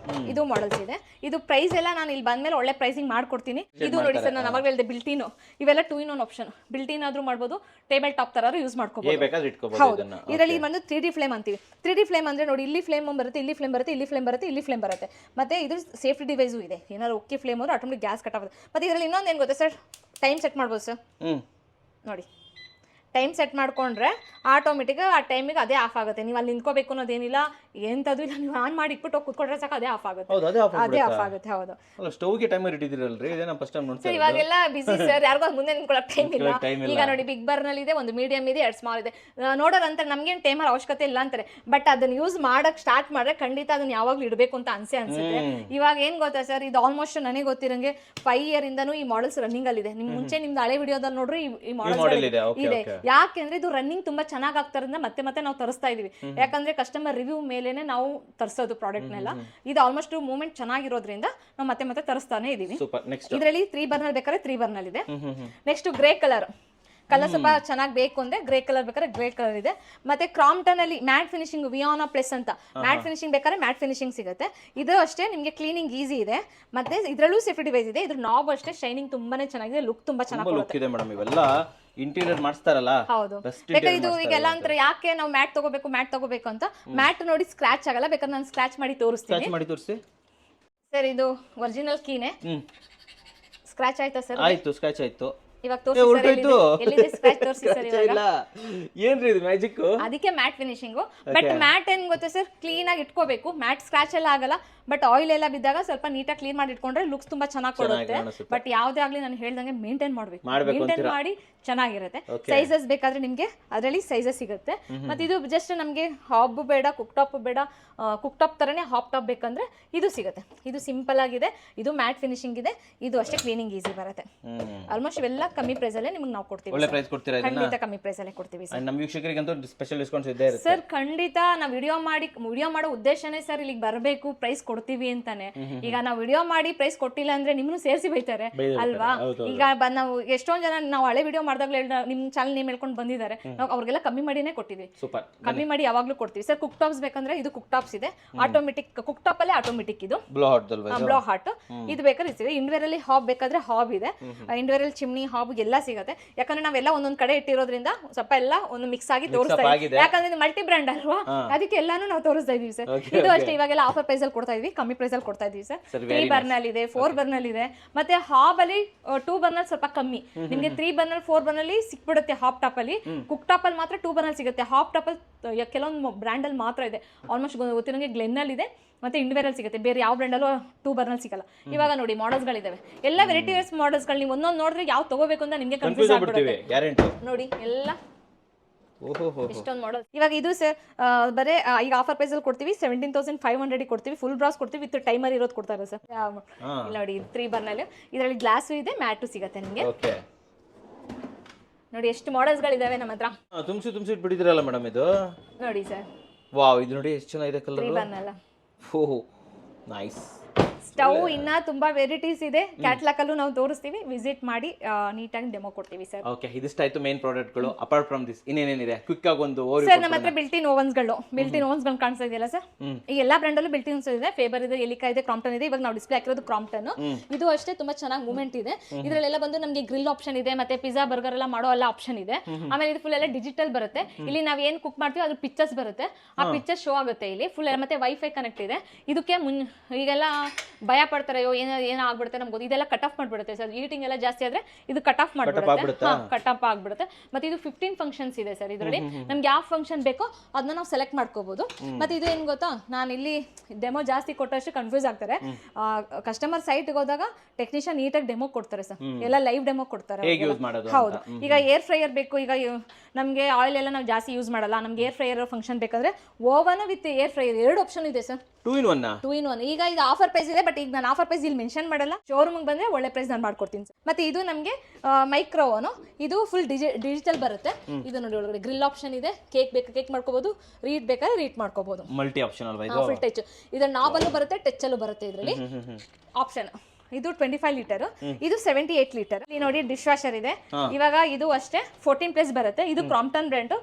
ಇದು ಮಾಡೆಲ್ಸ್ ಇದೆ. ಇದು ಪ್ರೈಸ್ ಎಲ್ಲ ನಾನು ಇಲ್ಲಿ ಬಂದ್ಮೇಲೆ ಒಳ್ಳೆ ಪ್ರೈಸಿಂಗ್ ಮಾಡ್ಕೊಡ್ತೀನಿ. ಇದು ನೋಡಿ ಸರ್, ನಾನು ಅವಾಗ ಹೇಳಿದೆ ಬಿಲ್ಟಿನ್, ಇವೆಲ್ಲ 2 in 1 ಆಪ್ಷನ್. ಬಿಲ್ಟಿನ್ ಆದ್ರೂ ಮಾಡ್ಬೋದು, ಟೇಬಲ್ ಟಾಪ್ ತರ ಯೂಸ್ ಮಾಡ್ಕೋಬಹುದು. ಹೌದು, ಇದರಲ್ಲಿ ಬಂದು 3D ಫ್ಲೇಮ್ ಅಂತೀವಿ. 3D ಫ್ಲೇಮ್ ಅಂದ್ರೆ ನೋಡಿ, ಇಲ್ಲಿ ಫ್ಲೇಮ್ ಬರುತ್ತೆ, ಇಲ್ಲಿ ಫ್ಲೇಮ್ ಬರುತ್ತೆ, ಇಲ್ಲಿ ಫ್ಲೇಮ್ ಬರುತ್ತೆ, ಇಲ್ಲಿ ಫ್ಲೇಮ್ ಬರುತ್ತೆ. ಮತ್ತೆ ಇದು ಸೇಫ್ಟಿ ಡಿವೈಸು ಇದೆ. ಏನಾದ್ರು ಉಕ್ಕಿ ಫ್ಲೇಮ್ ಆದ್ರೂ ಆಟೋಮೆಟಿಕ್ ಗ್ಯಾಸ್ ಕಟ್ ಆಗುತ್ತೆ. ಮತ್ತೆ ಇದರಲ್ಲಿ ಇನ್ನೊಂದು ಏನು ಗೊತ್ತಾ ಸರ್, ಟೈಮ್ ಸೆಟ್ ಮಾಡ್ಬೋದು ಸರ್. ನೋಡಿ, ಟೈಮ್ ಸೆಟ್ ಮಾಡ್ಕೊಂಡ್ರೆ ಆಟೋಮೆಟಿಕ್ ಆ ಟೈಮಿಗೆ ಅದೇ ಆಫ್ ಆಗುತ್ತೆ. ನೀವು ಅಲ್ಲಿ ನಿಂತ್ಕೋಬೇಕು ಅನ್ನೋದೇನಿಲ್ಲ, ಎಂತದು ಇಲ್ಲ. ನೀವು ಆನ್ ಮಾಡಿ ಇಟ್ಬಿಟ್ಟು ಕೂತ್ಕೊಂಡ್ರೆ ಸಾಕು, ಅದೇ ಆಫ್ ಆಗುತ್ತೆ. ಅದೇ ಆಫ್ ಆಗುತ್ತೆ. ಹೌದು.
ಸ್ಟವ್ಗೆ ಟೈಮರ್ ಇಟ್ಟಿದ್ದೀರಲ್ರಿ, ಇದೇನಾ ಫಸ್ಟ್ ಟೈಮ್ ನೋಡ್ತಾ
ಇರೋದು? ಇವಾಗೆಲ್ಲ ಬಿಸಿ ಸರ್, ಯಾರಿಗೂ ಮುಂದೆ ನಿಂತ್ಕೊಳ್ಳೋಕೆ ಟೈಮ್ ಇಲ್ಲ. ಈಗ ನೋಡಿ, ಬಿಗ್ ಬರ್ನಲ್ಲಿ ಇದೆ, ಒಂದು ಮೀಡಿಯಂ ಇದೆ, 2 ಸ್ಮಾಲ್ ಇದೆ. ನೋಡೋರಂತ ನಮ್ಗೇನು ಟೈಮರ್ ಅವಶ್ಯಕತೆ ಇಲ್ಲ ಅಂತಾರೆ. ಬಟ್ ಅದನ್ನ ಯೂಸ್ ಮಾಡಕ್ ಸ್ಟಾರ್ಟ್ ಮಾಡಿದ್ರೆ ಖಂಡಿತ ಅದನ್ನ ಯಾವಾಗ್ಲೂ ಇಡಬೇಕು ಅಂತ ಅನ್ಸುತ್ತೆ. ಇವಾಗ ಏನ್ ಗೊತ್ತಾ ಸರ್, ಇದು ಆಲ್ಮೋಸ್ಟ್ ನನಗೆ ಗೊತ್ತಿರಂಗೆ 5 year ಇಂದನೂ ಈ ಮಾಡೆಲ್ಸ್ ರನ್ನಿಂಗ್ ಅಲ್ಲಿ ಇದೆ. ನಿಮ್ ಮುಂಚೆ ನಿಮ್ದು ಹಳೆ ವಿಡಿಯೋದಲ್ಲಿ ನೋಡ್ರಿ ಈ ಮಾಡೆಲ್ ಇದೆ. ಯಾಕೆಂದ್ರೆ ಇದು ರನ್ನಿಂಗ್ ತುಂಬಾ ಚೆನ್ನಾಗಿ ಆಗ್ತಾರಿಂದ ಮತ್ತೆ ಮತ್ತೆ ನಾವು ತರಿಸ್ತಾ ಇದೀವಿ. ಯಾಕಂದ್ರೆ ಕಸ್ಟಮರ್ ರಿವ್ಯೂ ಮೇಲೆನೆ ನಾವು ತರಿಸೋದು ಪ್ರಾಡಕ್ಟ್ ನೆಲ್ಲ. ಇದು ಆಲ್ಮೋಸ್ಟ್ ಮೂವ್ಮೆಂಟ್ ಚೆನ್ನಾಗಿರೋದ್ರಿಂದ ನಾವು ಮತ್ತೆ ಮತ್ತೆ ತರಿಸ್ತಾನೆ ಇದೀವಿ. ಇದರಲ್ಲಿ 3 ಬರ್ನಲ್ ಬೇಕಾದ್ರೆ 3 ಬರ್ನಲ್ ಇದೆ. ನೆಕ್ಸ್ಟ್ ಗ್ರೇ ಕಲರ್ ಸ್ವಲ್ಪ ಚೆನ್ನಾಗಿ ಬೇಕು ಅಂದ್ರೆ ಗ್ರೇ ಕಲರ್ ಬೇಕಾದ್ರೆ ಗ್ರೇ ಕಲರ್ ಇದೆ. ಮತ್ತೆ ಕ್ರಾಂಪ್ಟನ್ ಅಲ್ಲಿ ಮ್ಯಾಟ್ ಫಿನಿಶಿಂಗ್ ವಿಯಾನಾ ಪ್ಲಸ್ ಅಂತ ಮ್ಯಾಟ್ ಫಿನಿಶಿಂಗ್ ಬೇಕಾದ್ರೆ ಮ್ಯಾಟ್ ಫಿನಿಶಿಂಗ್ ಸಿಗುತ್ತೆ. ಇದು ಅಷ್ಟೇ ನಿಮಗೆ ಕ್ಲೀನಿಂಗ್ ಈಸಿ ಇದೆ. ಮತ್ತೆ ಇದರಲ್ಲೂ ಸೇಫ್ಟಿ ಡಿವೈಸ್ ಇದೆ. ಇದ್ರ ನಾಬ್ ಅಷ್ಟೇ ಶೈನಿಂಗ್ ತುಂಬಾನೇ ಚೆನ್ನಾಗಿದೆ, ಲುಕ್ ತುಂಬಾ ಚೆನ್ನಾಗಿ
ಬರುತ್ತೆ ಮೇಡಮ್. ಇವೆಲ್ಲ ಇಂಟೀರಿಯರ್ ಮಾಡಿಸ್ತಾರಲ್ಲ.
ಹೌದು, ಬೇಕಾದ್ರೆ ಇದು ಈಗೆಲ್ಲ ಅಂತಾರೆ ಯಾಕೆ ನಾವು ಮ್ಯಾಟ್ ತಗೋಬೇಕು ಅಂತ. ಮ್ಯಾಟ್ ನೋಡಿ ಸ್ಕ್ರಾಚ್ ಆಗಲ್ಲ, ಬೇಕಾದ್ರೆ ನಾನು ಸ್ಕ್ರಾಚ್ ಮಾಡಿ ತೋರಿಸ್ತೀನಿ ಸರ್. ಇದು ಒರಿಜಿನಲ್ ಕೀನೆ. ಸ್ಕ್ರಾಚ್ ಆಯ್ತಾ ಸರ್?
ಆಯ್ತು, ಸ್ಕ್ರಾಚ್ ಆಯ್ತು.
ಇವಾಗ ತೋರಿಸಿ ಸ್ಕ್ರಾಚ್ ತೋರಿಸಿ ಸರ್. ಇವಾಗ
ಏನ್ರಿ ಇದು ಮ್ಯಾಜಿಕ್?
ಅದಕ್ಕೆ ಮ್ಯಾಟ್ ಫಿನಿಶಿಂಗ್. ಬಟ್ ಮ್ಯಾಟ್ ಏನ್ ಗೊತ್ತಾ ಸರ್, ಕ್ಲೀನ್ ಆಗಿ ಇಟ್ಕೋಬೇಕು. ಮ್ಯಾಟ್ ಸ್ಕ್ರಾಚ್ ಎಲ್ಲ ಆಗಲ್ಲ, ಬಟ್ ಆಯಿಲ್ ಎಲ್ಲ ಬಿದ್ದಾಗ ಸ್ವಲ್ಪ ನೀಟಾಗಿ ಕ್ಲೀನ್ ಮಾಡಿ ಇಟ್ಕೊಂಡ್ರೆ ಲುಕ್ಸ್ ತುಂಬಾ ಚೆನ್ನಾಗಿ ಕೊಡುತ್ತೆ. ಬಟ್ ಯಾವ್ದೇ ಆಗ್ಲಿ ನಾನು ಹೇಳ್ದಂಗೆ ಮೇಂಟೈನ್ ಮಾಡ್ಬೇಕು, ಮೇಂಟೈನ್ ಮಾಡಿ ಚೆನ್ನಾಗಿರುತ್ತೆ. ಸೈಜಸ್ ಬೇಕಾದ್ರೆ ನಿಮ್ಗೆ ಅದರಲ್ಲಿ ಸೈಜಸ್ ಸಿಗುತ್ತೆ. ಮತ್ತೆ ಇದು ಜಸ್ಟ್ ನಮ್ಗೆ ಹಾಬ್ ಬೇಡ, ಕುಕ್ ಟಾಪ್ ಬೇಡ, ಕುಕ್ ಟಾಪ್ ತರನೇ ಹಾಪ್ ಟಾಪ್ ಬೇಕಂದ್ರೆ ಇದು ಸಿಗುತ್ತೆ. ಇದು ಸಿಂಪಲ್ ಆಗಿದೆ, ಇದು ಮ್ಯಾಟ್ ಫಿನಿಶಿಂಗ್ ಇದೆ, ಇದು ಅಷ್ಟೇ ಕ್ಲೀನಿಂಗ್ ಈಸಿ ಬರುತ್ತೆ. ಆಲ್ಮೋಸ್ಟ್ ಇವೆಲ್ಲ ಕಮ್ಮಿ ಪ್ರೈಸ್ ಅಲ್ಲೇ ನಿಮ್ಗೆ ನಾವು ಕೊಡ್ತೀವಿ.
ಒಳ್ಳೆ ಪ್ರೈಸ್ ಕೊಡ್ತೀರಾ?
ಖಂಡಿತ ಕಮ್ಮಿ ಪ್ರೈಸ್ ಅಲ್ಲೇ ಕೊಡ್ತೀವಿ ಸರ್.
ನಮ್ಮ ವೀಕ್ಷಕರಿಗಂತೂ ಸ್ಪೆಷಲ್ ಡಿಸ್ಕೌಂಟ್ಸ್ ಇದೆ
ಸರ್. ಖಂಡಿತ ನಾವು ವಿಡಿಯೋ ಮಾಡೋ ಉದ್ದೇಶನೇ ಸರ್ ಇಲ್ಲಿಗೆ ಬರಬೇಕು, ಪ್ರೈಸ್ ಕೊಡ್ತೀವಿ ಅಂತಾನೆ. ಈಗ ನಾವು ವಿಡಿಯೋ ಮಾಡಿ ಪ್ರೈಸ್ ಕೊಟ್ಟಿಲ್ಲ ಅಂದ್ರೆ ನಿಮ್ಮನ್ನು ಸೇರಿಸಿ ಬೈತಾರೆ ಅಲ್ವಾ? ಈಗ ನಾವು ಎಷ್ಟೊಂದ್ ಜನ ನಾವು ಹಳೆ ವಿಡಿಯೋ ಮಾಡಿದಾಗಲೇ ನಿಮ್ ಚಾನಲ್ ನೇಮ್ ಹೇಳ್ಕೊಂಡು ಬಂದಿದ್ದಾರೆ, ನಾವು ಅವ್ರಿಗೆಲ್ಲ ಕಮ್ಮಿ ಮಾಡಿನೇ ಕೊಟ್ಟಿದ್ವಿ. ಕಮ್ಮಿ ಮಾಡಿ ಯಾವಾಗ್ಲೂ ಕೊಡ್ತೀವಿ ಸರ್. ಕುಕ್ ಟಾಪ್ಸ್ ಬೇಕಂದ್ರೆ ಇದು ಕುಕ್ ಟಾಪ್ಸ್ ಇದೆ, ಆಟೋಮೆಟಿಕ್ ಕುಕ್ ಟಾಪ್ ಅಲ್ಲೇ ಆಟೋಮೆಟಿಕ್. ಇದು ಬ್ಲೋ ಹಾಟ್ ಇದು ಬೇಕಾದ್ರೆ ಸಿಗುತ್ತೆ. ಇಂಡ್ವೇರ್ ಅಲ್ಲಿ ಹಾಬ್ ಬೇಕಾದ್ರೆ ಹಾಬ್ ಇದೆ. ಇಂಡ್ವೇರ್ ಅಲ್ಲಿ ಚಿಮ್ನಿ ಹಾಬ್ ಎಲ್ಲ ಸಿಗುತ್ತೆ. ಯಾಕಂದ್ರೆ ನಾವೆಲ್ಲ ಒಂದೊಂದ್ ಕಡೆ ಇಟ್ಟಿರೋದ್ರಿಂದ ಸ್ವಲ್ಪ ಎಲ್ಲ ಒಂದು ಮಿಕ್ಸ್ ಆಗಿ ತೋರಿಸ್ತಾ ಇದ್ದೀವಿ. ಯಾಕಂದ್ರೆ ಇದು ಮಲ್ಟಿ ಬ್ರ್ಯಾಂಡ್ ಅಲ್ವಾ, ಅದಕ್ಕೆ ಎಲ್ಲಾನು ನಾವು ತೋರಿಸ್ತಾ ಇದೀವಿ ಸರ್. ಇದು ಅಷ್ಟೇ, ಇವಾಗೆಲ್ಲ ಆಫರ್ ಪ್ರೈಸ್ ಅಲ್ಲಿ ಕೊಡ್ತಾ ಇದೀವಿ, ಕಮ್ಮಿ ಪ್ರೈಸ್ ಅಲ್ಲಿ ಕೊಡ್ತಾ ಇದೀವಿ ಸರ್. 3 ಬರ್ನಲ್ ಇದೆ, 4 ಬರ್ನಲ್ ಇದೆ. ಮತ್ತೆ ಹಾಬ್ ಅಲ್ಲಿ 2 ಬರ್ನಲ್ ಸ್ವಲ್ಪ ಕಮ್ಮಿ ನಿಮ್ಗೆ. 3 ಬರ್ನಲ್ 4 ಬರ್ನಲ್ ಸಿಕ್ಬಿಡುತ್ತೆ ಹಾಪ್ ಟಾಪ್ ಅಲ್ಲಿ. ಕುಕ್ ಟಾಪ್ ಅಲ್ಲಿ ಮಾತ್ರ 2 ಬರ್ನಲ್ ಸಿಗುತ್ತೆ. ಹಾಪ್ ಟಾಪ್ ಅಲ್ಲಿ ಕೆಲವೊಂದು ಬ್ರ್ಯಾಂಡ್ ಅಲ್ಲಿ ಮಾತ್ರ ಇದೆ. ಆಲ್ಮೋಸ್ಟ್ ಗೊತ್ತಿರೋಂಗೆ ಗ್ಲೆನ್ ಅಲ್ಲಿ ಇದೆ, ಮತ್ತೆ ಇಂಡ್ವೇರ್ ಅಲ್ಲಿ ಸಿಗುತ್ತೆ. ಬೇರೆ ಯಾವ ಬ್ರ್ಯಾಂಡ್ ಅಲ್ಲೂ 2 ಬರ್ನಲ್ ಸಿಗಲ್ಲ. ಇವಾಗ ನೋಡಿ ಮಾಡೆಲ್ಸ್ ಗಳಿದಾವೆ, ಎಲ್ಲ ವೆರೈಟೀಸ್ ಮಾಡೆಲ್ಸ್ ಗಳು. ನೀವು ಒಂದೊಂದು ನೋಡಿದ್ರೆ ಯಾವ ತಗೋಬೇಕು ಅಂತ ನಿಮ್ಗೆ ಕನ್ಫ್ಯೂಸ್ ಆಗ್ಬಿಡುತ್ತೆ. ನೋಡಿ ಎಲ್ಲ ಇಷ್ಟೊಂದು ಮಾಡೆಲ್. ಇವಾಗ ಇದು ಸರ್ ಬರೇ ಈಗ ಆಫರ್ ಪ್ರೈಸ್ ಅಲ್ಲಿ ಕೊಡ್ತೀವಿ 17,500 ಕೊಡ್ತೀವಿ. ಫುಲ್ ಬ್ರಾಸ್ ಕೊಡ್ತೀವಿ, ವಿತ್ ಟೈಮರ್ ಇರೋದು ಕೊಡ್ತಾರೆ ಸರ್. ನೋಡಿ 3 ಬರ್ನಲ್, ಇದರಲ್ಲಿ ಗ್ಲಾಸು ಇದೆ, ಮ್ಯಾಟು ಸಿಗುತ್ತೆ ನಿಮಗೆ. ನೋಡಿ ಎಷ್ಟು ಮಾಡೆಲ್ಸ್ ಗಳಿದಾವೆ ನಮ್ಮ ಹತ್ರ.
ತುಂಬಿಸಿ ಇಟ್ಬಿಟ್ಟಿದ್ದೀರಲ್ಲ ಮೇಡಮ್ ಇದು.
ನೋಡಿ ಸರ್,
ವಾವ್, ಇದು ನೋಡಿ ಎಷ್ಟು ಚೆನ್ನಾಗಿದೆ ಕಲರ್.
3 ಬರ್ನಲ್.
ಓಹೋ, ನೈಸ್.
ಸ್ಟವ್ ಇನ್ನ ತುಂಬಾ ವೆರೈಟೀಸ್ ಇದೆ, ಕ್ಯಾಟ್ಲಾಗ್ ಅಲ್ಲೂ ನಾವು ತೋರಿಸ್ತೀವಿ, ವಿಸಿಟ್ ಮಾಡಿ ನೀಟಾಗಿ ಡೆಮೋ ಕೊಡ್ತೀವಿ ಸರ್.
ಓಕೆ, ಇದಿಷ್ಟಾಯ್ತು ಮೇನ್ ಪ್ರಾಡಕ್ಟ್ಗಳು. ಅಪಾರ್ಟ್ ಫ್ರಮ್ ದಿಸ್ ಇನ್ನೇನೇನಿದೆ ಕ್ವಿಕ್ ಆಗಿ ಒಂದು
ಸರ್ ನಮ್ಮ ಹತ್ರ ಬಿಲ್ಟಿನ್ ಓವನ್ಸ್ಗಳು ಕಾಣಿಸ್ತಾ ಇದೆಯಲ್ಲ ಸರ್, ಈ ಎಲ್ಲಾ ಬ್ರ್ಯಾಂಡ್ ಅಲ್ಲೂ ಬಿಲ್ಟಿನ್ ಇದೆ, ಫೇಬರ್ ಇದೆ, ಎಲಿಕಾ ಇದೆ, ಕ್ರಾಂಪ್ಟನ್ ಇದೆ. ಇವಾಗ ನಾವು ಡಿಸ್ಪ್ಲೇ ಹಾಕಿರೋದು ಕ್ರಾಂಪ್ಟನ್. ಇದು ಅಷ್ಟೇ ತುಂಬಾ ಚೆನ್ನಾಗಿ ಮೂವ್ಮೆಂಟ್ ಇದೆ. ಇದರಲ್ಲೆಲ್ಲ ಬಂದು ನಮಗೆ ಗ್ರಿಲ್ ಆಪ್ಷನ್ ಇದೆ, ಮತ್ತೆ ಪಿಜ್ಜಾ ಬರ್ಗರ್ ಎಲ್ಲ ಮಾಡೋ ಎಲ್ಲ ಆಪ್ಷನ್ ಇದೆ. ಆಮೇಲೆ ಇದು ಫುಲ್ ಎಲ್ಲ ಡಿಜಿಟಲ್ ಬರುತ್ತೆ. ಇಲ್ಲಿ ನಾವ್ ಏನ್ ಕುಕ್ ಮಾಡ್ತೀವಿ ಅದ್ರ ಪಿಕ್ಚರ್ಸ್ ಬರುತ್ತೆ, ಆ ಪಿಕ್ಚರ್ ಶೋ ಆಗುತ್ತೆ ಇಲ್ಲಿ ಫುಲ್. ಮತ್ತೆ ವೈಫೈ ಕನೆಕ್ಟ್ ಇದೆ. ಇದಕ್ಕೆ ಈಗೆಲ್ಲ ಭಯ ಪಡ್ತಾರೆ, ಏನೋ ಆಗ್ಬಿಡುತ್ತೆ ನಮ್ಗೆ, ಇದೆಲ್ಲ ಕಟ್ ಆಫ್ ಮಾಡ್ಬಿಡುತ್ತೆ ಸರ್. ಈಟಿಂಗ್ ಎಲ್ಲ ಜಾಸ್ತಿ ಆದ್ರೆ ಇದು ಕಟ್ ಆಫ್ ಮಾಡ್ಬಿಡುತ್ತೆ, ಕಟ್ ಆಫ್ ಆಗ್ಬಿಡುತ್ತೆ. ಮತ್ತೆ ಇದು 15 ಫಂಕ್ಷನ್ಸ್ ಇದೆ ಸರ್ ಇದರಲ್ಲಿ. ನಮ್ಗೆ ಯಾವ ಫಂಕ್ಷನ್ ಬೇಕೋ ಅದನ್ನ ನಾವು ಸೆಲೆಕ್ಟ್ ಮಾಡ್ಕೋಬಹುದು. ಮತ್ತೆ ಇದು ಏನ್ ಗೊತ್ತಾ, ನಾನು ಇಲ್ಲಿ ಡೆಮೋ ಜಾಸ್ತಿ ಕೊಟ್ಟಷ್ಟು ಕನ್ಫ್ಯೂಸ್ ಆಗ್ತಾರೆ. ಕಸ್ಟಮರ್ ಸೈಟ್ ಹೋದಾಗ ಟೆಕ್ನಿಷಿಯನ್ ನೀಟಾಗಿ ಡೆಮೋ ಕೊಡ್ತಾರೆ ಸರ್, ಎಲ್ಲ ಲೈವ್ ಡೆಮೋ ಕೊಡ್ತಾರೆ. ಹೌದು, ಈಗ ಏರ್ ಫ್ರೈಯರ್ ಬೇಕು, ಈಗ ನಮ್ಗೆ ಆಯಿಲ್ ಎಲ್ಲ ನಾವು ಜಾಸ್ತಿ ಯೂಸ್ ಮಾಡಲ್ಲ, ನಮ್ಗೆ ಏರ್ ಫ್ರೈಯರ್ ಫಂಕ್ಷನ್ ಬೇಕಾದ್ರೆ oven with air fryer 2 option ಇದೆ ಸರ್. 2 in 1. ಈಗ ಇದು ಆಫರ್ ಪ್ರೈಸ್ ಇದೆ, ಬಟ್ ಈಗ ನಾನು ಆಫರ್ ಪ್ರೈಸ್ ಇಲ್ಲಿ ಮೆನ್ಷನ್ ಮಾಡಲ್ಲ. ಶೋರೂಮ್ ಬಂದ್ರೆ ಒಳ್ಳೆ ಪ್ರೈಸ್ ನಾನು ಮಾಡ್ಕೊಡ್ತೀನಿ ಸರ್. ಮತ್ತೆ ಇದು ನಮಗೆ ಮೈಕ್ರೋ ಓವನ್, ಇದು ಫುಲ್ ಡಿಜಿಟಲ್ ಬರುತ್ತೆ. ಇದು ನೋಡಿ ಒಳಗಡೆ ಗ್ರಿಲ್ ಆಪ್ಷನ್ ಇದೆ, ಕೇಕ್ ಬೇಕಾ ಕೇಕ್ ಮಾಡ್ಕೋಬಹುದು, ರೀಟ್ ಬೇಕಾದ್ರೆ ರೀಟ್ ಮಾಡ್ಕೋಬಹುದು.
ಮಲ್ಟಿ ಆಪ್ಷನ್ ಅಲ್ವಾ ಇದು?
Full touch. ಇದು ನಾಬಲ್ಲೂ ಬರುತ್ತೆ, ಟಚ್ ಅಲ್ಲೂ ಬರುತ್ತೆ ಇದರಲ್ಲಿ ಆಪ್ಷನ್. ಇದು 25 ಲೀಟರ್, ಇದು 78 ಲೀಟರ್. ಇಲ್ಲಿ ನೋಡಿ ಡಿಶ್ ವಾಷರ್ ಇದೆ. ಇವಾಗ ಇದು ಅಷ್ಟೇ 14+ ಬರುತ್ತೆ. ಇದು ಕ್ರಾಂಪ್ಟನ್ ಬ್ರ್ಯಾಂಡ್.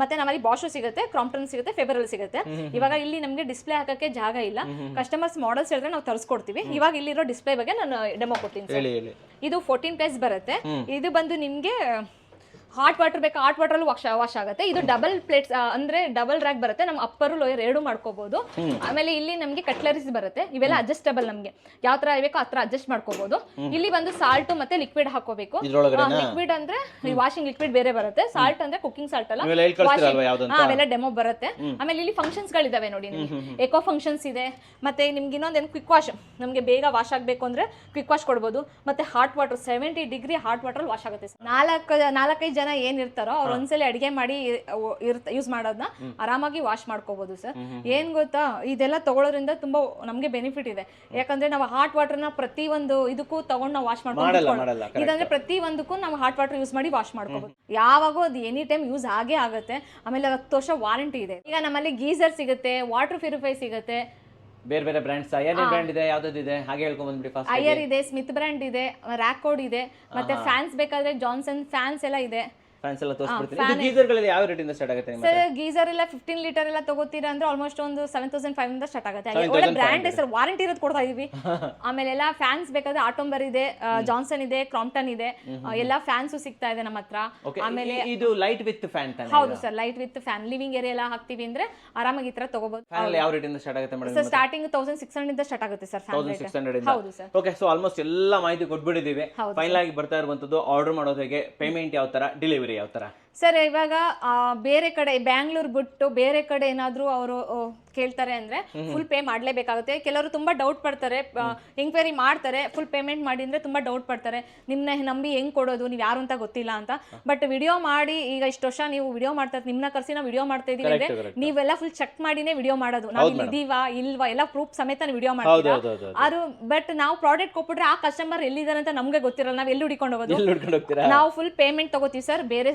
ಮತ್ತೆ ನಮ್ಮಲ್ಲಿ ಬಾಷು ಸಿಗುತ್ತೆ, ಕ್ರಾಂಪ್ಟನ್ ಸಿಗುತ್ತೆ, ಫೆಬರಲ್ ಸಿಗುತ್ತೆ. ಇವಾಗ ಇಲ್ಲಿ ನಮಗೆ ಡಿಸ್ಪ್ಲೇ ಹಾಕಕ್ಕೆ ಜಾಗ ಇಲ್ಲ. ಕಸ್ಟಮರ್ಸ್ ಮಾಡೆಲ್ಸ್ ಹೇಳಿದ್ರೆ ನಾವು ತರಿಸ್ಕೊಡ್ತೀವಿ. ಇವಾಗ ಇಲ್ಲಿರೋ ಡಿಸ್ಪ್ಲೇ ಬಗ್ಗೆ ನಾನು ಡೆಮೋ ಕೊಡ್ತೀನಿ. ಇದು 14+ ಬರುತ್ತೆ. ಇದು ಬಂದು ನಿಮ್ಗೆ ಹಾಟ್ ವಾಟರ್ ಬೇಕಾ, ಹಾಟ್ ವಾಟರ್ ವಾಶ್ ಆಗುತ್ತೆ. ಇದು ಡಬಲ್ ಪ್ಲೇಟ್ಸ್ ಅಂದ್ರೆ ಡಬಲ್ ರ್ಯಾಕ್ ಬರುತ್ತೆ, ನಮ್ಮ ಅಪ್ಪರ್ ಲೋಯರ್ 2 ಮಾಡ್ಕೋಬಹುದು. ಆಮೇಲೆ ಇಲ್ಲಿ ನಮಗೆ ಕಟ್ಲರೀಸ್ ಬರುತ್ತೆ, ಇವೆಲ್ಲ ಅಡ್ಜಸ್ಟಬಲ್, ನಮ್ಗೆ ಯಾವ ತರ ಬೇಕೋ ಆ ತರ ಅಡ್ಜಸ್ಟ್ ಮಾಡ್ಕೋಬಹುದು. ಇಲ್ಲಿ ಬಂದು ಸಾಲ್ಟ್ ಮತ್ತೆ ಲಿಕ್ವಿಡ್ ಹಾಕೋಬೇಕು. ಲಿಕ್ವಿಡ್ ಅಂದ್ರೆ ವಾಷಿಂಗ್ ಲಿಕ್ವಿಡ್ ಬೇರೆ ಬರುತ್ತೆ, ಸಾಲ್ಟ್ ಅಂದ್ರೆ ಕುಕಿಂಗ್ ಸಾಲ್ಟ್ ಅಲ್ಲ, ಅವೆಲ್ಲ ಡೆಮೋ ಬರುತ್ತೆ. ಆಮೇಲೆ ಇಲ್ಲಿ ಫಂಕ್ಷನ್ಸ್ ಗಳಿದಾವೆ ನೋಡಿ, ನಿಮಗೆ ಎಕೋ ಫಂಕ್ಷನ್ಸ್ ಇದೆ. ಮತ್ತೆ ನಿಮ್ಗೆ ಇನ್ನೊಂದೇನು ಕ್ವಿಕ್ ವಾಶ್, ನಮ್ಗೆ ಬೇಗ ವಾಶ್ ಆಗ್ಬೇಕು ಅಂದ್ರೆ ಕ್ವಿಕ್ ವಾಶ್ ಕೊಡ್ಬೋದು. ಮತ್ತೆ hot water 70 degree hot water wash ಆಗುತ್ತೆ. 4-5 ಜನ ಏನ್ ಇರ್ತಾರೋ ಅವ್ರು ಒಂದ್ಸಲ ಅಡಿಗೆ ಮಾಡಿ ಯೂಸ್ ಮಾಡೋದನ್ನ ಆರಾಮಾಗಿ ವಾಶ್ ಮಾಡ್ಕೋಬಹುದು ಸರ್. ಏನ್ ಗೊತ್ತಾ, ಇದೆಲ್ಲ ತಗೊಳ್ಳೋದ್ರಿಂದ ತುಂಬಾ ನಮ್ಗೆ ಬೆನಿಫಿಟ್ ಇದೆ. ಯಾಕಂದ್ರೆ ನಾವು ಹಾಟ್ ವಾಟರ್ನ ಪ್ರತಿ ಒಂದು ಇದಕ್ಕೂ ತಗೊಂಡು ನಾವು ವಾಶ್ ಮಾಡ್ಕೊಳ್ಳೋದು. ಇದಂದ್ರೆ ಪ್ರತಿ ಒಂದಕ್ಕೂ ನಾವು ಹಾಟ್ ವಾಟರ್ ಯೂಸ್ ಮಾಡಿ ವಾಶ್ ಮಾಡ್ಕೋಬಹುದು. ಯಾವಾಗೂ ಅದು ಎನಿ ಟೈಮ್ ಯೂಸ್ ಆಗೇ ಆಗುತ್ತೆ. ಆಮೇಲೆ 10 ವರ್ಷ ವಾರಂಟಿ ಇದೆ. ಈಗ ನಮ್ಮಲ್ಲಿ ಗೀಸರ್ ಸಿಗುತ್ತೆ, ವಾಟರ್ ಪ್ಯೂರಿಫೈ ಸಿಗುತ್ತೆ.
ಬೇರೆ ಬೇರೆ ಬ್ರ್ಯಾಂಡ್ಸ್ ಏನೇನು ಬ್ರ್ಯಾಂಡ್ ಇದೆ, ಯಾವ್ದಿದೆ ಹಾಗೆ ಹೇಳ್ಕೊಂಡ್ ಬಂದ್ಬಿಡಿ. ಫಸ್ಟ್
ಐಯರ್ ಇದೆ, ಸ್ಮಿತ್ ಬ್ರ್ಯಾಂಡ್ ಇದೆ, ರ್ಯಾಕೋಡ್ ಇದೆ, ಮತ್ತೆ ಫ್ಯಾನ್ಸ್ ಬೇಕಾದ್ರೆ ಜಾನ್ಸನ್ ಫ್ಯಾನ್ಸ್ ಎಲ್ಲ ಇದೆ.
ಫ್ಯಾನ್ಸ್ ಎಲ್ಲ ತೋರಿಸ್ಬಿಡ್ತೀನಿ. ಇದು ಗೀಸರ್ಗಳಲ್ಲಿ ಯಾವ ರೇಟಿಂದ ಸ್ಟಾರ್ಟ್ ಆಗುತ್ತೆ ನಿಮಗೆ?
ಸರ್ ಗೀಸರ್ ಎಲ್ಲ 15 ಲೀಟರ್ ಎಲ್ಲ ತಗೋತೀರಾ ಅಂದ್ರೆ ಆಲ್ಮೋಸ್ಟ್ ಒಂದು 7500 ಇಂದ ಸ್ಟಾರ್ಟ್ ಆಗುತ್ತೆ. ಒಳ್ಳೆ ಬ್ರ್ಯಾಂಡ್ ಸರ್, ವಾರಂಟಿ ಇರೋದು ಕೊಡ್ತಾ ಇದೀವಿ. ಆಮೇಲೆ ಎಲ್ಲ ಫ್ಯಾನ್ಸ್ ಬೇಕಾದ್ರೆ ಆಟೋಂಬರ್ ಇದೆ, ಜಾನ್ಸನ್ ಇದೆ, ಕ್ರಾಂಪ್ಟನ್ ಇದೆ, ಎಲ್ಲ ಫ್ಯಾನ್ಸ್ ಸಿಗ್ತಾ ಇದೆ ನಮ್ಮ ಹತ್ರ. ಆಮೇಲೆ
ಇದು ಲೈಟ್ ವಿತ್ ಫ್ಯಾನ್ ತಾನೆ?
ಹೌದು sir, light with fan. Living area ಎಲ್ಲ ಹಾಕ್ತಿವಿ ಅಂದ್ರೆ ಆರಾಮಾಗಿ ಈ ತರ ತಗೋಬಹುದು.
ಫ್ಯಾನ್ ಯಾವ ರೇಟಿಂದ ಸ್ಟಾರ್ಟ್ ಆಗುತ್ತೆ ಮೇಡಂ?
ಸರ್ ಸ್ಟಾರ್ಟಿಂಗ್ 1600 ಇಂದ ಸ್ಟಾರ್ಟ್ ಆಗುತ್ತೆ ಸರ್.
1600 ಇಂದ?
ಹೌದು ಸರ್.
ಓಕೆ, ಸೊ ಆಲ್ಮೋಸ್ಟ್ ಎಲ್ಲ ಮಾಹಿತಿ ಕೊಟ್ಬಿಟ್ಟಿದೀವಿ. ಫೈನಲ್ ಆಗಿ ಬರ್ತಾ ಇರುವಂತದ್ದು ಆರ್ಡರ್ ಮಾಡೋದು ಹೇಗೆ, ಪೇಮೆಂಟ್ ಯಾವ ತರ, ಡೆಲಿವರಿ ಯಾವ ತರ?
ಸರ್ ಇವಾಗ ಬೇರೆ ಕಡೆ ಬ್ಯಾಂಗ್ಳೂರ್ ಬಿಟ್ಟು ಬೇರೆ ಕಡೆ ಏನಾದ್ರು ಅವರು ಕೇಳ್ತಾರೆ ಅಂದ್ರೆ ಫುಲ್ ಪೇ ಮಾಡ್ಲೇಬೇಕಾಗುತ್ತೆ. ಕೆಲವರು ತುಂಬಾ ಡೌಟ್ ಪಡ್ತಾರೆ, ಎಂಕ್ವೈರಿ ಮಾಡ್ತಾರೆ, ಫುಲ್ ಪೇಮೆಂಟ್ ಮಾಡಿ ಅಂದ್ರೆ ತುಂಬಾ ಡೌಟ್ ಪಡ್ತಾರೆ, ನಿಮ್ನ ನಂಬಿ ಹೆಂಗ್ ಕೊಡೋದು, ನೀವ್ ಯಾರು ಅಂತ ಗೊತ್ತಿಲ್ಲ ಅಂತ. ಬಟ್ ವಿಡಿಯೋ ಮಾಡಿ ಈಗ ಇಷ್ಟು ವರ್ಷ ನೀವು ವಿಡಿಯೋ ಮಾಡ್ತಾ ನಿಮ್ನ ಕರ್ಸಿ ನಾವು ವಿಡಿಯೋ ಮಾಡ್ತಾ ಇದೀವಿ ಅಂದ್ರೆ ನೀವೆಲ್ಲ ಫುಲ್ ಚೆಕ್ ಮಾಡಿನೇ ವಿಡಿಯೋ ಮಾಡೋದು. ನಾವು ಇಲ್ಲಿ ಇದೀವಾ ಇಲ್ವಾ ಎಲ್ಲ ಪ್ರೂಫ್ ಸಮೇತ ವಿಡಿಯೋ ಮಾಡ್ತೀರಾ. ಅದು ಬಟ್ ನಾವು ಪ್ರಾಡಕ್ಟ್ ಕೊಟ್ಬಿಟ್ರೆ ಆ ಕಸ್ಟಮರ್ ಎಲ್ಲಿದ್ದಾರೆ ಅಂತ ನಮ್ಗೆ ಗೊತ್ತಿರಲ್ಲ, ನಾವ್ ಎಲ್ಲಿ ಹುಡ್ಕೊಂಡು ಹೋಗೋದು. ನಾವು ಫುಲ್ ಪೇಮೆಂಟ್ ತಗೋತೀವಿ ಸರ್. ಬೇರೆ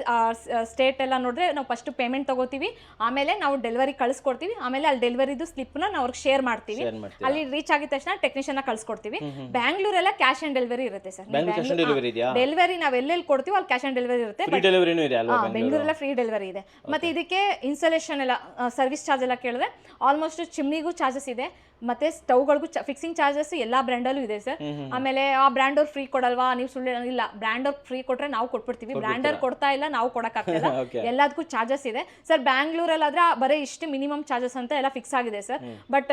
ಸ್ಟೇಟ್ ಎಲ್ಲ ನೋಡಿದ್ರೆ ನಾವು ಫಸ್ಟ್ ಪೇಮೆಂಟ್ ತಗೋತೀವಿ, ಆಮೇಲೆ ನಾವು ಡೆಲಿವರಿ ಕಳಿಸ್ಕೊಡ್ತೀವಿ. ಆಮೇಲೆ ಅಲ್ಲಿ ಡೆಲಿವರಿದು ಸ್ಲಿಪ್ ನ ನಾವು ಅವ್ರಿಗೆ ಶೇರ್ ಮಾಡ್ತೀವಿ. ಅಲ್ಲಿ ರೀಚ್ ಆಗಿದ ತಕ್ಷಣ ಟೆಕ್ನಿಷಿಯನ್ ಕಳ್ಸಿಕೊಡ್ತೀವಿ. ಬ್ಯಾಂಗ್ಳೂರೆಲ್ಲ ಕ್ಯಾಶ್ ಆನ್ ಡೆಲಿವರಿ ಇರುತ್ತೆ ಸರ್. ಡೆಲಿವರಿ ನಾವ್ ಎಲ್ಲೆಲ್ಲಿ ಕೊಡ್ತೀವಿ ಅಲ್ಲಿ ಕ್ಯಾಶ್ ಆನ್ ಡೆಲಿವರಿ ಇರುತ್ತೆ. ಬೆಂಗಳೂರೆಲ್ಲ ಫ್ರೀ ಡೆಲಿವರಿ ಇದೆ. ಮತ್ತೆ ಇದಕ್ಕೆ ಇನ್ಸ್ಟಾಲೇಷನ್ ಎಲ್ಲ ಸರ್ವಿಸ್ ಚಾರ್ಜ್ ಎಲ್ಲ ಕೇಳಿದ್ರೆ ಆಲ್ಮೋಸ್ಟ್ ಚಿಮ್ನಿಗೂ ಚಾರ್ಜಸ್ ಇದೆ, ಮತ್ತೆ ಸ್ಟವ್ಗಳಿಗೂ ಫಿಕ್ಸಿಂಗ್ ಚಾರ್ಜಸ್ ಎಲ್ಲಾ ಬ್ರ್ಯಾಂಡ್ ಅಲ್ಲೂ ಇದೆ ಸರ್. ಆಮೇಲೆ ಆ ಬ್ರ್ಯಾಂಡ್ ಅವ್ರು ಫ್ರೀ ಕೊಡಲ್ವಾ, ನೀವು ಸುಳ್ಳು ಇಲ್ಲ, ಬ್ರ್ಯಾಂಡ್ ಅವ್ರು ಫ್ರೀ ಕೊಟ್ರೆ ನಾವು ಕೊಟ್ಬಿಡ್ತೀವಿ. ಬ್ರ್ಯಾಂಡ್ ಅವ್ರು ಕೊಡ್ತಾ ಇಲ್ಲ, ನಾವು ಕೊಡಕ್ಕಾಗ್ತಿಲ್ಲ. ಎಲ್ಲದಕ್ಕೂ ಚಾರ್ಜಸ್ ಇದೆ ಸರ್. ಬ್ಯಾಂಗ್ಳೂರಲ್ಲಾದ್ರೆ ಬರೀ ಇಷ್ಟು ಮಿನಿಮಮ್ ಚಾರ್ಜಸ್ ಅಂತ ಎಲ್ಲ ಫಿಕ್ಸ್ ಆಗಿದೆ ಸರ್. ಬಟ್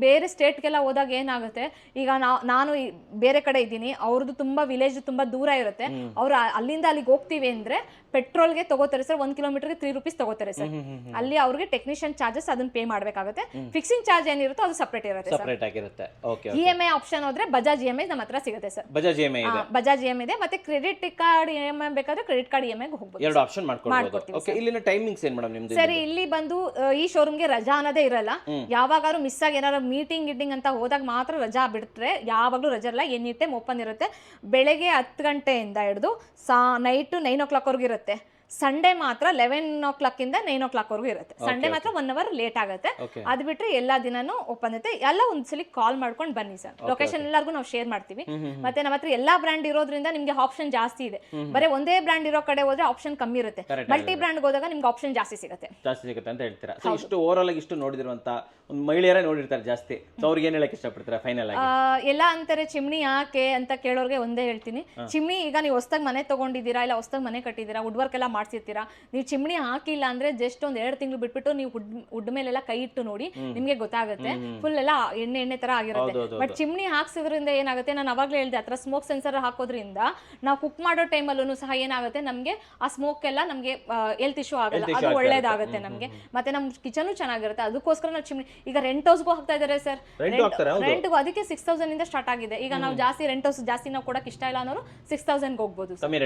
ಬೇರೆ ಸ್ಟೇಟ್ಗೆಲ್ಲ ಹೋದಾಗ ಏನಾಗುತ್ತೆ, ಈಗ ನಾನು ಬೇರೆ ಕಡೆ ಇದ್ದೀನಿ, ಅವ್ರದ್ದು ತುಂಬಾ ವಿಲೇಜ್ ತುಂಬಾ ದೂರ ಇರುತ್ತೆ, ಅವ್ರು ಅಲ್ಲಿಂದ ಅಲ್ಲಿಗೆ ಹೋಗ್ತೀವಿ ಅಂದ್ರೆ ಪೆಟ್ರೋಲ್ಗೆ ತಗೋತಾರೆ ಸರ್. 1 ಕಿಲೋಮೀಟರ್ಗೆ 3 ರೂಪೀಸ್ ತಗೋತಾರೆ ಸರ್. ಅಲ್ಲಿ ಅವ್ರಿಗೆ ಟೆಕ್ನಿಷಿಯನ್ ಚಾರ್ಜಸ್ ಅದನ್ನ ಪೇ ಮಾಡ್ಬೇಕಾಗುತ್ತೆ. ಫಿಕ್ಸಿಂಗ್ ಚಾರ್ಜ್ ಏನಿರುತ್ತೋ ಅದು ಸಪರೇಟ್ ಇರುತ್ತೆ. EMI ಆಪ್ಷನ್ ಹೋದ್ರೆ ಬಜಾಜ್ EMI ನಮ್ಮ ಹತ್ರ ಸಿಗುತ್ತೆ ಸರ್. ಬಜಾಜ್ EMI ಇದೆ. ಮತ್ತೆ ಕ್ರೆಡಿಟ್ ಕಾರ್ಡ್ EMI ಬೇಕಾದ್ರೆ ಕ್ರೆಡಿಟ್ ಕಾರ್ಡ್ EMI ಹೋಗ್ಬೋದು.
ಎರಡು ಆಪ್ಷನ್ ಮಾಡ್ಕೊಡ್ತೀವಿ. ಓಕೆ, ಇಲ್ಲಿನ ಟೈಮಿಂಗ್ಸ್ ಏನು ಮೇಡಂ ನಿಮ್ಮದು?
ಸರಿ, ಇಲ್ಲಿ ಬಂದು ಈ ಶೋರೂಮ್ಗೆ ರಜಾ ಅನ್ನೋದೇ ಇರಲ್ಲ. ಯಾವಾಗಾದ್ರೂ ಮಿಸ್ ಆಗಿ ಏನಾದ್ರು ಮೀಟಿಂಗ್ ಅಂತ ಹೋದಾಗ ಮಾತ್ರ ರಜಾ ಬಿಡ್ತಾರೆ. ಯಾವಾಗ್ಲೂ ರಜಾ ಇರಲ್ಲ, ಎನಿ ಟೈಮ್ ಓಪನ್ ಇರುತ್ತೆ. ಬೆಳಗ್ಗೆ 10 ಗಂಟೆಯಿಂದ ಹಿಡಿದು ನೈಟ್ 9 o'clock ವರೆಗೂ ಇರುತ್ತೆ. ಸಂಡೇ ಮಾತ್ರ 11 ಇಂದ 9 ವರೆಗೂ ಇರುತ್ತೆ. ಸಂಡೇ ಮಾತ್ರ 1 ಅವರ್ ಲೇಟ್ ಆಗುತ್ತೆ. ಅದ್ ಬಿಟ್ರೆ ಎಲ್ಲಾ ದಿನಾನು ಓಪನ್ ಇರುತ್ತೆ. ಎಲ್ಲ ಒಂದ್ಸಲಿ ಕಾಲ್ ಮಾಡ್ಕೊಂಡು ಬನ್ನಿ ಸರ್. ಲೊಕೇಶನ್ ಎಲ್ಲರಿಗೂ ನಾವು ಶೇರ್ ಮಾಡ್ತೀವಿ. ಮತ್ತೆ ನಮ್ಮ ಹತ್ರ ಎಲ್ಲಾ ಬ್ರ್ಯಾಂಡ್ ಇರೋದ್ರಿಂದ ನಿಮ್ಗೆ ಆಪ್ಷನ್ ಜಾಸ್ತಿ ಇದೆ. ಬರೀ ಒಂದೇ ಬ್ರ್ಯಾಂಡ್ ಇರೋ ಕಡೆ ಹೋದ್ರೆ ಆಪ್ಷನ್ ಕಮ್ಮಿ ಇರುತ್ತೆ. ಮಲ್ಟಿ ಬ್ರ್ಯಾಂಡ್ ಹೋದಾಗ ನಿಮ್ಗೆ ಆಪ್ಷನ್ ಜಾಸ್ತಿ ಸಿಗುತ್ತೆ
ಅಂತ ಹೇಳ್ತೀರಾ. ಸೊ ಇಷ್ಟು ಓವರ್ ಆಲ್ ಆಗಿ ಇಷ್ಟು ನೋಡಿದಿರುವಂತ ಒಂದು ಮಹಿಳೆಯರೇ ನೋಡಿರ್ತಾರೆ ಜಾಸ್ತಿ. ಸೊ ಅವ್ರಿಗೆ ಏನ್ ಹೇಳಕ್ ಇಷ್ಟಪಡ್ತೀರಾ ಫೈನಲ್ ಆಗಿ?
ಎಲ್ಲ ಅಂತಾರೆ ಚಿಮ್ನಿ ಯಾಕೆ ಅಂತ ಕೇಳೋರ್ಗೆ ಒಂದೇ ಹೇಳ್ತೀನಿ. ಚಿಮ್ನಿ ಈಗ ನೀವು ಹೊಸದಾಗಿ ಮನೆ ತಗೊಂಡಿದ್ದೀರಾ, ಇಲ್ಲ ಹೊಸದಾಗಿ ಮನೆ ಕಟ್ಟಿದ್ದೀರಾ, ವುಡ್ ವರ್ಕ್ ಎಲ್ಲ ಮಾಡ್ಸಿರ್ತೀರಾ, ನೀವು ಚಿಮ್ನಿ ಹಾಕಿಲ್ಲ ಅಂದ್ರೆ ಜಸ್ಟ್ ಒಂದ್ 2 ತಿಂಗಳು ಬಿಟ್ಬಿಟ್ಟು ನೀವು ವುಡ್ ಮೇಲೆಲ್ಲ ಕೈ ಇಟ್ಟು ನೋಡಿ, ನಿಮ್ಗೆ ಗೊತ್ತಾಗುತ್ತೆ ಫುಲ್ ಎಲ್ಲ ಎಣ್ಣೆ ತರ ಆಗಿರುತ್ತೆ. ಬಟ್ ಚಿಮ್ನಿ ಹಾಕ್ಸಿದ್ರಿಂದ ಏನಾಗುತ್ತೆ, ನಾನು ಅವಾಗ್ಲೇ ಹೇಳ್ದೆ, ಹತ್ರ ಸ್ಮೋಕ್ ಸೆನ್ಸರ್ ಹಾಕೋದ್ರಿಂದ ನಾವು ಕುಕ್ ಮಾಡೋ ಟೈಮಲ್ಲೂ ಸಹ ಏನಾಗುತ್ತೆ, ನಮ್ಗೆ ಆ ಸ್ಮೋಕ್ ಎಲ್ಲ ನಮ್ಗೆ ಹೆಲ್ತ್ ಇಶ್ಯೂ ಆಗಲ್ಲ, ಅದು ಒಳ್ಳೇದಾಗುತ್ತೆ ನಮ್ಗೆ. ಮತ್ತೆ ನಮ್ ಕಿಚನ್ ಚೆನ್ನಾಗಿರುತ್ತೆ. ಅದಕ್ಕೋಸ್ಕರ ನಾವು ಚಿಮ್ನಿ ಈಗ ರೆಂಟ್ ಹೌಸ್ಗೂ ಹಾಕ್ತಾ ಇದಾರೆ ಸರ್. ರೆಂಟ್ಗೂ ಅದಕ್ಕೆ 6000 ಇಂದ ಸ್ಟಾರ್ಟ್ ಆಗಿದೆ. ಈಗ ನಾವು ಜಾಸ್ತಿ ರೆಂಟ್ ಹೌಸ್ ಜಾಸ್ತಿ ನಾವು ಕೊಡಕ್ ಇಷ್ಟ ಇಲ್ಲ ಅನ್ನೋರು 6000 ಹೋಗ್ಬೋದು, ಕಮ್ಮಿ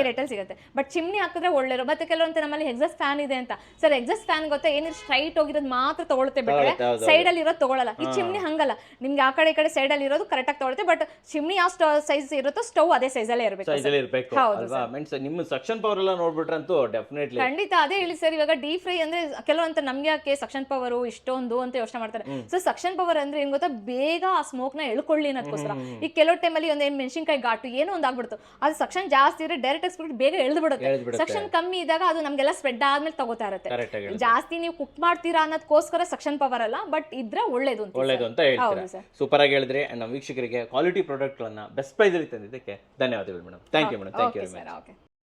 ರೇಟಲ್ಲಿ ಸಿಗುತ್ತೆ. ಬಟ್ ಚಿಮ್ನಿ ಹಾಕಿದ್ರೆ ಒಳ್ಳೇರು. ಮತ್ತೆ ಕೆಲವೊಂದು ನಮ್ಮಲ್ಲಿ ಎಕ್ಸಾಸ್ಟ್ ಫ್ಯಾನ್ ಇದೆ ಅಂತ. ಸರ್ ಎಕ್ಸಾಸ್ಟ್ ಫ್ಯಾನ್ ಗೊತ್ತಾ, ಏನಿದ್ರು ಸ್ಟ್ರೈಟ್ ಹೋಗಿರೋದು ಮಾತ್ರ ತಗೊಳುತ್ತೆ, ಬಿಟ್ರೆ ಸೈಡ್ ಅಲ್ಲಿ ಇರೋದು ತಗೊಳಲ್ಲ. ಈ ಚಿಮ್ನಿ ಹಂಗಲ್ಲ, ನಿಮ್ಗೆ ಆ ಕಡೆ ಈ ಕಡೆ ಸೈಡ್ ಅಲ್ಲಿ ಇರೋದು ಕರೆಕ್ಟ್ ಆಗಿ ತಗೊಳುತ್ತೆ. ಬಟ್ ಚಿಮ್ನಿ ಯಾವ ಸೈಜ್ ಇರುತ್ತೋ ಸ್ಟವ್ ಅದೇ ಸೈಜ್ ಅಲ್ಲೇ ಇರಬೇಕು.
ನಿಮ್ಮ ಸಕ್ಷನ್ ಪವರ್ ಎಲ್ಲ ನೋಡ್ಬಿಟ್ರಂತೂ ಡೆಫಿನೆಟ್ಲಿ
ಖಂಡಿತ ಅದೇ ಹೇಳಿ ಸರ್. ಇವಾಗ ಡೀಪ್ ಫ್ರೈ ಅಂದ್ರೆ ಕೆಲವೊಂತ ನಮ್ಗೆ ಯಾಕೆ ಸಕ್ಷನ್ ಪವರ್ ಇಷ್ಟೊಂದು ಅಂತ ಯೋಚನೆ ಮಾಡ್ತಾರೆ. ಸೊ ಸಕ್ಷನ್ ಪವರ್ ಅಂದ್ರೆ ಏನ್ ಗೊತ್ತಾ, ಬೇಗ ಆ ಸ್ಮೋಕ್ ನ ಎಳ್ಕೊಳ್ಳಿ ಅನ್ನೋದಕ್ಕೋಸ್ಕರ. ಈಗ ಕೆಲವು ಟೈಮಲ್ಲಿ ಒಂದ್ ಮೆಣಸಿನಕಾಯಿ ಘಾಟು ಏನೋ ಒಂದ್ ಆಗ್ಬಿಡ್ತು, ಅದು ಸಕ್ಷನ್ ಜಾಸ್ತಿ ಇದ್ರೆ ಡೈರೆಕ್ಟ್ ಎಕ್ಸ್ಬಿಟ್ಟು ಬೇಗ ಎಳ್ದು ಬಿಡುತ್ತೆ. ಸಕ್ಷನ್ ಕಮ್ಮಿ ಇದ್ದಾಗ ಅದು ನಮ್ಗೆಲ್ಲ ಸ್ಪ್ರೆಡ್ ಆದ್ಮೇಲೆ ತಗೋತಾ ಇರುತ್ತೆ. ಜಾಸ್ತಿ ನೀವು ಕುಕ್ ಮಾಡ್ತೀರಾ ಅನ್ನೋದಕ್ಕೋಸ್ಕರ ಸಕ್ಷನ್ ಪವರ್ ಅಲ್ಲ, ಬಟ್ ಇದ್ರೆ ಒಳ್ಳೇದು
ಅಂತ ಹೇಳ್ತೀರಾ. ಸೂಪರ್ ಆಗಿ ಹೇಳಿದ್ರೆ. ನಮ್ಮ ವೀಕ್ಷಕರಿಗೆ ಕ್ವಾಲಿಟಿ ಪ್ರಾಡಕ್ಟ್ ಗಳನ್ನ ಬೆಸ್ಟ್ ಪ್ರೈಸ್ ಅಲ್ಲಿ ತಂದಿದ್ದಕ್ಕೆ ಧನ್ಯವಾದಗಳು madam. Thank you madam. Thank you very much.